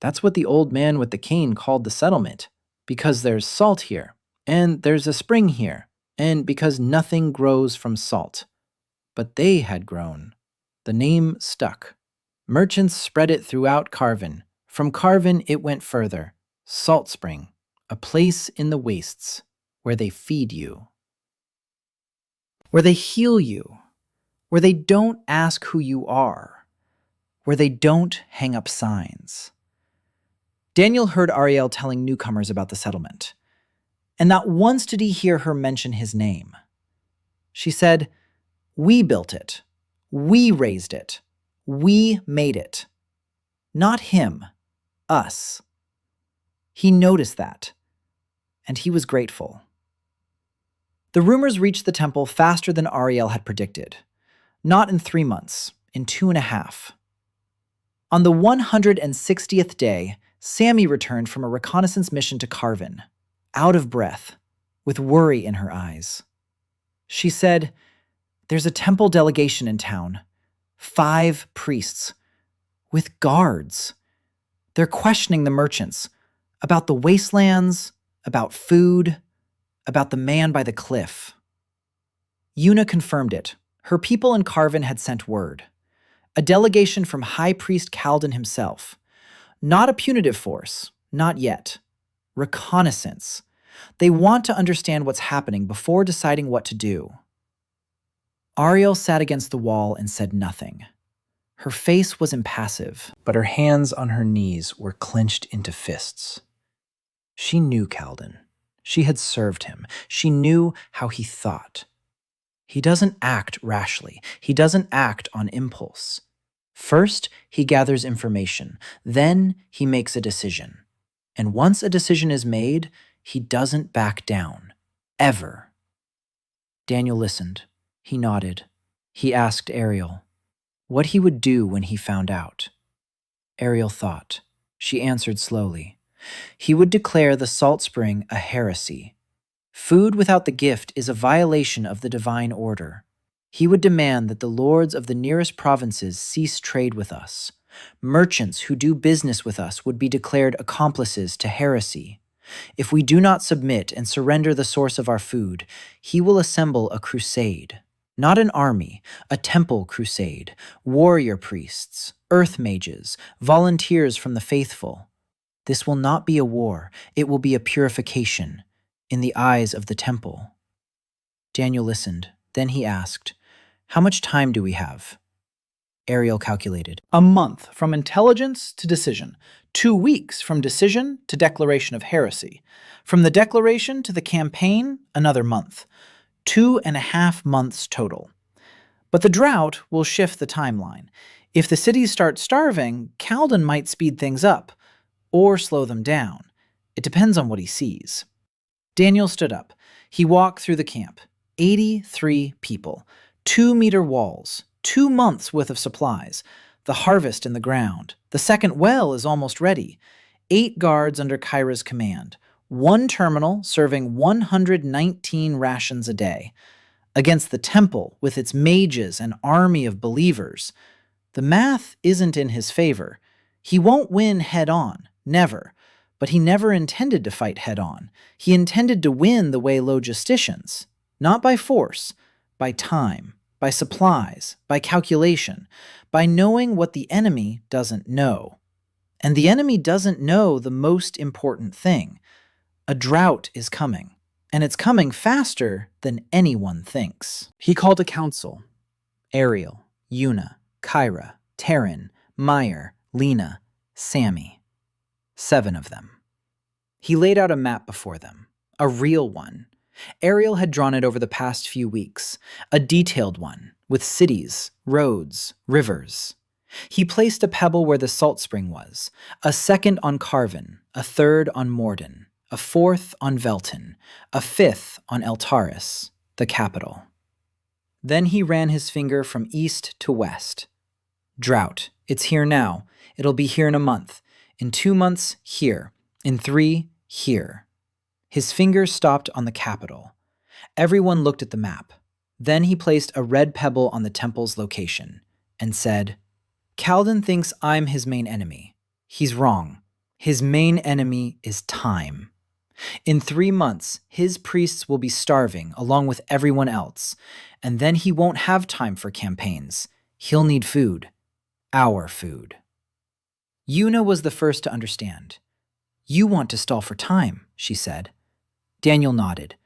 That's what the old man with the cane called the settlement. Because there's salt here, and there's a spring here, and because nothing grows from salt. But they had grown. The name stuck. Merchants spread it throughout Carvin. From Carvin, it went further. Salt Spring, a place in the wastes where they feed you. Where they heal you. Where they don't ask who you are. Where they don't hang up signs. Daniel heard Ariel telling newcomers about the settlement, and not once did he hear her mention his name. She said, "We built it. We raised it. We made it. Not him. Us." He noticed that, and he was grateful. The rumors reached the temple faster than Ariel had predicted. Not in 3 months, in 2.5. On the 160th day, Sammy returned from a reconnaissance mission to Carvin, out of breath, with worry in her eyes. She said, "There's a temple delegation in town. 5 priests. With guards. They're questioning the merchants about the Wastelands, about food, about the man by the cliff." Yuna confirmed it. Her people in Carvin had sent word. A delegation from High Priest Kalden himself. Not a punitive force, not yet. Reconnaissance. They want to understand what's happening before deciding what to do. Ariel sat against the wall and said nothing. Her face was impassive, but her hands on her knees were clenched into fists. She knew Kalden. She had served him. She knew how he thought. He doesn't act rashly. He doesn't act on impulse. First, he gathers information. Then, he makes a decision. And once a decision is made, he doesn't back down. Ever. Daniel listened. He nodded. He asked Ariel what he would do when he found out. Ariel thought. She answered slowly. He would declare the Salt Spring a heresy. Food without the gift is a violation of the divine order. He would demand that the lords of the nearest provinces cease trade with us. Merchants who do business with us would be declared accomplices to heresy. If we do not submit and surrender the source of our food, he will assemble a crusade. Not an army, a temple crusade, warrior priests, earth mages, volunteers from the faithful. This will not be a war, it will be a purification, in the eyes of the temple. Daniel listened. Then he asked, "How much time do we have?" Ariel calculated. "A month from intelligence to decision. 2 weeks from decision to declaration of heresy. From the declaration to the campaign, another month. 2.5 months total. But the drought will shift the timeline. If the cities start starving, Kalden might speed things up, or slow them down. It depends on what he sees." Daniel stood up. He walked through the camp. 83 people. 2-meter walls. 2 months' worth of supplies. The harvest in the ground. The second well is almost ready. 8 guards under Kyra's command. 1 terminal serving 119 rations a day. Against the temple with its mages and army of believers. The math isn't in his favor. He won't win head-on. Never. But he never intended to fight head-on. He intended to win the way logisticians. Not by force, by time, by supplies, by calculation, by knowing what the enemy doesn't know. And the enemy doesn't know the most important thing. A drought is coming, and it's coming faster than anyone thinks. He called a council. Ariel, Yuna, Kyra, Taryn, Mire, Lena, Sammy. 7 of them. He laid out a map before them, a real one. Ariel had drawn it over the past few weeks, a detailed one, with cities, roads, rivers. He placed a pebble where the salt spring was, a second on Carvin, a third on Morden, a fourth on Velton, a fifth on Eltaris, the capital. Then he ran his finger from east to west. Drought. It's here now. It'll be here in a month. In 2 months, here. In 3, here. His finger stopped on the capital. Everyone looked at the map. Then he placed a red pebble on the temple's location and said, Kalden thinks I'm his main enemy. He's wrong. His main enemy is time. In 3 months, his priests will be starving along with everyone else, and then he won't have time for campaigns. He'll need food. Our food. Yuna was the first to understand. You want to stall for time, she said. Daniel nodded.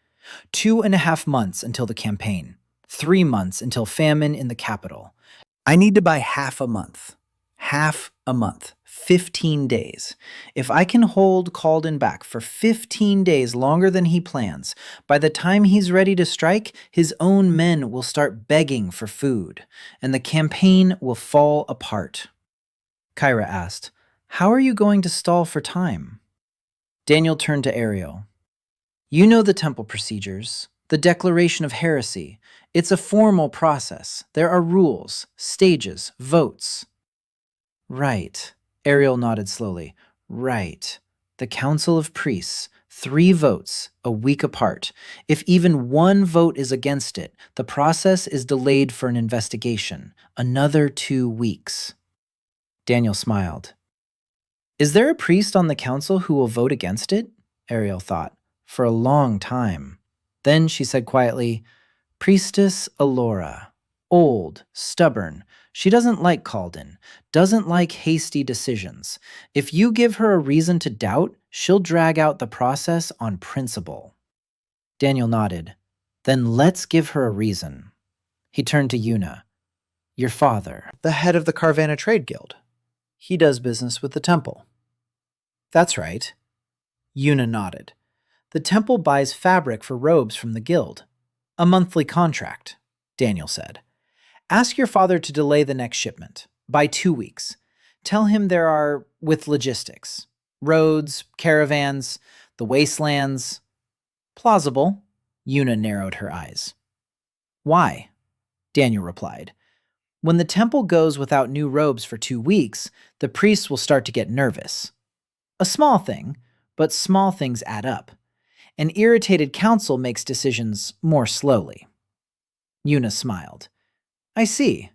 2.5 months until the campaign. 3 months until famine in the capital. I need to buy half a month. Half a month. 15 days. If I can hold Kalden back for 15 days longer than he plans, by the time he's ready to strike, his own men will start begging for food, and the campaign will fall apart. Kyra asked, How are you going to stall for time? Daniel turned to Ariel. You know the temple procedures, the declaration of heresy. It's a formal process. There are rules, stages, votes. Right. Ariel nodded slowly. Right. The Council of Priests. 3 votes, a week apart. If even 1 vote is against it, the process is delayed for an investigation. Another 2 weeks. Daniel smiled. Is there a priest on the council who will vote against it? Ariel thought. For a long time. Then she said quietly, Priestess Alora. Old, stubborn. She doesn't like Kalden, doesn't like hasty decisions. If you give her a reason to doubt, she'll drag out the process on principle. Daniel nodded. Then let's give her a reason. He turned to Yuna. Your father, the head of the Carvana Trade Guild. He does business with the temple. That's right. Yuna nodded. The temple buys fabric for robes from the guild. A monthly contract, Daniel said. Ask your father to delay the next shipment by 2 weeks. Tell him there are, with logistics, roads, caravans, the wastelands. Plausible. Yuna narrowed her eyes. Why? Daniel replied. When the temple goes without new robes for 2 weeks, the priests will start to get nervous. A small thing, but small things add up. An irritated council makes decisions more slowly. Yuna smiled. I see.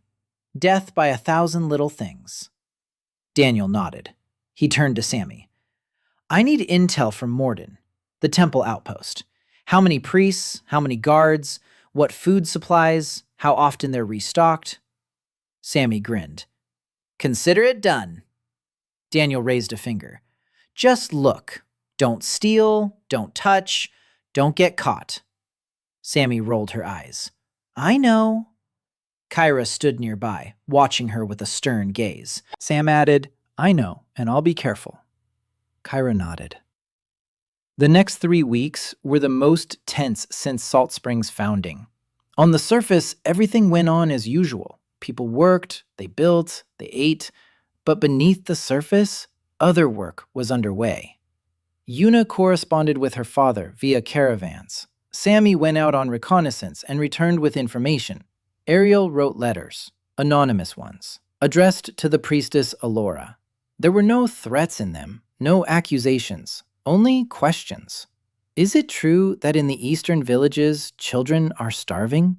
Death by 1,000 little things. Daniel nodded. He turned to Sammy. I need intel from Morden, the temple outpost. How many priests, how many guards, what food supplies, how often they're restocked. Sammy grinned. Consider it done. Daniel raised a finger. Just look. Don't steal, don't touch, don't get caught. Sammy rolled her eyes. I know. Kyra stood nearby, watching her with a stern gaze. Sam added, I know, and I'll be careful. Kyra nodded. The next 3 weeks were the most tense since Salt Spring's founding. On the surface, everything went on as usual. People worked, they built, they ate, but beneath the surface, other work was underway. Yuna corresponded with her father via caravans. Sammy went out on reconnaissance and returned with information. Ariel wrote letters, anonymous ones, addressed to the priestess Alora. There were no threats in them, no accusations, only questions. Is it true that in the eastern villages, children are starving?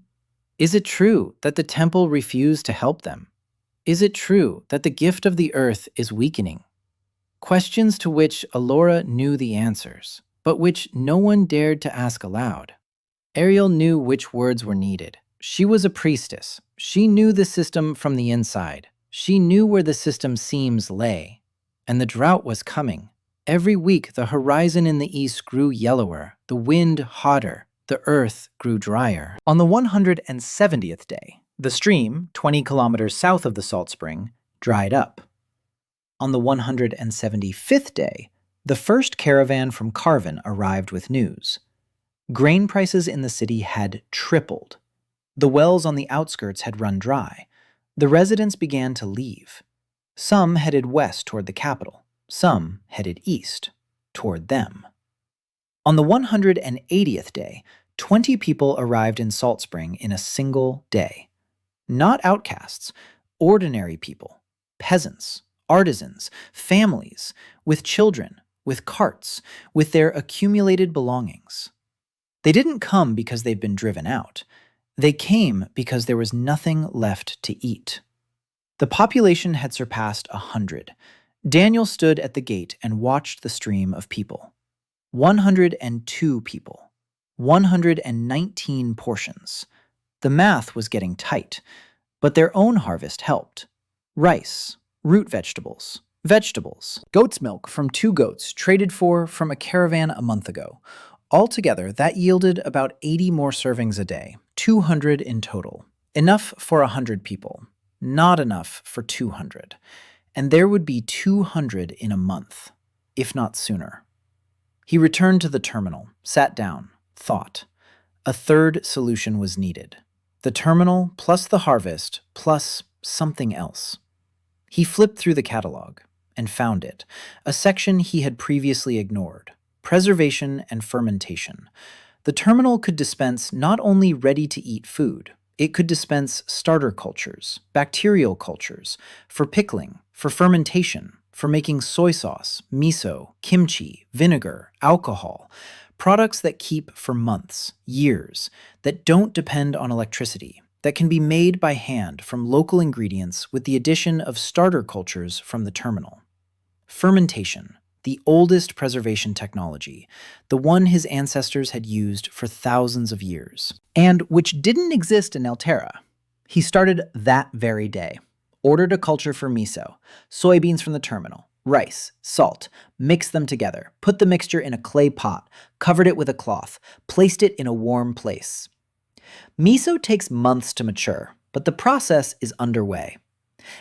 Is it true that the temple refused to help them? Is it true that the gift of the earth is weakening? Questions to which Alora knew the answers, but which no one dared to ask aloud. Ariel knew which words were needed. She was a priestess. She knew the system from the inside. She knew where the system's seams lay. And the drought was coming. Every week, the horizon in the east grew yellower, the wind hotter, the earth grew drier. On the 170th day, the stream, 20 kilometers south of the salt spring, dried up. On the 175th day, the first caravan from Carvin arrived with news. Grain prices in the city had tripled. The wells on the outskirts had run dry. The residents began to leave. Some headed west toward the capital. Some headed east toward them. On the 180th day, 20 people arrived in Salt Spring in a single day. Not outcasts, ordinary people, peasants, artisans, families, with children, with carts, with their accumulated belongings. They didn't come because they'd been driven out. They came because there was nothing left to eat. The population had surpassed 100. Daniel stood at the gate and watched the stream of people. 102 people. 119 portions. The math was getting tight, but their own harvest helped. Rice, root vegetables, goat's milk from 2 goats traded for from a caravan a month ago. Altogether, that yielded about 80 more servings a day, 200 in total. Enough for 100 people, not enough for 200. And there would be 200 in a month, if not sooner. He returned to the terminal, sat down, thought. A third solution was needed. The terminal plus the harvest plus something else. He flipped through the catalog and found it, a section he had previously ignored. Preservation and fermentation. The terminal could dispense not only ready-to-eat food, it could dispense starter cultures, bacterial cultures, for pickling, for fermentation, for making soy sauce, miso, kimchi, vinegar, alcohol, products that keep for months, years, that don't depend on electricity, that can be made by hand from local ingredients with the addition of starter cultures from the terminal. Fermentation. The oldest preservation technology, the one his ancestors had used for thousands of years, and which didn't exist in Alterra. He started that very day. Ordered a culture for miso, soybeans from the terminal, rice, salt, mixed them together, put the mixture in a clay pot, covered it with a cloth, placed it in a warm place. Miso takes months to mature, but the process is underway.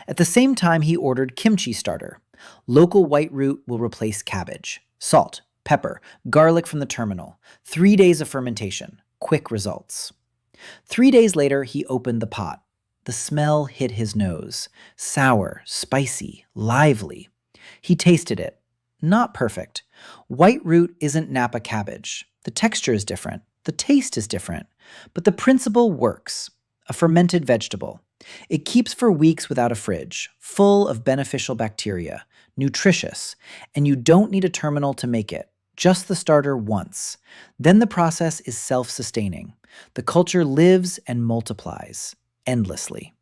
At the same time, he ordered kimchi starter. Local white root will replace cabbage. Salt, pepper, garlic from the terminal. 3 days of fermentation. Quick results. 3 days later, he opened the pot. The smell hit his nose. Sour, spicy, lively. He tasted it. Not perfect. White root isn't Napa cabbage. The texture is different. The taste is different. But the principle works. A fermented vegetable. It keeps for weeks without a fridge, full of beneficial bacteria, nutritious, and you don't need a terminal to make it, just the starter once. Then the process is self-sustaining. The culture lives and multiplies endlessly.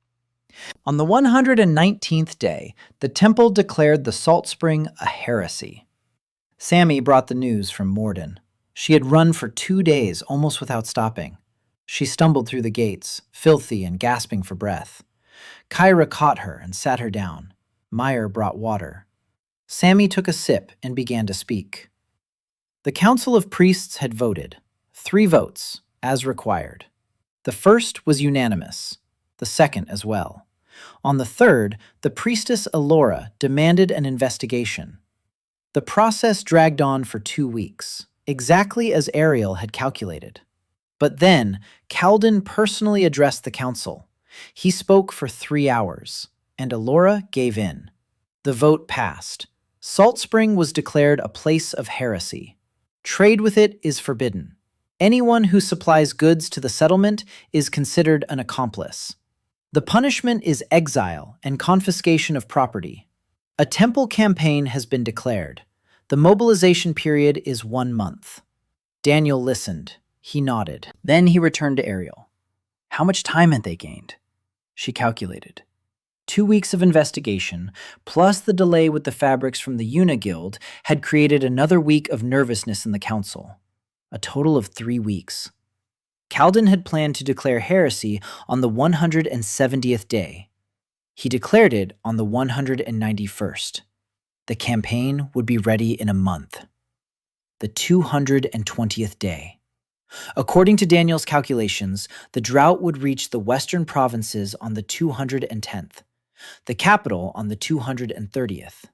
On the 119th day, the temple declared the salt spring a heresy. Sammy brought the news from Morden. She had run for 2 days, almost without stopping. She stumbled through the gates, filthy and gasping for breath. Kyra caught her and sat her down. Mire brought water. Sammy took a sip and began to speak. The Council of Priests had voted. 3 votes, as required. The first was unanimous, the second as well. On the third, the priestess Elora demanded an investigation. The process dragged on for 2 weeks, exactly as Ariel had calculated. But then, Calden personally addressed the council. He spoke for 3 hours, and Elora gave in. The vote passed. Salt Spring was declared a place of heresy. Trade with it is forbidden. Anyone who supplies goods to the settlement is considered an accomplice. The punishment is exile and confiscation of property. A temple campaign has been declared. The mobilization period is 1 month. Daniel listened. He nodded. Then he returned to Ariel. How much time had they gained? She calculated. 2 weeks of investigation, plus the delay with the fabrics from the Una Guild, had created another week of nervousness in the council. A total of 3 weeks. Calden had planned to declare heresy on the 170th day. He declared it on the 191st. The campaign would be ready in a month. The 220th day. According to Daniel's calculations, the drought would reach the western provinces on the 210th, the capital on the 230th.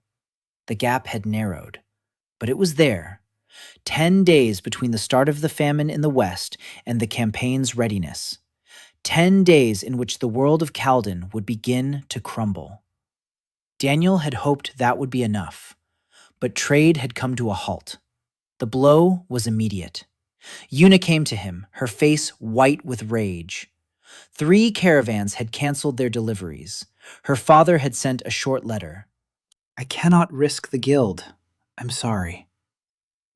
The gap had narrowed, but it was there. 10 days between the start of the famine in the west and the campaign's readiness. 10 days in which the world of Calden would begin to crumble. Daniel had hoped that would be enough, but trade had come to a halt. The blow was immediate. Yuna came to him, her face white with rage. 3 caravans had canceled their deliveries. Her father had sent a short letter. "I cannot risk the guild. I'm sorry."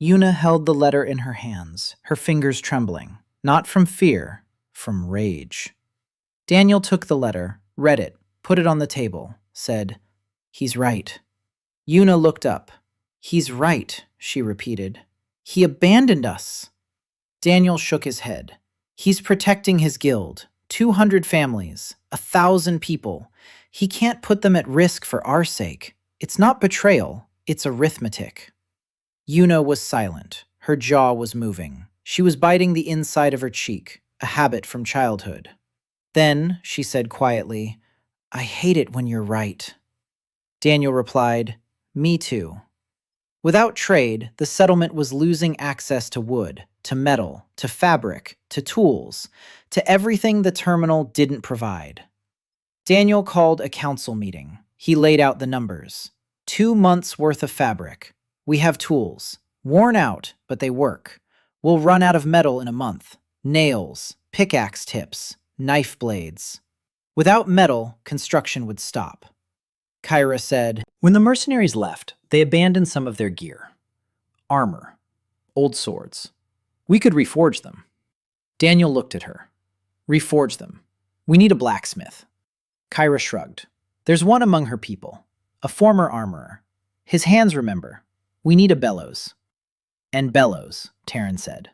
Yuna held the letter in her hands, her fingers trembling, not from fear, from rage. Daniel took the letter, read it, put it on the table, said, "He's right." Yuna looked up. "He's right," she repeated. "He abandoned us." Daniel shook his head. "He's protecting his guild. 200 families, 1,000 people. He can't put them at risk for our sake. It's not betrayal, it's arithmetic." Yuna was silent. Her jaw was moving. She was biting the inside of her cheek, a habit from childhood. Then, she said quietly, "I hate it when you're right." Daniel replied, "Me too." Without trade, the settlement was losing access to wood, to metal, to fabric, to tools, to everything the terminal didn't provide. Daniel called a council meeting. He laid out the numbers. 2 months' worth of fabric. We have tools. Worn out, but they work. We'll run out of metal in a month. Nails, pickaxe tips, knife blades. Without metal, construction would stop. Kyra said, "When the mercenaries left, they abandoned some of their gear. Armor. Old swords. We could reforge them." Daniel looked at her. "Reforge them. We need a blacksmith." Kyra shrugged. "There's one among her people. A former armorer. His hands remember. We need a bellows." "And bellows," Taryn said.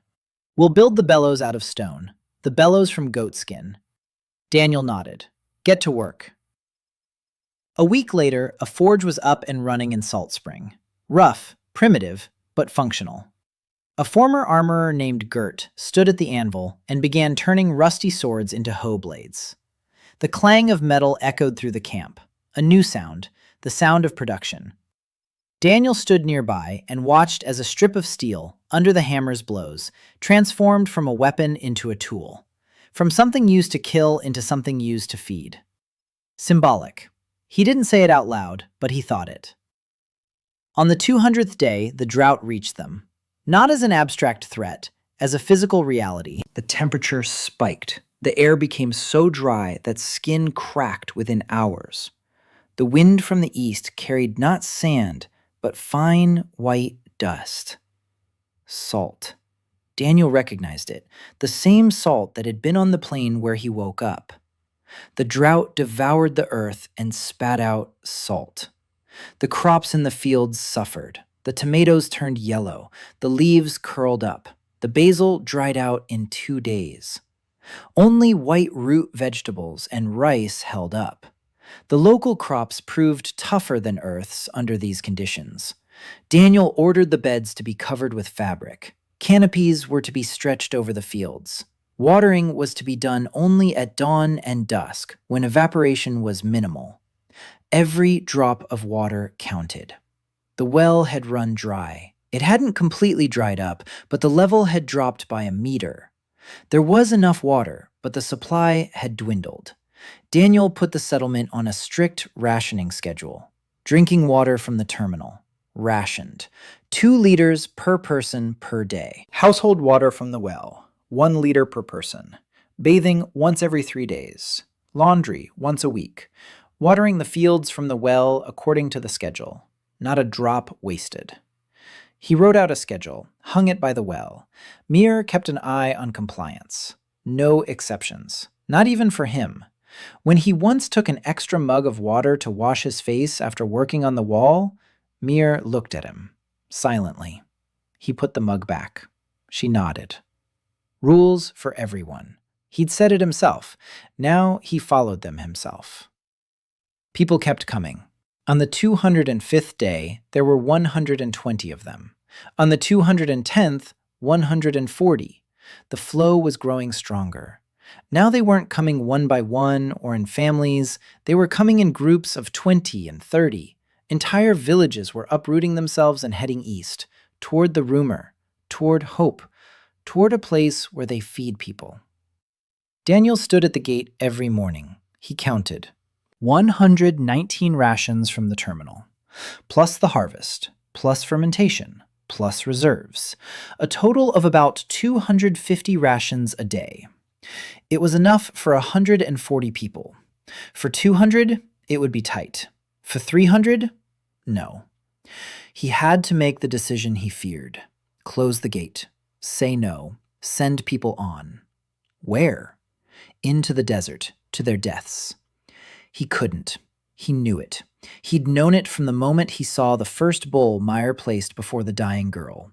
"We'll build the bellows out of stone. The bellows from goat skin." Daniel nodded. "Get to work." A week later, a forge was up and running in Salt Spring. Rough, primitive, but functional. A former armorer named Gert stood at the anvil and began turning rusty swords into hoe blades. The clang of metal echoed through the camp. A new sound, the sound of production. Daniel stood nearby and watched as a strip of steel, under the hammer's blows, transformed from a weapon into a tool. From something used to kill into something used to feed. Symbolic. He didn't say it out loud, but he thought it. On the 200th day, the drought reached them. Not as an abstract threat, as a physical reality. The temperature spiked. The air became so dry that skin cracked within hours. The wind from the east carried not sand, but fine white dust. Salt. Daniel recognized it, the same salt that had been on the plain where he woke up. The drought devoured the earth and spat out salt. The crops in the fields suffered. The tomatoes turned yellow. The leaves curled up. The basil dried out in 2 days. Only white root vegetables and rice held up. The local crops proved tougher than Earth's under these conditions. Daniel ordered the beds to be covered with fabric. Canopies were to be stretched over the fields. Watering was to be done only at dawn and dusk, when evaporation was minimal. Every drop of water counted. The well had run dry. It hadn't completely dried up, but the level had dropped by a meter. There was enough water, but the supply had dwindled. Daniel put the settlement on a strict rationing schedule. Drinking water from the terminal. Rationed. 2 liters per person per day. Household water from the well. 1 liter per person. Bathing once every 3 days. Laundry once a week. Watering the fields from the well according to the schedule. Not a drop wasted. He wrote out a schedule, hung it by the well. Mire kept an eye on compliance. No exceptions. Not even for him. When he once took an extra mug of water to wash his face after working on the wall, Mire looked at him, silently. He put the mug back. She nodded. Rules for everyone. He'd said it himself. Now he followed them himself. People kept coming. On the 205th day, there were 120 of them. On the 210th, 140. The flow was growing stronger. Now they weren't coming one by one or in families. They were coming in groups of 20 and 30. Entire villages were uprooting themselves and heading east, toward the rumor, toward hope, toward a place where they feed people. Daniel stood at the gate every morning. He counted. 119 rations from the terminal, plus the harvest, plus fermentation, plus reserves, a total of about 250 rations a day. It was enough for 140 people. For 200, it would be tight. For 300, no. He had to make the decision he feared. Close the gate. Say no. Send people on. Where? Into the desert, to their deaths. He couldn't. He knew it. He'd known it from the moment he saw the first bowl Mire placed before the dying girl.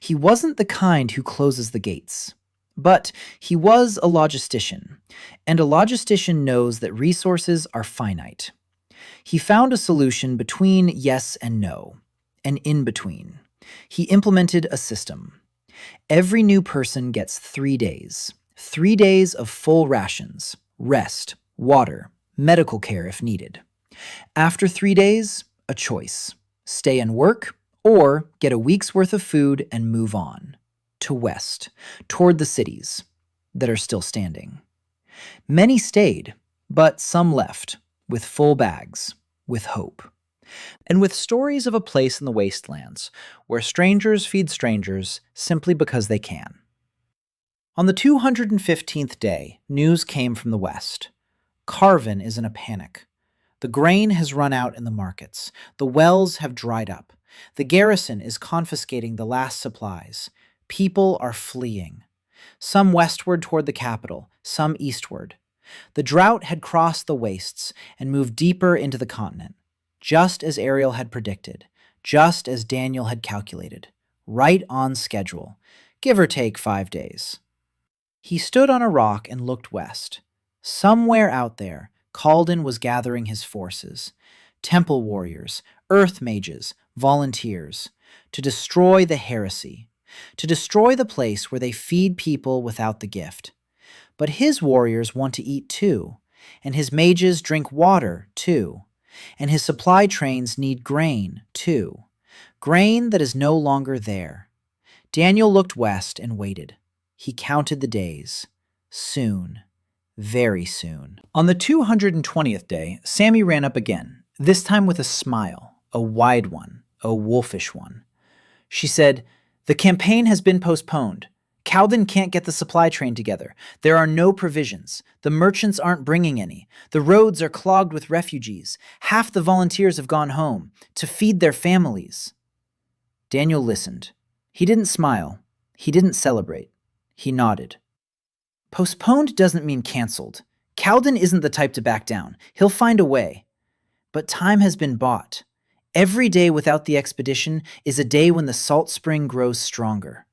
He wasn't the kind who closes the gates. But he was a logistician, and a logistician knows that resources are finite. He found a solution between yes and no, an in-between. He implemented a system. Every new person gets 3 days. 3 days of full rations, rest, water, medical care if needed. After 3 days, a choice. Stay and work, or get a week's worth of food and move on. To west, toward the cities that are still standing. Many stayed, but some left, with full bags, with hope. And with stories of a place in the Wastelands where strangers feed strangers simply because they can. On the 215th day, news came from the west. Carvin is in a panic. The grain has run out in the markets. The wells have dried up. The garrison is confiscating the last supplies. People are fleeing. Some westward toward the capital, some eastward. The drought had crossed the wastes and moved deeper into the continent, just as Ariel had predicted, just as Daniel had calculated, right on schedule, give or take 5 days. He stood on a rock and looked west. Somewhere out there, Kalden was gathering his forces, temple warriors, earth mages, volunteers, to destroy the heresy, to destroy the place where they feed people without the gift. But his warriors want to eat too, and his mages drink water too, and his supply trains need grain too, grain that is no longer there. Daniel looked west and waited. He counted the days. Soon. Very soon. On the 220th day, Sammy ran up again, this time with a smile, a wide one, a wolfish one. She said, "The campaign has been postponed. Calden can't get the supply train together. There are no provisions. The merchants aren't bringing any. The roads are clogged with refugees. Half the volunteers have gone home to feed their families." Daniel listened. He didn't smile. He didn't celebrate. He nodded. Postponed doesn't mean canceled. Calden isn't the type to back down. He'll find a way. But time has been bought. Every day without the expedition is a day when the salt spring grows stronger.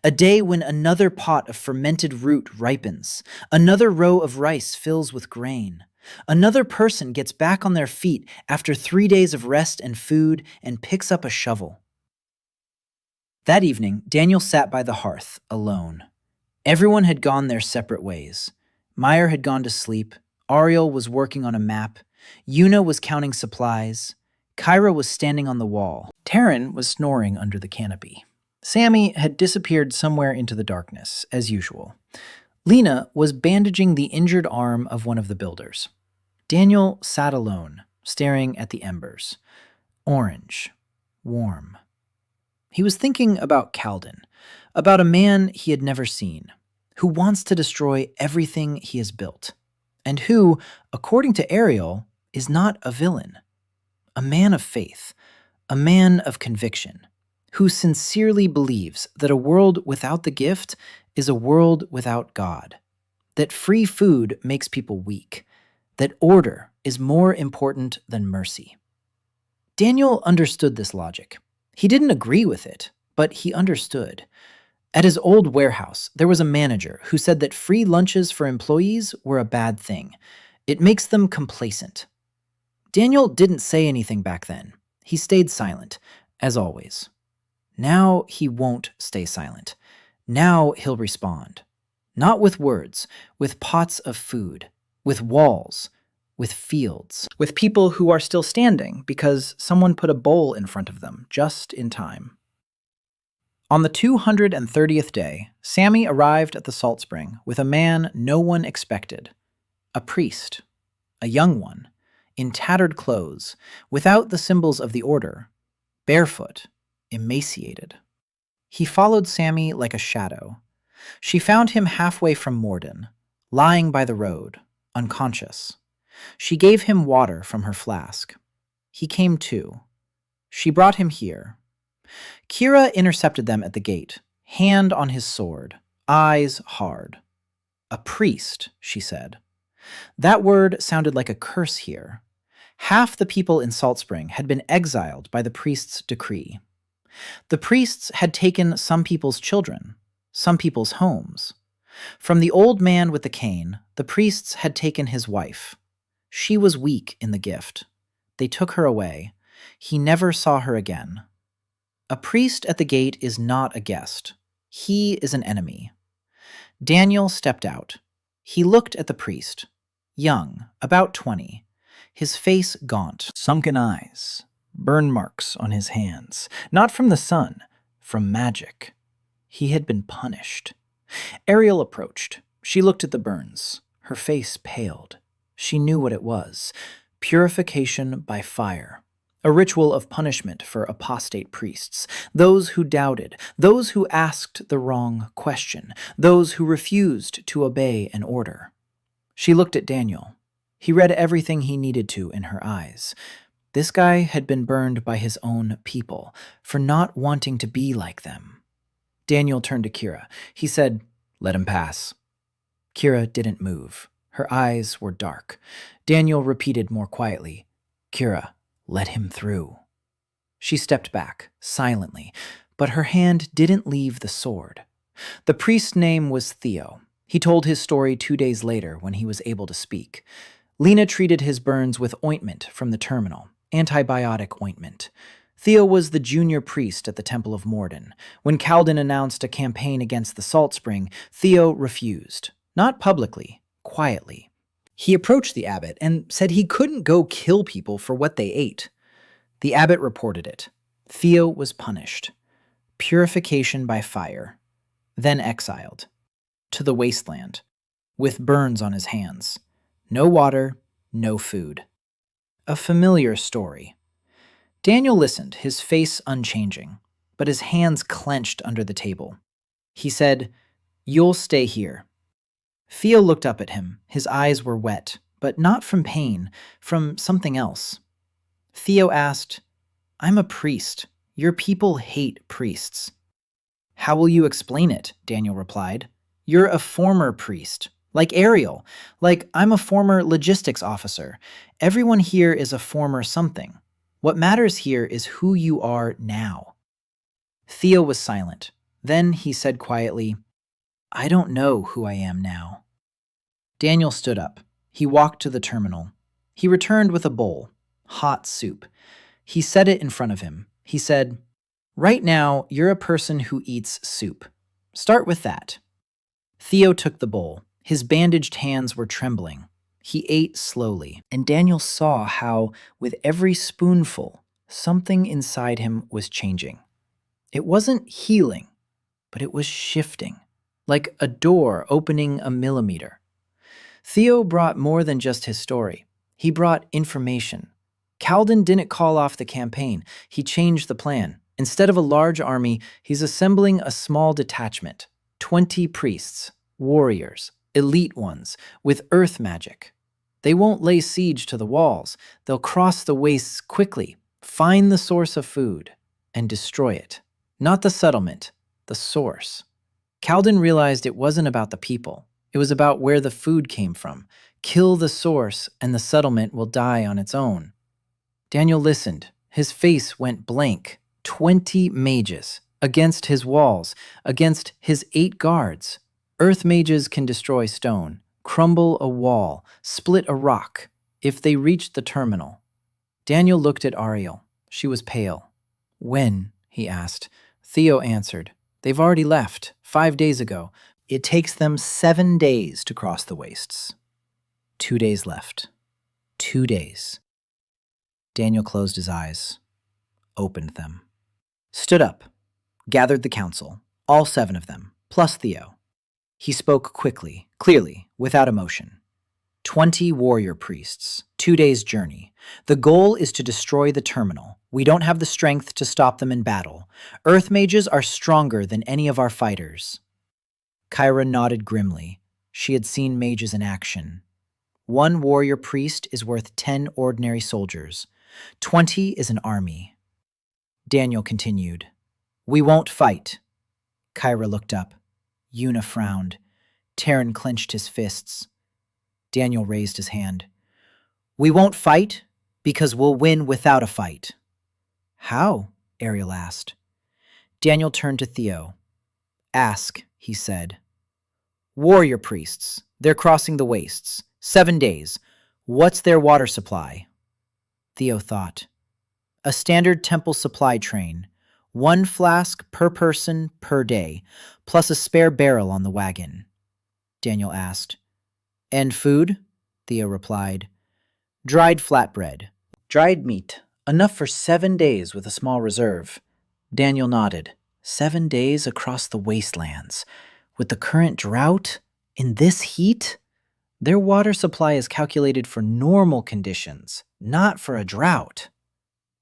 A day when another pot of fermented root ripens. Another row of rice fills with grain. Another person gets back on their feet after 3 days of rest and food and picks up a shovel. That evening, Daniel sat by the hearth, alone. Everyone had gone their separate ways. Mire had gone to sleep. Ariel was working on a map. Yuna was counting supplies. Kyra was standing on the wall. Taryn was snoring under the canopy. Sammy had disappeared somewhere into the darkness, as usual. Lena was bandaging the injured arm of one of the builders. Daniel sat alone, staring at the embers. Orange. Warm. He was thinking about Calden, about a man he had never seen, who wants to destroy everything he has built, and who, according to Ariel, is not a villain. A man of faith, a man of conviction, who sincerely believes that a world without the gift is a world without God, that free food makes people weak, that order is more important than mercy. Daniel understood this logic. He didn't agree with it, but he understood. At his old warehouse, there was a manager who said that free lunches for employees were a bad thing. It makes them complacent. Daniel didn't say anything back then. He stayed silent, as always. Now he won't stay silent. Now he'll respond. Not with words, with pots of food, with walls, with fields, with people who are still standing because someone put a bowl in front of them just in time. On the 230th day, Sammy arrived at the salt spring with a man no one expected. A priest. A young one. In tattered clothes, without the symbols of the order. Barefoot. Emaciated. He followed Sammy like a shadow. She found him halfway from Morden, lying by the road, unconscious. She gave him water from her flask. He came to. She brought him here. Kira intercepted them at the gate, hand on his sword, eyes hard. A priest, she said. That word sounded like a curse here. Half the people in Salt Spring had been exiled by the priest's decree. The priests had taken some people's children, some people's homes. From the old man with the cane, the priests had taken his wife. She was weak in the gift. They took her away. He never saw her again. A priest at the gate is not a guest. He is an enemy. Daniel stepped out. He looked at the priest. Young, about 20. His face gaunt, sunken eyes, burn marks on his hands. Not from the sun, from magic. He had been punished. Ariel approached. She looked at the burns. Her face paled. She knew what it was. Purification by fire. A ritual of punishment for apostate priests, those who doubted, those who asked the wrong question, those who refused to obey an order. She looked at Daniel. He read everything he needed to in her eyes. This guy had been burned by his own people for not wanting to be like them. Daniel turned to Kira. He said, "Let him pass." Kira didn't move. Her eyes were dark. Daniel repeated more quietly, "Kira, let him through." She stepped back, silently, but her hand didn't leave the sword. The priest's name was Theo. He told his story 2 days later when he was able to speak. Lena treated his burns with ointment from the terminal, antibiotic ointment. Theo was the junior priest at the Temple of Morden. When Calden announced a campaign against the Salt Spring, Theo refused. Not publicly, quietly. He approached the abbot and said he couldn't go kill people for what they ate. The abbot reported it. Theo was punished. Purification by fire. Then exiled. To the wasteland. With burns on his hands. No water, no food. A familiar story. Daniel listened, his face unchanging, but his hands clenched under the table. He said, "You'll stay here." Theo looked up at him. His eyes were wet, but not from pain, from something else. Theo asked, "I'm a priest. Your people hate priests." "How will you explain it?" Daniel replied. "You're a former priest, like Ariel, like I'm a former logistics officer. Everyone here is a former something. What matters here is who you are now." Theo was silent. Then he said quietly, "I don't know who I am now." Daniel stood up. He walked to the terminal. He returned with a bowl, hot soup. He set it in front of him. He said, "Right now, you're a person who eats soup. Start with that." Theo took the bowl. His bandaged hands were trembling. He ate slowly, and Daniel saw how, with every spoonful, something inside him was changing. It wasn't healing, but it was shifting, like a door opening a millimeter. Theo brought more than just his story. He brought information. Calden didn't call off the campaign. He changed the plan. Instead of a large army, he's assembling a small detachment. 20 priests, warriors, elite ones, with earth magic. They won't lay siege to the walls. They'll cross the wastes quickly, find the source of food, and destroy it. Not the settlement, the source. Calden realized it wasn't about the people. It was about where the food came from. Kill the source, and the settlement will die on its own. Daniel listened. His face went blank. 20 mages against his walls, against his 8 guards. Earth mages can destroy stone, crumble a wall, split a rock, if they reach the terminal. Daniel looked at Ariel. She was pale. "When?" he asked. Theo answered, "They've already left, 5 days ago. It takes them 7 days to cross the wastes." 2 days left. 2 days. Daniel closed his eyes, opened them, stood up, gathered the council, all 7 of them, plus Theo. He spoke quickly, clearly, without emotion. 20 warrior priests, 2 days' journey. The goal is to destroy the terminal. We don't have the strength to stop them in battle. Earth mages are stronger than any of our fighters. Kyra nodded grimly. She had seen mages in action. 1 warrior priest is worth 10 ordinary soldiers. 20 is an army. Daniel continued. We won't fight. Kyra looked up. Yuna frowned. Taryn clenched his fists. Daniel raised his hand. We won't fight because we'll win without a fight. How? Ariel asked. Daniel turned to Theo. Ask, he said. Warrior priests. They're crossing the wastes. 7 days. What's their water supply? Theo thought. A standard temple supply train. 1 flask per person per day, plus a spare barrel on the wagon. Daniel asked. And food? Theo replied. Dried flatbread. Dried meat. Enough for 7 days with a small reserve. Daniel nodded. 7 days across the wastelands. With the current drought? In this heat? Their water supply is calculated for normal conditions, not for a drought.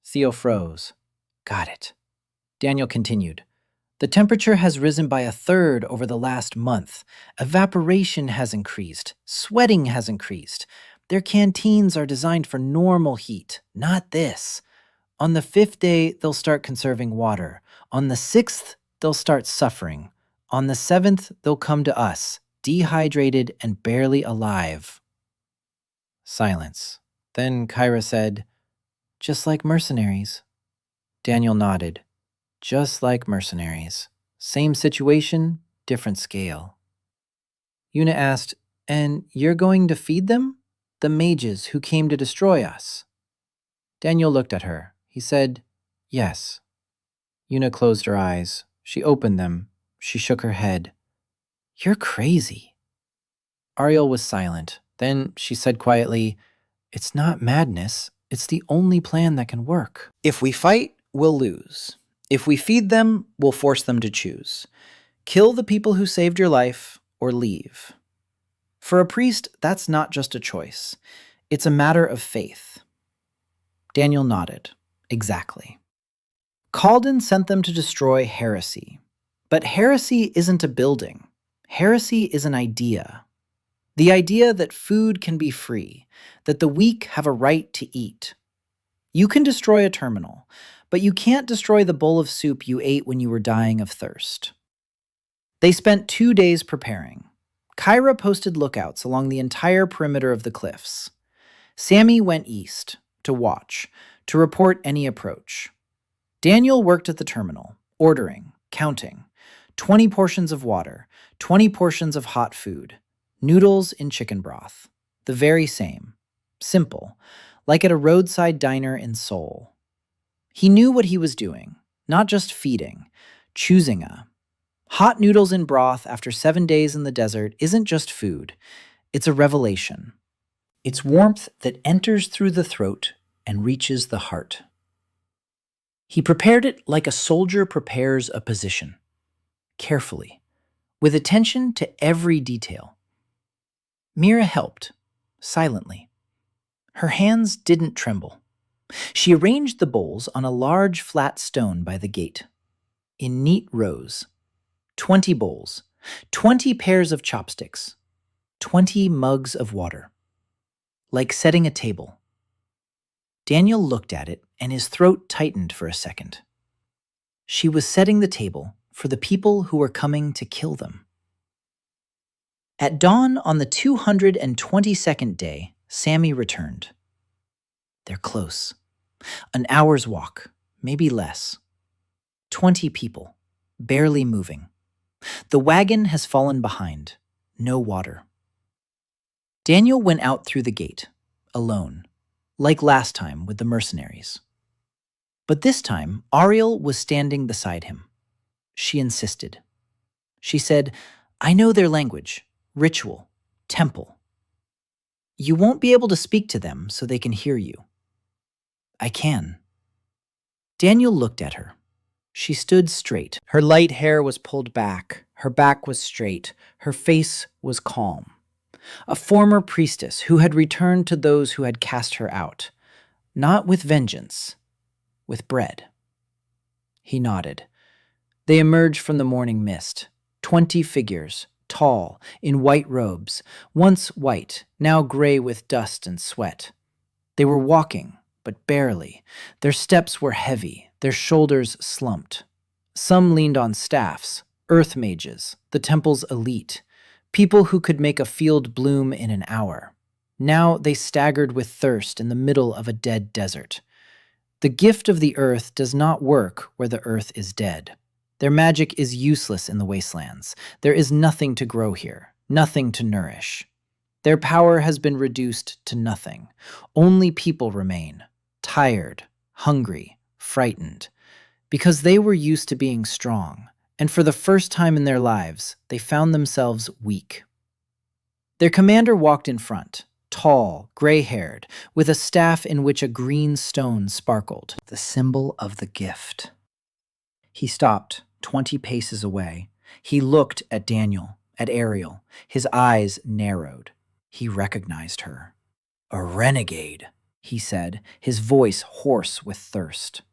Theo froze. Got it. Daniel continued. The temperature has risen by 1/3 over the last month. Evaporation has increased. Sweating has increased. Their canteens are designed for normal heat, not this. On the 5th day, they'll start conserving water. On the 6th, they'll start suffering. On the 7th, they'll come to us, dehydrated and barely alive. Silence. Then Kyra said, just like mercenaries. Daniel nodded. Just like mercenaries. Same situation, different scale. Yuna asked, and you're going to feed them? The mages who came to destroy us. Daniel looked at her. He said, yes. Yuna closed her eyes. She opened them. She shook her head. You're crazy. Ariel was silent. Then she said quietly, it's not madness. It's the only plan that can work. If we fight, we'll lose. If we feed them, we'll force them to choose. Kill the people who saved your life or leave. For a priest, that's not just a choice. It's a matter of faith. Daniel nodded. Exactly. Kalden sent them to destroy heresy. But heresy isn't a building. Heresy is an idea. The idea that food can be free, that the weak have a right to eat. You can destroy a terminal, but you can't destroy the bowl of soup you ate when you were dying of thirst. They spent 2 days preparing. Kyra posted lookouts along the entire perimeter of the cliffs. Sammy went east, to watch, to report any approach. Daniel worked at the terminal, ordering, counting. 20 portions of water, 20 portions of hot food, noodles in chicken broth. The very same. Simple, like at a roadside diner in Seoul. He knew what he was doing, not just feeding, choosing a. Hot noodles in broth after 7 days in the desert isn't just food, it's a revelation. It's warmth that enters through the throat and reaches the heart. He prepared it like a soldier prepares a position, carefully, with attention to every detail. Mire helped, silently. Her hands didn't tremble. She arranged the bowls on a large flat stone by the gate, in neat rows. 20 bowls, 20 pairs of chopsticks, 20 mugs of water. Like setting a table. Daniel looked at it, and his throat tightened for a second. She was setting the table for the people who were coming to kill them. At dawn on the 222nd day, Sammy returned. They're close. An hour's walk, maybe less. 20 people, barely moving. The wagon has fallen behind. No water. Daniel went out through the gate, alone, like last time with the mercenaries. But this time, Ariel was standing beside him. She insisted. She said, I know their language, ritual, temple. You won't be able to speak to them so they can hear you. I can. Daniel looked at her. She stood straight. Her light hair was pulled back. Her back was straight. Her face was calm. a former priestess who had returned to those who had cast her out, not with vengeance, with bread. He nodded. They emerged from the morning mist, 20 figures, tall, in white robes, once white, now gray with dust and sweat. They were walking, but barely. Their steps were heavy, their shoulders slumped. Some leaned on staffs, earth mages, the temple's elite, people who could make a field bloom in an hour. Now they staggered with thirst in the middle of a dead desert. The gift of the earth does not work where the earth is dead. Their magic is useless in the Wastelands. There is nothing to grow here, nothing to nourish. Their power has been reduced to nothing. Only people remain, tired, hungry, frightened, because they were used to being strong, and for the first time in their lives, they found themselves weak. Their commander walked in front, tall, gray-haired, with a staff in which a green stone sparkled, the symbol of the gift. He stopped, 20 paces away. He looked at Daniel, at Ariel. His eyes narrowed. He recognized her. "A renegade," he said, his voice hoarse with thirst.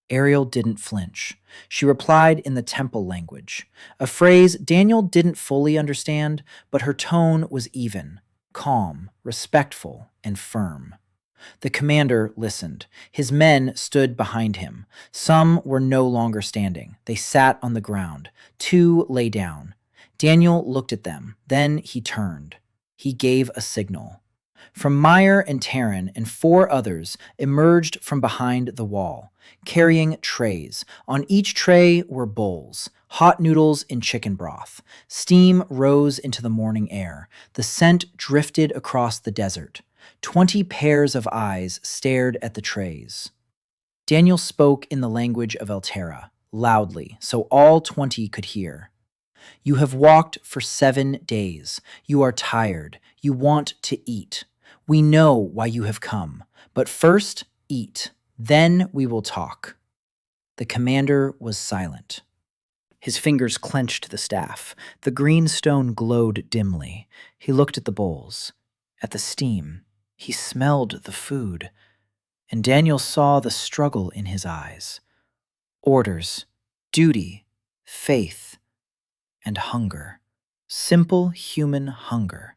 Ariel didn't flinch. She replied in the temple language, a phrase Daniel didn't fully understand, but her tone was even, calm, respectful, and firm. The commander listened. His men stood behind him. Some were no longer standing. They sat on the ground. 2 lay down. Daniel looked at them. Then he turned. He gave a signal. From Mire and Taryn and 4 others emerged from behind the wall, carrying trays. On each tray were bowls, hot noodles in chicken broth. Steam rose into the morning air. The scent drifted across the desert. 20 pairs of eyes stared at the trays. Daniel spoke in the language of Altera, loudly, so all 20 could hear. "You have walked for 7 days. You are tired. You want to eat. We know why you have come, but first eat. Then we will talk." The commander was silent. His fingers clenched the staff. The green stone glowed dimly. He looked at the bowls, at the steam. He smelled the food, and Daniel saw the struggle in his eyes. Orders, duty, faith, and hunger. Simple human hunger,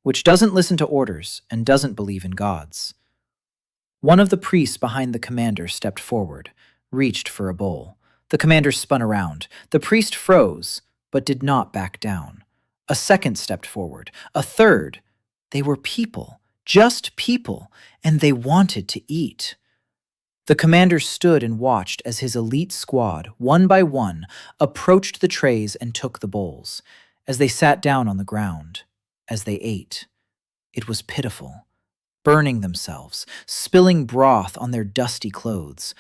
which doesn't listen to orders and doesn't believe in gods. One of the priests behind the commander stepped forward, reached for a bowl. The commander spun around. The priest froze, but did not back down. A second stepped forward. A third. They were people. Just people, and they wanted to eat. The commander stood and watched as his elite squad, one by one, approached the trays and took the bowls, as they sat down on the ground, as they ate. It was pitiful, burning themselves, spilling broth on their dusty clothes.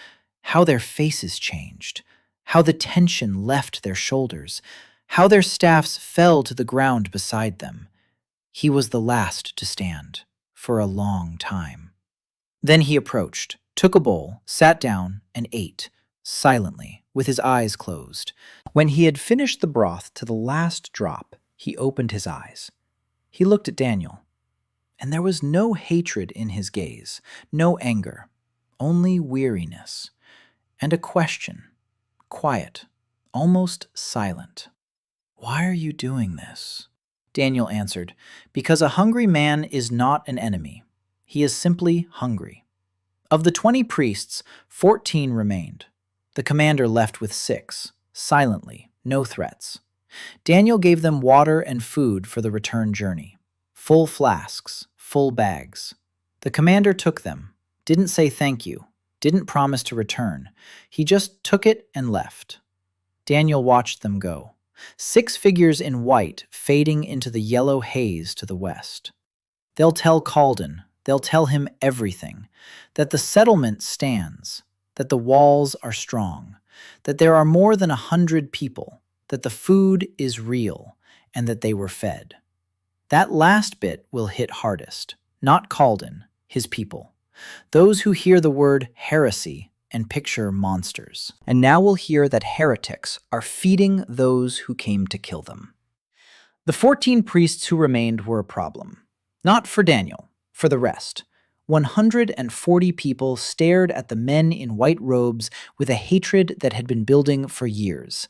How their faces changed, how the tension left their shoulders, how their staffs fell to the ground beside them. He was the last to stand. For a long time. Then he approached, took a bowl, sat down, and ate, silently, with his eyes closed. When he had finished the broth to the last drop, he opened his eyes. He looked at Daniel, and there was no hatred in his gaze, no anger, only weariness, and a question, quiet, almost silent. "Why are you doing this?" Daniel answered, "Because a hungry man is not an enemy. He is simply hungry." Of the 20 priests, 14 remained. The commander left with 6, silently, no threats. Daniel gave them water and food for the return journey. Full flasks, full bags. The commander took them, didn't say thank you, didn't promise to return. He just took it and left. Daniel watched them go. 6 figures in white fading into the yellow haze to the west. They'll tell Calden, they'll tell him everything, that the settlement stands, that the walls are strong, that there are more than 100 people, that the food is real, and that they were fed. That last bit will hit hardest, not Calden, his people. Those who hear the word heresy and picture monsters. And now we'll hear that heretics are feeding those who came to kill them. The 14 priests who remained were a problem. Not for Daniel, for the rest. 140 people stared at the men in white robes with a hatred that had been building for years.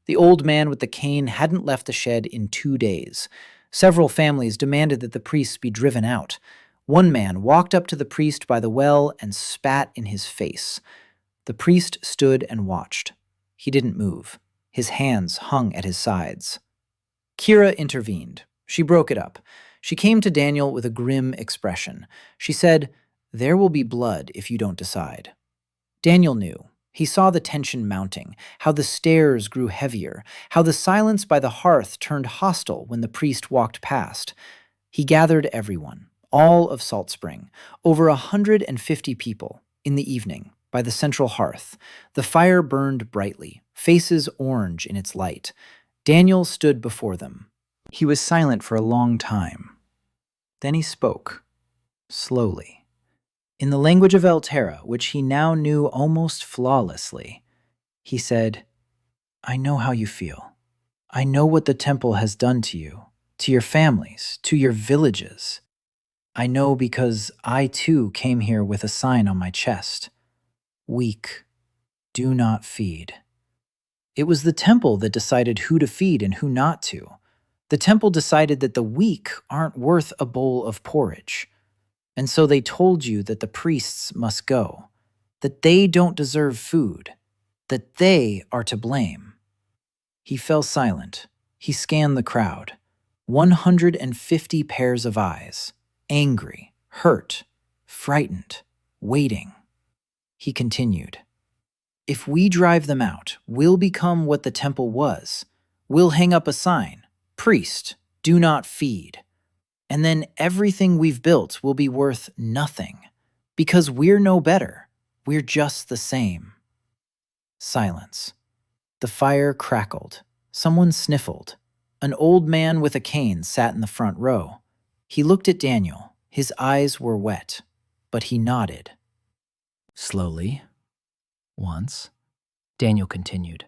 The old man with the cane hadn't left the shed in 2 days. Several families demanded that the priests be driven out. One man walked up to the priest by the well and spat in his face. The priest stood and watched. He didn't move. His hands hung at his sides. Kira intervened. She broke it up. She came to Daniel with a grim expression. She said, "There will be blood if you don't decide." Daniel knew. He saw the tension mounting, how the stares grew heavier, how the silence by the hearth turned hostile when the priest walked past. He gathered everyone, all of Salt Spring, over 150 people, in the evening, by the central hearth. The fire burned brightly, faces orange in its light. Daniel stood before them. He was silent for a long time. Then he spoke, slowly, in the language of Elterra, which he now knew almost flawlessly. He said, "I know how you feel. I know what the temple has done to you, to your families, to your villages. I know because I too came here with a sign on my chest. Weak, do not feed." It was the temple that decided who to feed and who not to. The temple decided that the weak aren't worth a bowl of porridge. And so they told you that the priests must go, that they don't deserve food, that they are to blame. He fell silent. He scanned the crowd. 150 pairs of eyes, angry, hurt, frightened, waiting. He continued, "If we drive them out, we'll become what the temple was. We'll hang up a sign, 'Priest, do not feed.' And then everything we've built will be worth nothing, because we're no better. We're just the same." Silence. The fire crackled. Someone sniffled. An old man with a cane sat in the front row. He looked at Daniel. His eyes were wet, but he nodded. Slowly, once, Daniel continued,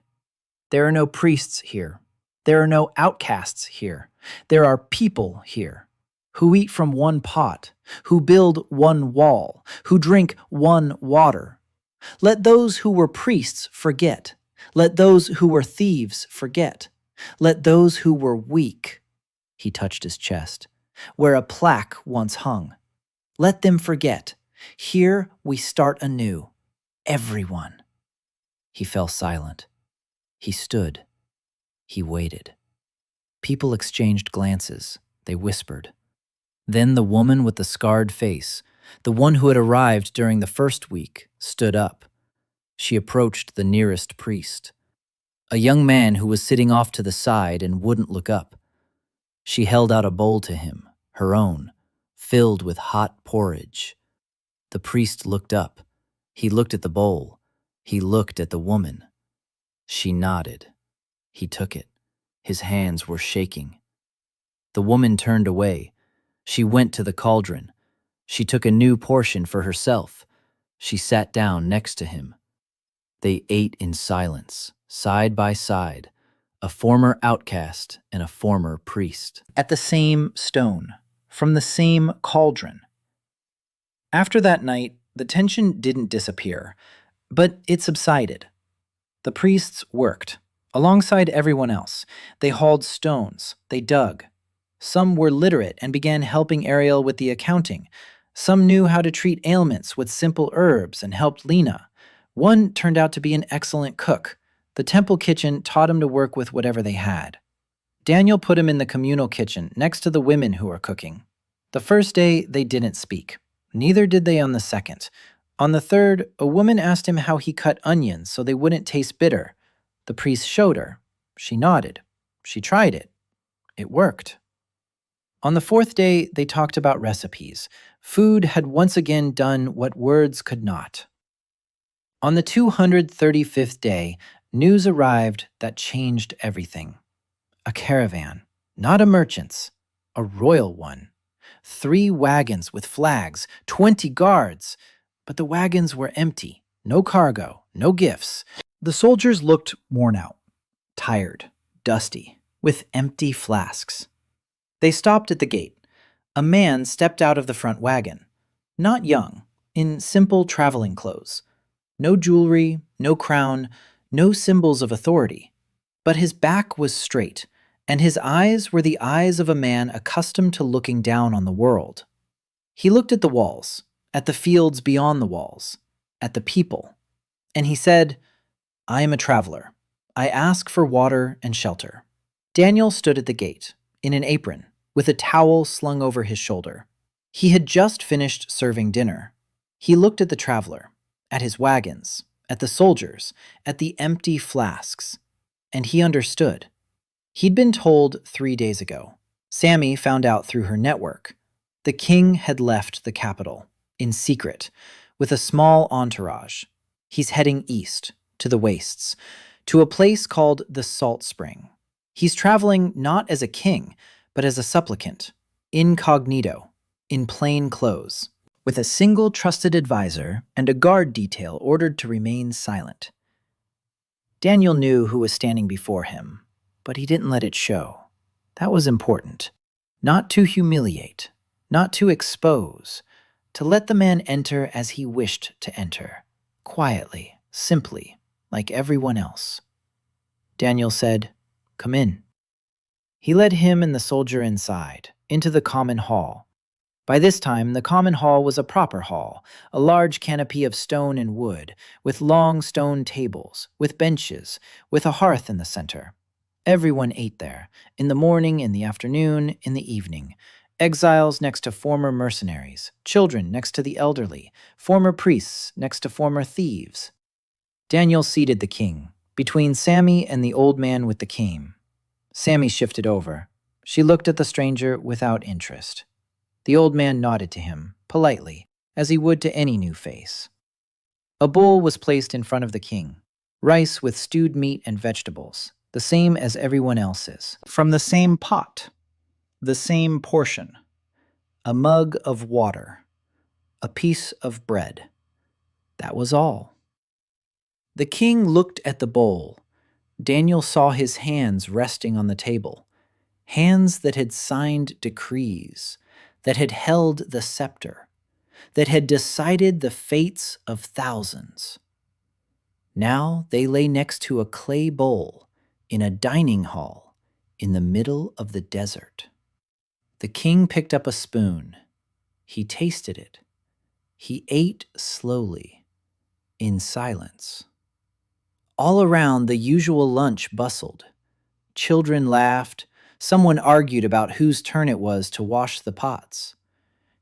"There are no priests here. There are no outcasts here. There are people here who eat from one pot, who build one wall, who drink one water. Let those who were priests forget. Let those who were thieves forget. Let those who were weak," he touched his chest, "where a plaque once hung. Let them forget. Here we start anew. Everyone." He fell silent. He stood. He waited. People exchanged glances. They whispered. Then the woman with the scarred face, the one who had arrived during the first week, stood up. She approached the nearest priest, a young man who was sitting off to the side and wouldn't look up. She held out a bowl to him, her own, filled with hot porridge. The priest looked up. He looked at the bowl. He looked at the woman. She nodded. He took it. His hands were shaking. The woman turned away. She went to the cauldron. She took a new portion for herself. She sat down next to him. They ate in silence, side by side, a former outcast and a former priest, at the same stone, from the same cauldron. After that night, the tension didn't disappear, but it subsided. The priests worked, alongside everyone else. They hauled stones, they dug. Some were literate and began helping Ariel with the accounting. Some knew how to treat ailments with simple herbs and helped Lena. One turned out to be an excellent cook. The temple kitchen taught him to work with whatever they had. Daniel put him in the communal kitchen next to the women who were cooking. The first day, they didn't speak. Neither did they on the second. On the third, a woman asked him how he cut onions so they wouldn't taste bitter. The priest showed her. She nodded. She tried it. It worked. On the fourth day, they talked about recipes. Food had once again done what words could not. On the 235th day, news arrived that changed everything. A caravan, not a merchant's, a royal one. 3 wagons with flags, 20 guards. But the wagons were empty. No cargo, no gifts. The soldiers looked worn out, tired, dusty, with empty flasks. They stopped at the gate. A man stepped out of the front wagon. Not young, in simple traveling clothes. No jewelry, no crown, no symbols of authority. But his back was straight, and his eyes were the eyes of a man accustomed to looking down on the world. He looked at the walls, at the fields beyond the walls, at the people, and he said, "I am a traveler. I ask for water and shelter." Daniel stood at the gate, in an apron, with a towel slung over his shoulder. He had just finished serving dinner. He looked at the traveler, at his wagons, at the soldiers, at the empty flasks, and he understood. He'd been told 3 days ago. Sammy found out through her network. The king had left the capital, in secret, with a small entourage. He's heading east, to the wastes, to a place called the Salt Spring. He's traveling not as a king, but as a supplicant, incognito, in plain clothes, with a single trusted advisor and a guard detail ordered to remain silent. Daniel knew who was standing before him, but he didn't let it show. That was important. Not to humiliate, not to expose, to let the man enter as he wished to enter, quietly, simply, like everyone else. Daniel said, "Come in." He led him and the soldier inside, into the common hall. By this time, the common hall was a proper hall, a large canopy of stone and wood, with long stone tables, with benches, with a hearth in the center. Everyone ate there, in the morning, in the afternoon, in the evening. Exiles next to former mercenaries, children next to the elderly, former priests next to former thieves. Daniel seated the king, between Sammy and the old man with the cane. Sammy shifted over. She looked at the stranger without interest. The old man nodded to him, politely, as he would to any new face. A bowl was placed in front of the king, rice with stewed meat and vegetables, the same as everyone else's, from the same pot, the same portion, a mug of water, a piece of bread. That was all. The king looked at the bowl. Daniel saw his hands resting on the table, hands that had signed decrees, that had held the scepter, that had decided the fates of thousands. Now they lay next to a clay bowl in a dining hall in the middle of the desert. The king picked up a spoon. He tasted it. He ate slowly, in silence. All around, the usual lunch bustled. Children laughed. Someone argued about whose turn it was to wash the pots.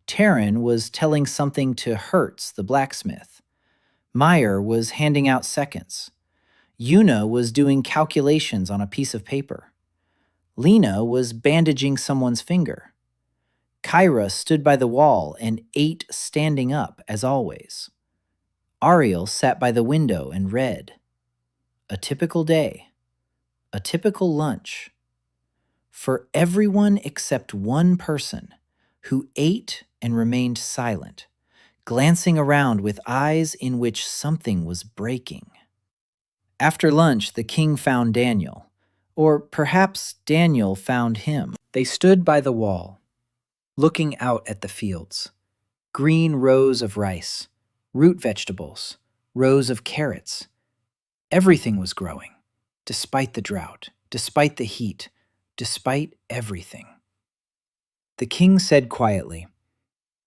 Taryn was telling something to Hertz, the blacksmith. Mire was handing out seconds. Yuna was doing calculations on a piece of paper. Lena was bandaging someone's finger. Kyra stood by the wall and ate standing up, as always. Ariel sat by the window and read. A typical day. A typical lunch. For everyone except one person who ate and remained silent, glancing around with eyes in which something was breaking. After lunch, the king found Daniel, or perhaps Daniel found him. They stood by the wall, looking out at the fields. Green rows of rice, root vegetables, rows of carrots. Everything was growing, despite the drought, despite the heat, despite everything. The king said quietly,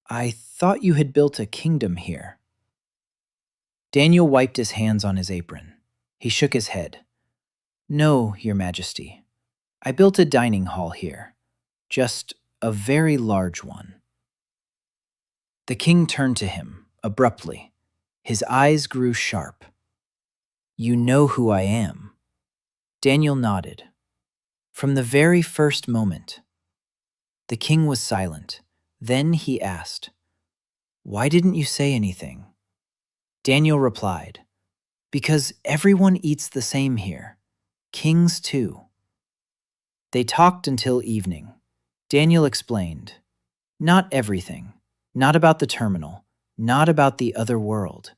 "I thought you had built a kingdom here." Daniel wiped his hands on his apron. He shook his head. "No, Your Majesty. I built a dining hall here. Just a very large one." The king turned to him, abruptly. His eyes grew sharp. "You know who I am." Daniel nodded. From the very first moment. The king was silent. Then he asked, "Why didn't you say anything?" Daniel replied, "Because everyone eats the same here. Kings too." They talked until evening. Daniel explained, not everything, not about the terminal, not about the other world,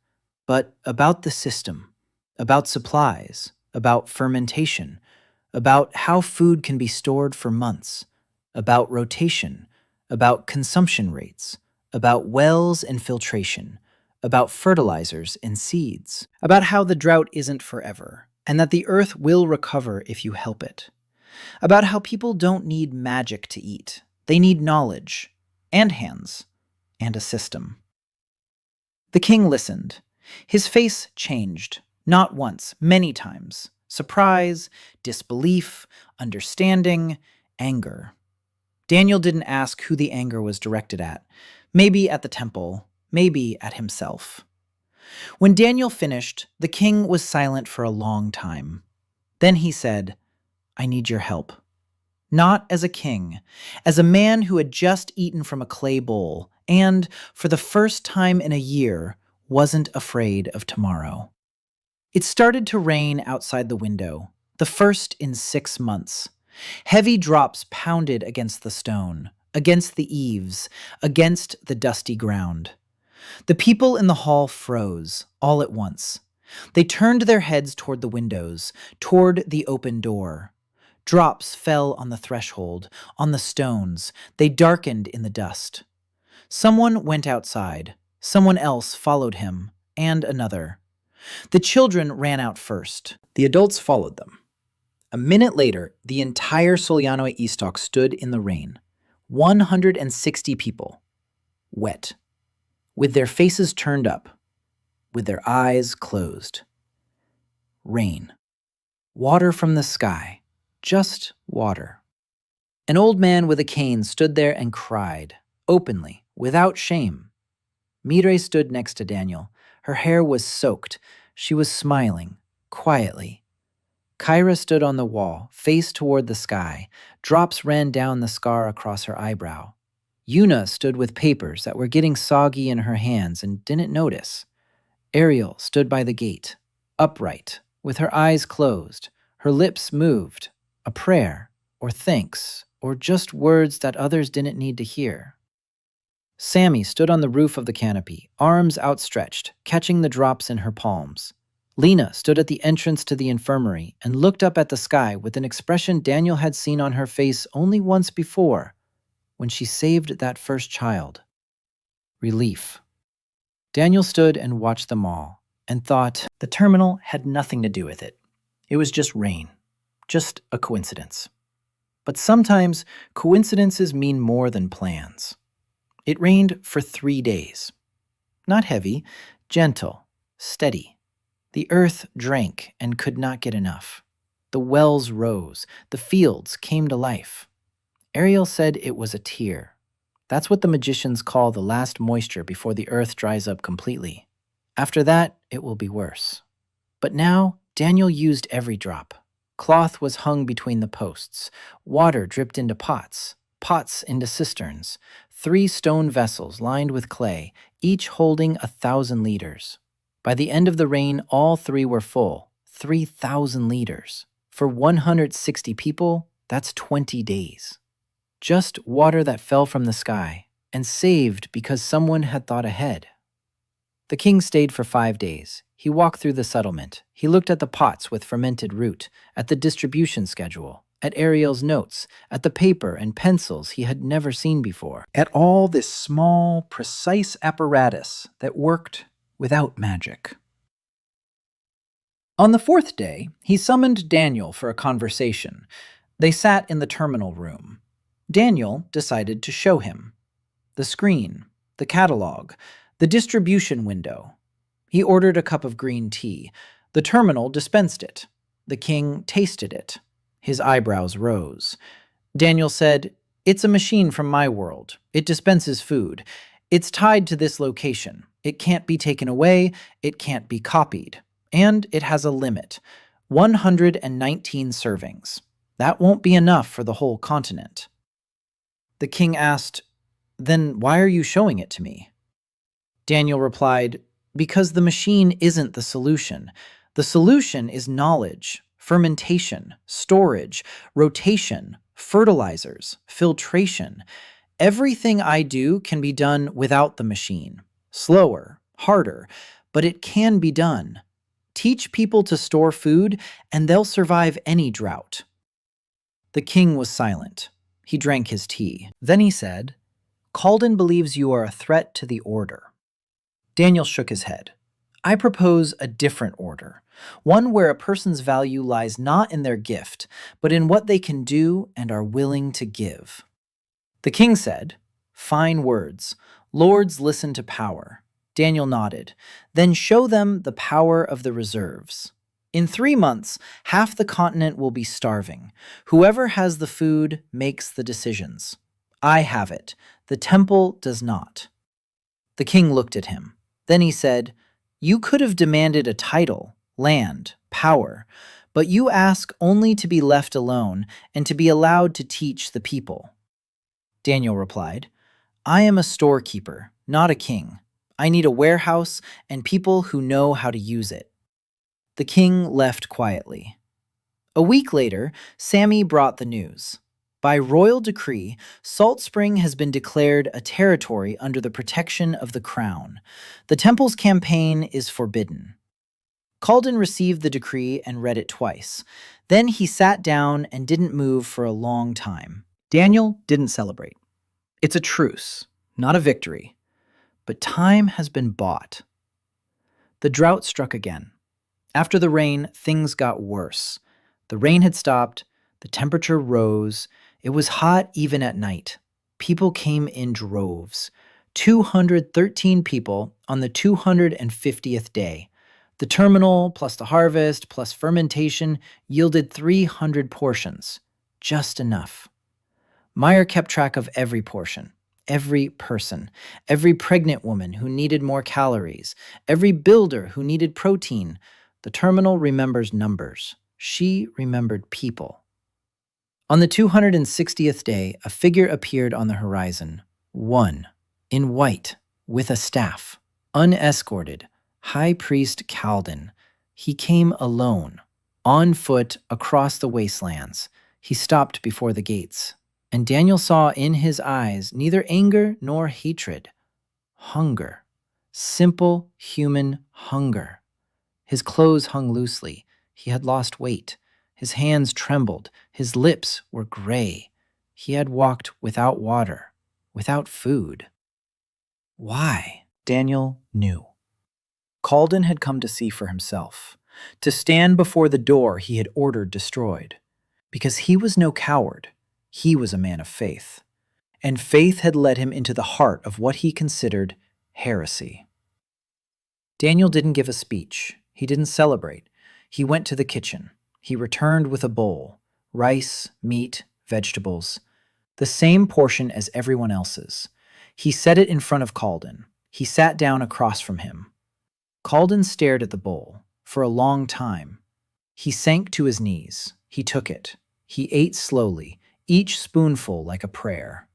but about the system, about supplies, about fermentation, about how food can be stored for months, about rotation, about consumption rates, about wells and filtration, about fertilizers and seeds, about how the drought isn't forever, and that the earth will recover if you help it, about how people don't need magic to eat. They need knowledge, and hands, and a system. The king listened. His face changed, not once, many times. Surprise, disbelief, understanding, anger. Daniel didn't ask who the anger was directed at. Maybe at the temple, maybe at himself. When Daniel finished, the king was silent for a long time. Then he said, "I need your help." Not as a king, as a man who had just eaten from a clay bowl and, for the first time in a year, wasn't afraid of tomorrow. It started to rain outside the window, the first in 6 months. Heavy drops pounded against the stone, against the eaves, against the dusty ground. The people in the hall froze, all at once. They turned their heads toward the windows, toward the open door. Drops fell on the threshold, on the stones. They darkened in the dust. Someone went outside. Someone else followed him, and another. The children ran out first. The adults followed them. A minute later, the entire Soliano Eastalk stood in the rain. 160 people. Wet. With their faces turned up. With their eyes closed. Rain. Water from the sky. Just water. An old man with a cane stood there and cried, openly, without shame. Mire stood next to Daniel. Her hair was soaked. She was smiling, quietly. Kyra stood on the wall, face toward the sky. Drops ran down the scar across her eyebrow. Yuna stood with papers that were getting soggy in her hands and didn't notice. Ariel stood by the gate, upright, with her eyes closed. Her lips moved. A prayer, or thanks, or just words that others didn't need to hear. Sammy stood on the roof of the canopy, arms outstretched, catching the drops in her palms. Lena stood at the entrance to the infirmary and looked up at the sky with an expression Daniel had seen on her face only once before, when she saved that first child. Relief. Daniel stood and watched them all, and thought the terminal had nothing to do with it. It was just rain. Just a coincidence. But sometimes coincidences mean more than plans. It rained for 3 days. Not heavy, gentle, steady. The earth drank and could not get enough. The wells rose. The fields came to life. Ariel said it was a tear. That's what the magicians call the last moisture before the earth dries up completely. After that, it will be worse. But now, Daniel used every drop. Cloth was hung between the posts. Water dripped into pots, pots into cisterns. 3 stone vessels lined with clay, each holding 1,000 liters. By the end of the rain, all 3 were full, 3,000 liters. For 160 people, that's 20 days. Just water that fell from the sky, and saved because someone had thought ahead. The king stayed for 5 days. He walked through the settlement. He looked at the pots with fermented root, at the distribution schedule, at Ariel's notes, at the paper and pencils he had never seen before, at all this small, precise apparatus that worked without magic. On the 4th day, he summoned Daniel for a conversation. They sat in the terminal room. Daniel decided to show him. The screen, the catalog, the distribution window. He ordered a cup of green tea. The terminal dispensed it. The king tasted it. His eyebrows rose. Daniel said, "It's a machine from my world. It dispenses food. It's tied to this location. It can't be taken away. It can't be copied. And it has a limit. 119 servings. That won't be enough for the whole continent." The king asked, "Then why are you showing it to me?" Daniel replied, "Because the machine isn't the solution. The solution is knowledge, fermentation, storage, rotation, fertilizers, filtration. Everything I do can be done without the machine. Slower, harder, but it can be done. Teach people to store food, and they'll survive any drought." The king was silent. He drank his tea. Then he said, "Calden believes you are a threat to the order." Daniel shook his head. "I propose a different order, one where a person's value lies not in their gift, but in what they can do and are willing to give." The king said, "Fine words. Lords listen to power." Daniel nodded. "Then show them the power of the reserves. In 3 months, half the continent will be starving. Whoever has the food makes the decisions. I have it. The temple does not." The king looked at him. Then he said, "You could have demanded a title, land, power, but you ask only to be left alone and to be allowed to teach the people." Daniel replied, "I am a storekeeper, not a king. I need a warehouse and people who know how to use it." The king left quietly. A week later, Sammy brought the news. By royal decree, Salt Spring has been declared a territory under the protection of the crown. The temple's campaign is forbidden. Calden received the decree and read it twice. Then he sat down and didn't move for a long time. Daniel didn't celebrate. It's a truce, not a victory. But time has been bought. The drought struck again. After the rain, things got worse. The rain had stopped. The temperature rose. It was hot even at night. People came in droves. 213 people on the 250th day. The terminal, plus the harvest, plus fermentation, yielded 300 portions. Just enough. Mire kept track of every portion, every person, every pregnant woman who needed more calories, every builder who needed protein. The terminal remembers numbers. She remembered people. On the 260th day, a figure appeared on the horizon. One, in white, with a staff, unescorted, High Priest Calden. He came alone, on foot across the wastelands. He stopped before the gates, and Daniel saw in his eyes neither anger nor hatred. Hunger. Simple human hunger. His clothes hung loosely. He had lost weight. His hands trembled. His lips were gray. He had walked without water, without food. Why? Daniel knew. Calden had come to see for himself, to stand before the door he had ordered destroyed. Because he was no coward, he was a man of faith. And faith had led him into the heart of what he considered heresy. Daniel didn't give a speech. He didn't celebrate. He went to the kitchen. He returned with a bowl, rice, meat, vegetables, the same portion as everyone else's. He set it in front of Calden. He sat down across from him. Calden stared at the bowl for a long time. He sank to his knees. He took it. He ate slowly, each spoonful like a prayer.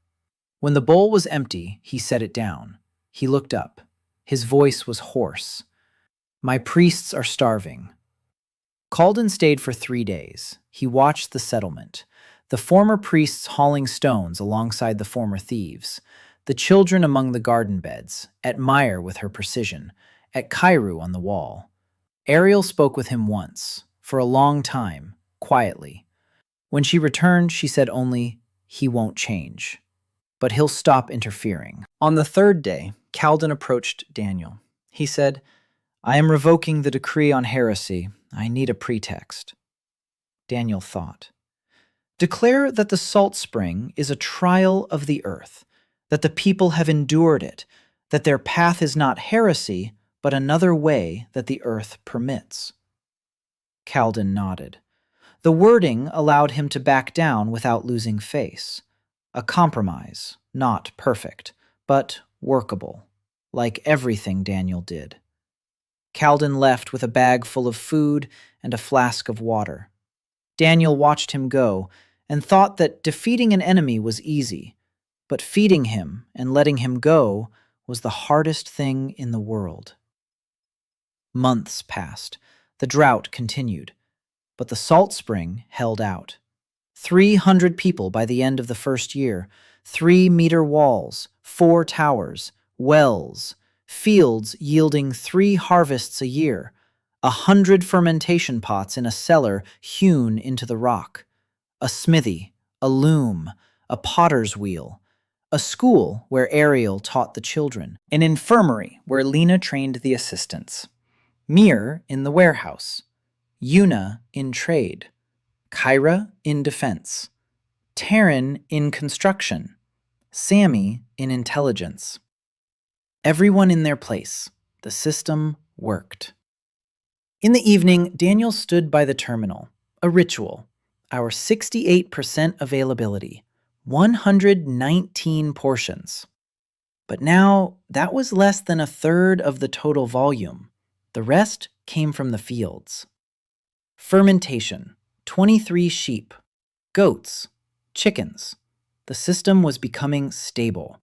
When the bowl was empty, he set it down. He looked up. His voice was hoarse. "My priests are starving." Calden stayed for 3 days. He watched the settlement. The former priests hauling stones alongside the former thieves. The children among the garden beds. At Mire with her precision. At Kairu on the wall. Ariel spoke with him once. For a long time. Quietly. When she returned, she said only, "He won't change. But he'll stop interfering." On the 3rd day, Calden approached Daniel. He said, "I am revoking the decree on heresy. I need a pretext." Daniel thought. "Declare that the salt spring is a trial of the earth, that the people have endured it, that their path is not heresy, but another way that the earth permits." Calden nodded. The wording allowed him to back down without losing face. A compromise, not perfect, but workable, like everything Daniel did. Calden left with a bag full of food and a flask of water. Daniel watched him go and thought that defeating an enemy was easy, but feeding him and letting him go was the hardest thing in the world. Months passed. The drought continued, but the salt spring held out. 300 people by the end of the first year, 3-meter walls, 4 towers, wells, fields yielding 3 harvests a year, 100 fermentation pots in a cellar hewn into the rock, a smithy, a loom, a potter's wheel, a school where Ariel taught the children, an infirmary where Lena trained the assistants, Mire in the warehouse, Yuna in trade, Kyra in defense, Taryn in construction, Sammy in intelligence. Everyone in their place. The system worked. In the evening, Daniel stood by the terminal. A ritual. Our 68% availability. 119 portions. But now, that was less than a third of the total volume. The rest came from the fields. Fermentation. 23 sheep. Goats. Chickens. The system was becoming stable.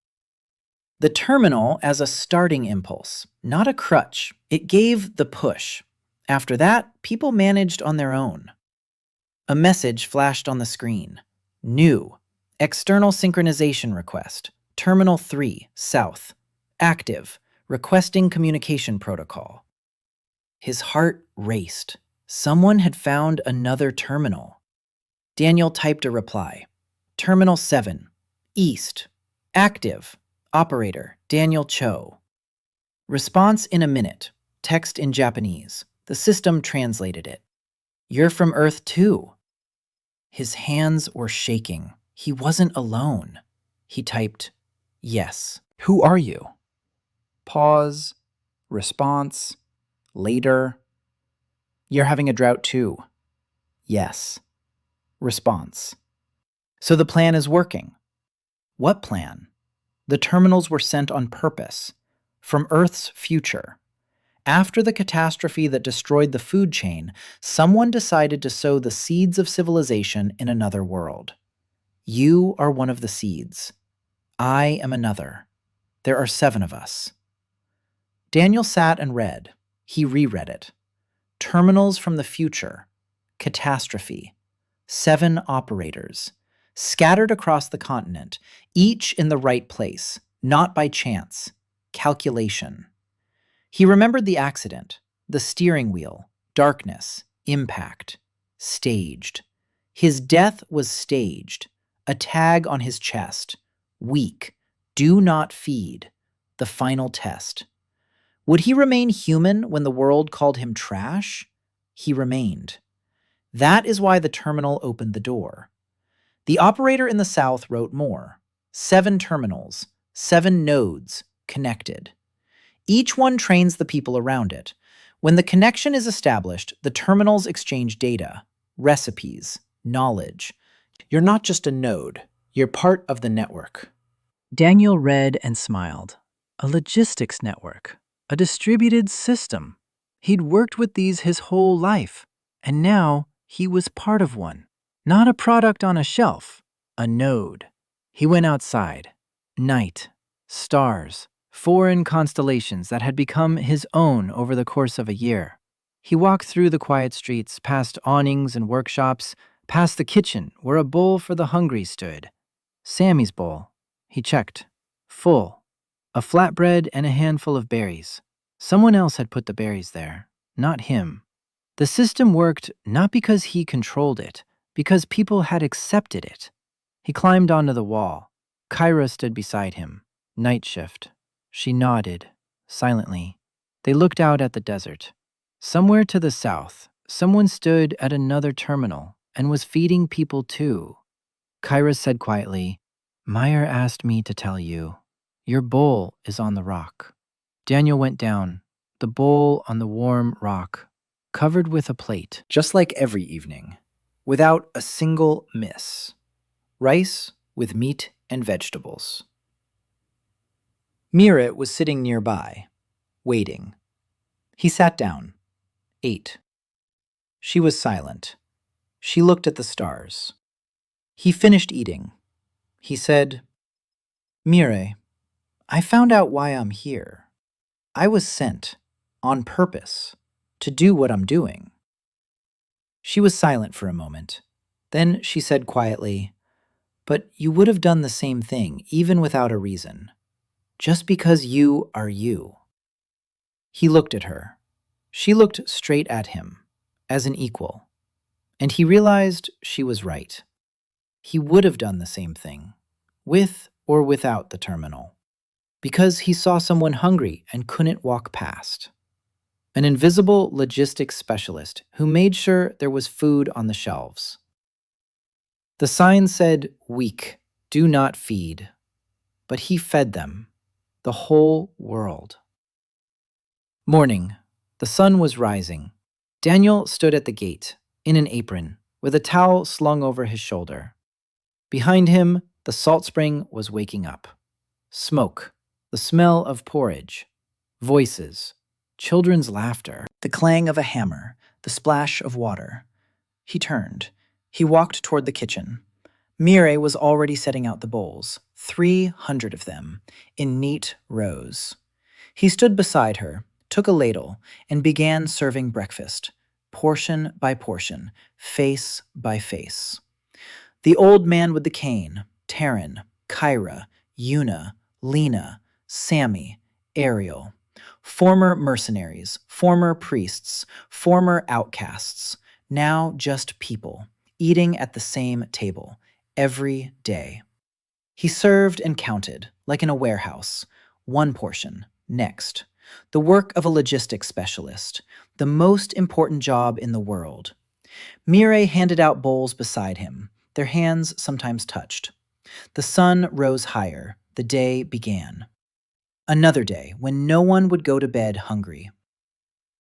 The terminal as a starting impulse, not a crutch. It gave the push. After that, people managed on their own. A message flashed on the screen. New. External synchronization request. Terminal 3, South. Active. Requesting communication protocol. His heart raced. Someone had found another terminal. Daniel typed a reply. Terminal 7, East. Active. Operator, Daniel Cho. Response in a minute. Text in Japanese. The system translated it. You're from Earth too. His hands were shaking. He wasn't alone. He typed, yes. Who are you? Pause. Response. Later. You're having a drought too. Yes. Response. So the plan is working. What plan? The terminals were sent on purpose, from Earth's future. After the catastrophe that destroyed the food chain, someone decided to sow the seeds of civilization in another world. You are one of the seeds. I am another. There are 7 of us. Daniel sat and read. He reread it. Terminals from the future. Catastrophe. 7 operators. Scattered across the continent, each in the right place, not by chance. Calculation. He remembered the accident, the steering wheel, darkness, impact. Staged. His death was staged. A tag on his chest. Weak. Do not feed. The final test. Would he remain human when the world called him trash? He remained. That is why the terminal opened the door. The operator in the south wrote more. 7 terminals, 7 nodes, connected. Each one trains the people around it. When the connection is established, the terminals exchange data, recipes, knowledge. You're not just a node, you're part of the network. Daniel read and smiled. A logistics network. A distributed system. He'd worked with these his whole life, and now he was part of one. Not a product on a shelf, a node. He went outside. Night, stars, foreign constellations that had become his own over the course of a year. He walked through the quiet streets, past awnings and workshops, past the kitchen where a bowl for the hungry stood. Sammy's bowl. He checked. Full. A flatbread and a handful of berries. Someone else had put the berries there, not him. The system worked not because he controlled it, because people had accepted it. He climbed onto the wall. Kyra stood beside him. Night shift. She nodded, silently. They looked out at the desert. Somewhere to the south, someone stood at another terminal and was feeding people too. Kyra said quietly, Mire asked me to tell you, your bowl is on the rock. Daniel went down, the bowl on the warm rock, covered with a plate, Just like every evening, without a single miss. Rice with meat and vegetables. Mire was sitting nearby, waiting. He sat down, ate. She was silent. She looked at the stars. He finished eating. He said, Mire, I found out why I'm here. I was sent, on purpose, to do what I'm doing. She was silent for a moment. Then she said quietly, But you would have done the same thing, even without a reason. Just because you are you. He looked at her. She looked straight at him, as an equal. And he realized she was right. He would have done the same thing, with or without the terminal, because he saw someone hungry and couldn't walk past. An invisible logistics specialist who made sure there was food on the shelves. The sign said, "Weak, do not feed." But he fed them, the whole world. Morning. The sun was rising. Daniel stood at the gate, in an apron, with a towel slung over his shoulder. Behind him, the salt spring was waking up. Smoke, the smell of porridge, voices, children's laughter, the clang of a hammer, the splash of water. He turned. He walked toward the kitchen. Mire was already setting out the bowls, 300 of them, in neat rows. He stood beside her, took a ladle, and began serving breakfast, portion by portion, face by face. The old man with the cane, Taryn, Kyra, Yuna, Lena, Sammy, Ariel. Former mercenaries, former priests, former outcasts, now just people, eating at the same table, every day. He served and counted, like in a warehouse. One portion, next. The work of a logistics specialist, the most important job in the world. Mire handed out bowls beside him. Their hands sometimes touched. The sun rose higher. The day began. Another day when no one would go to bed hungry.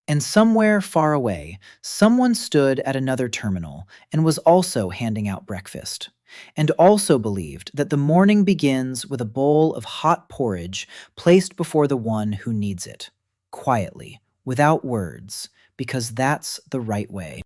And somewhere far away, someone stood at another terminal and was also handing out breakfast, and also believed that the morning begins with a bowl of hot porridge placed before the one who needs it, quietly, without words, because that's the right way.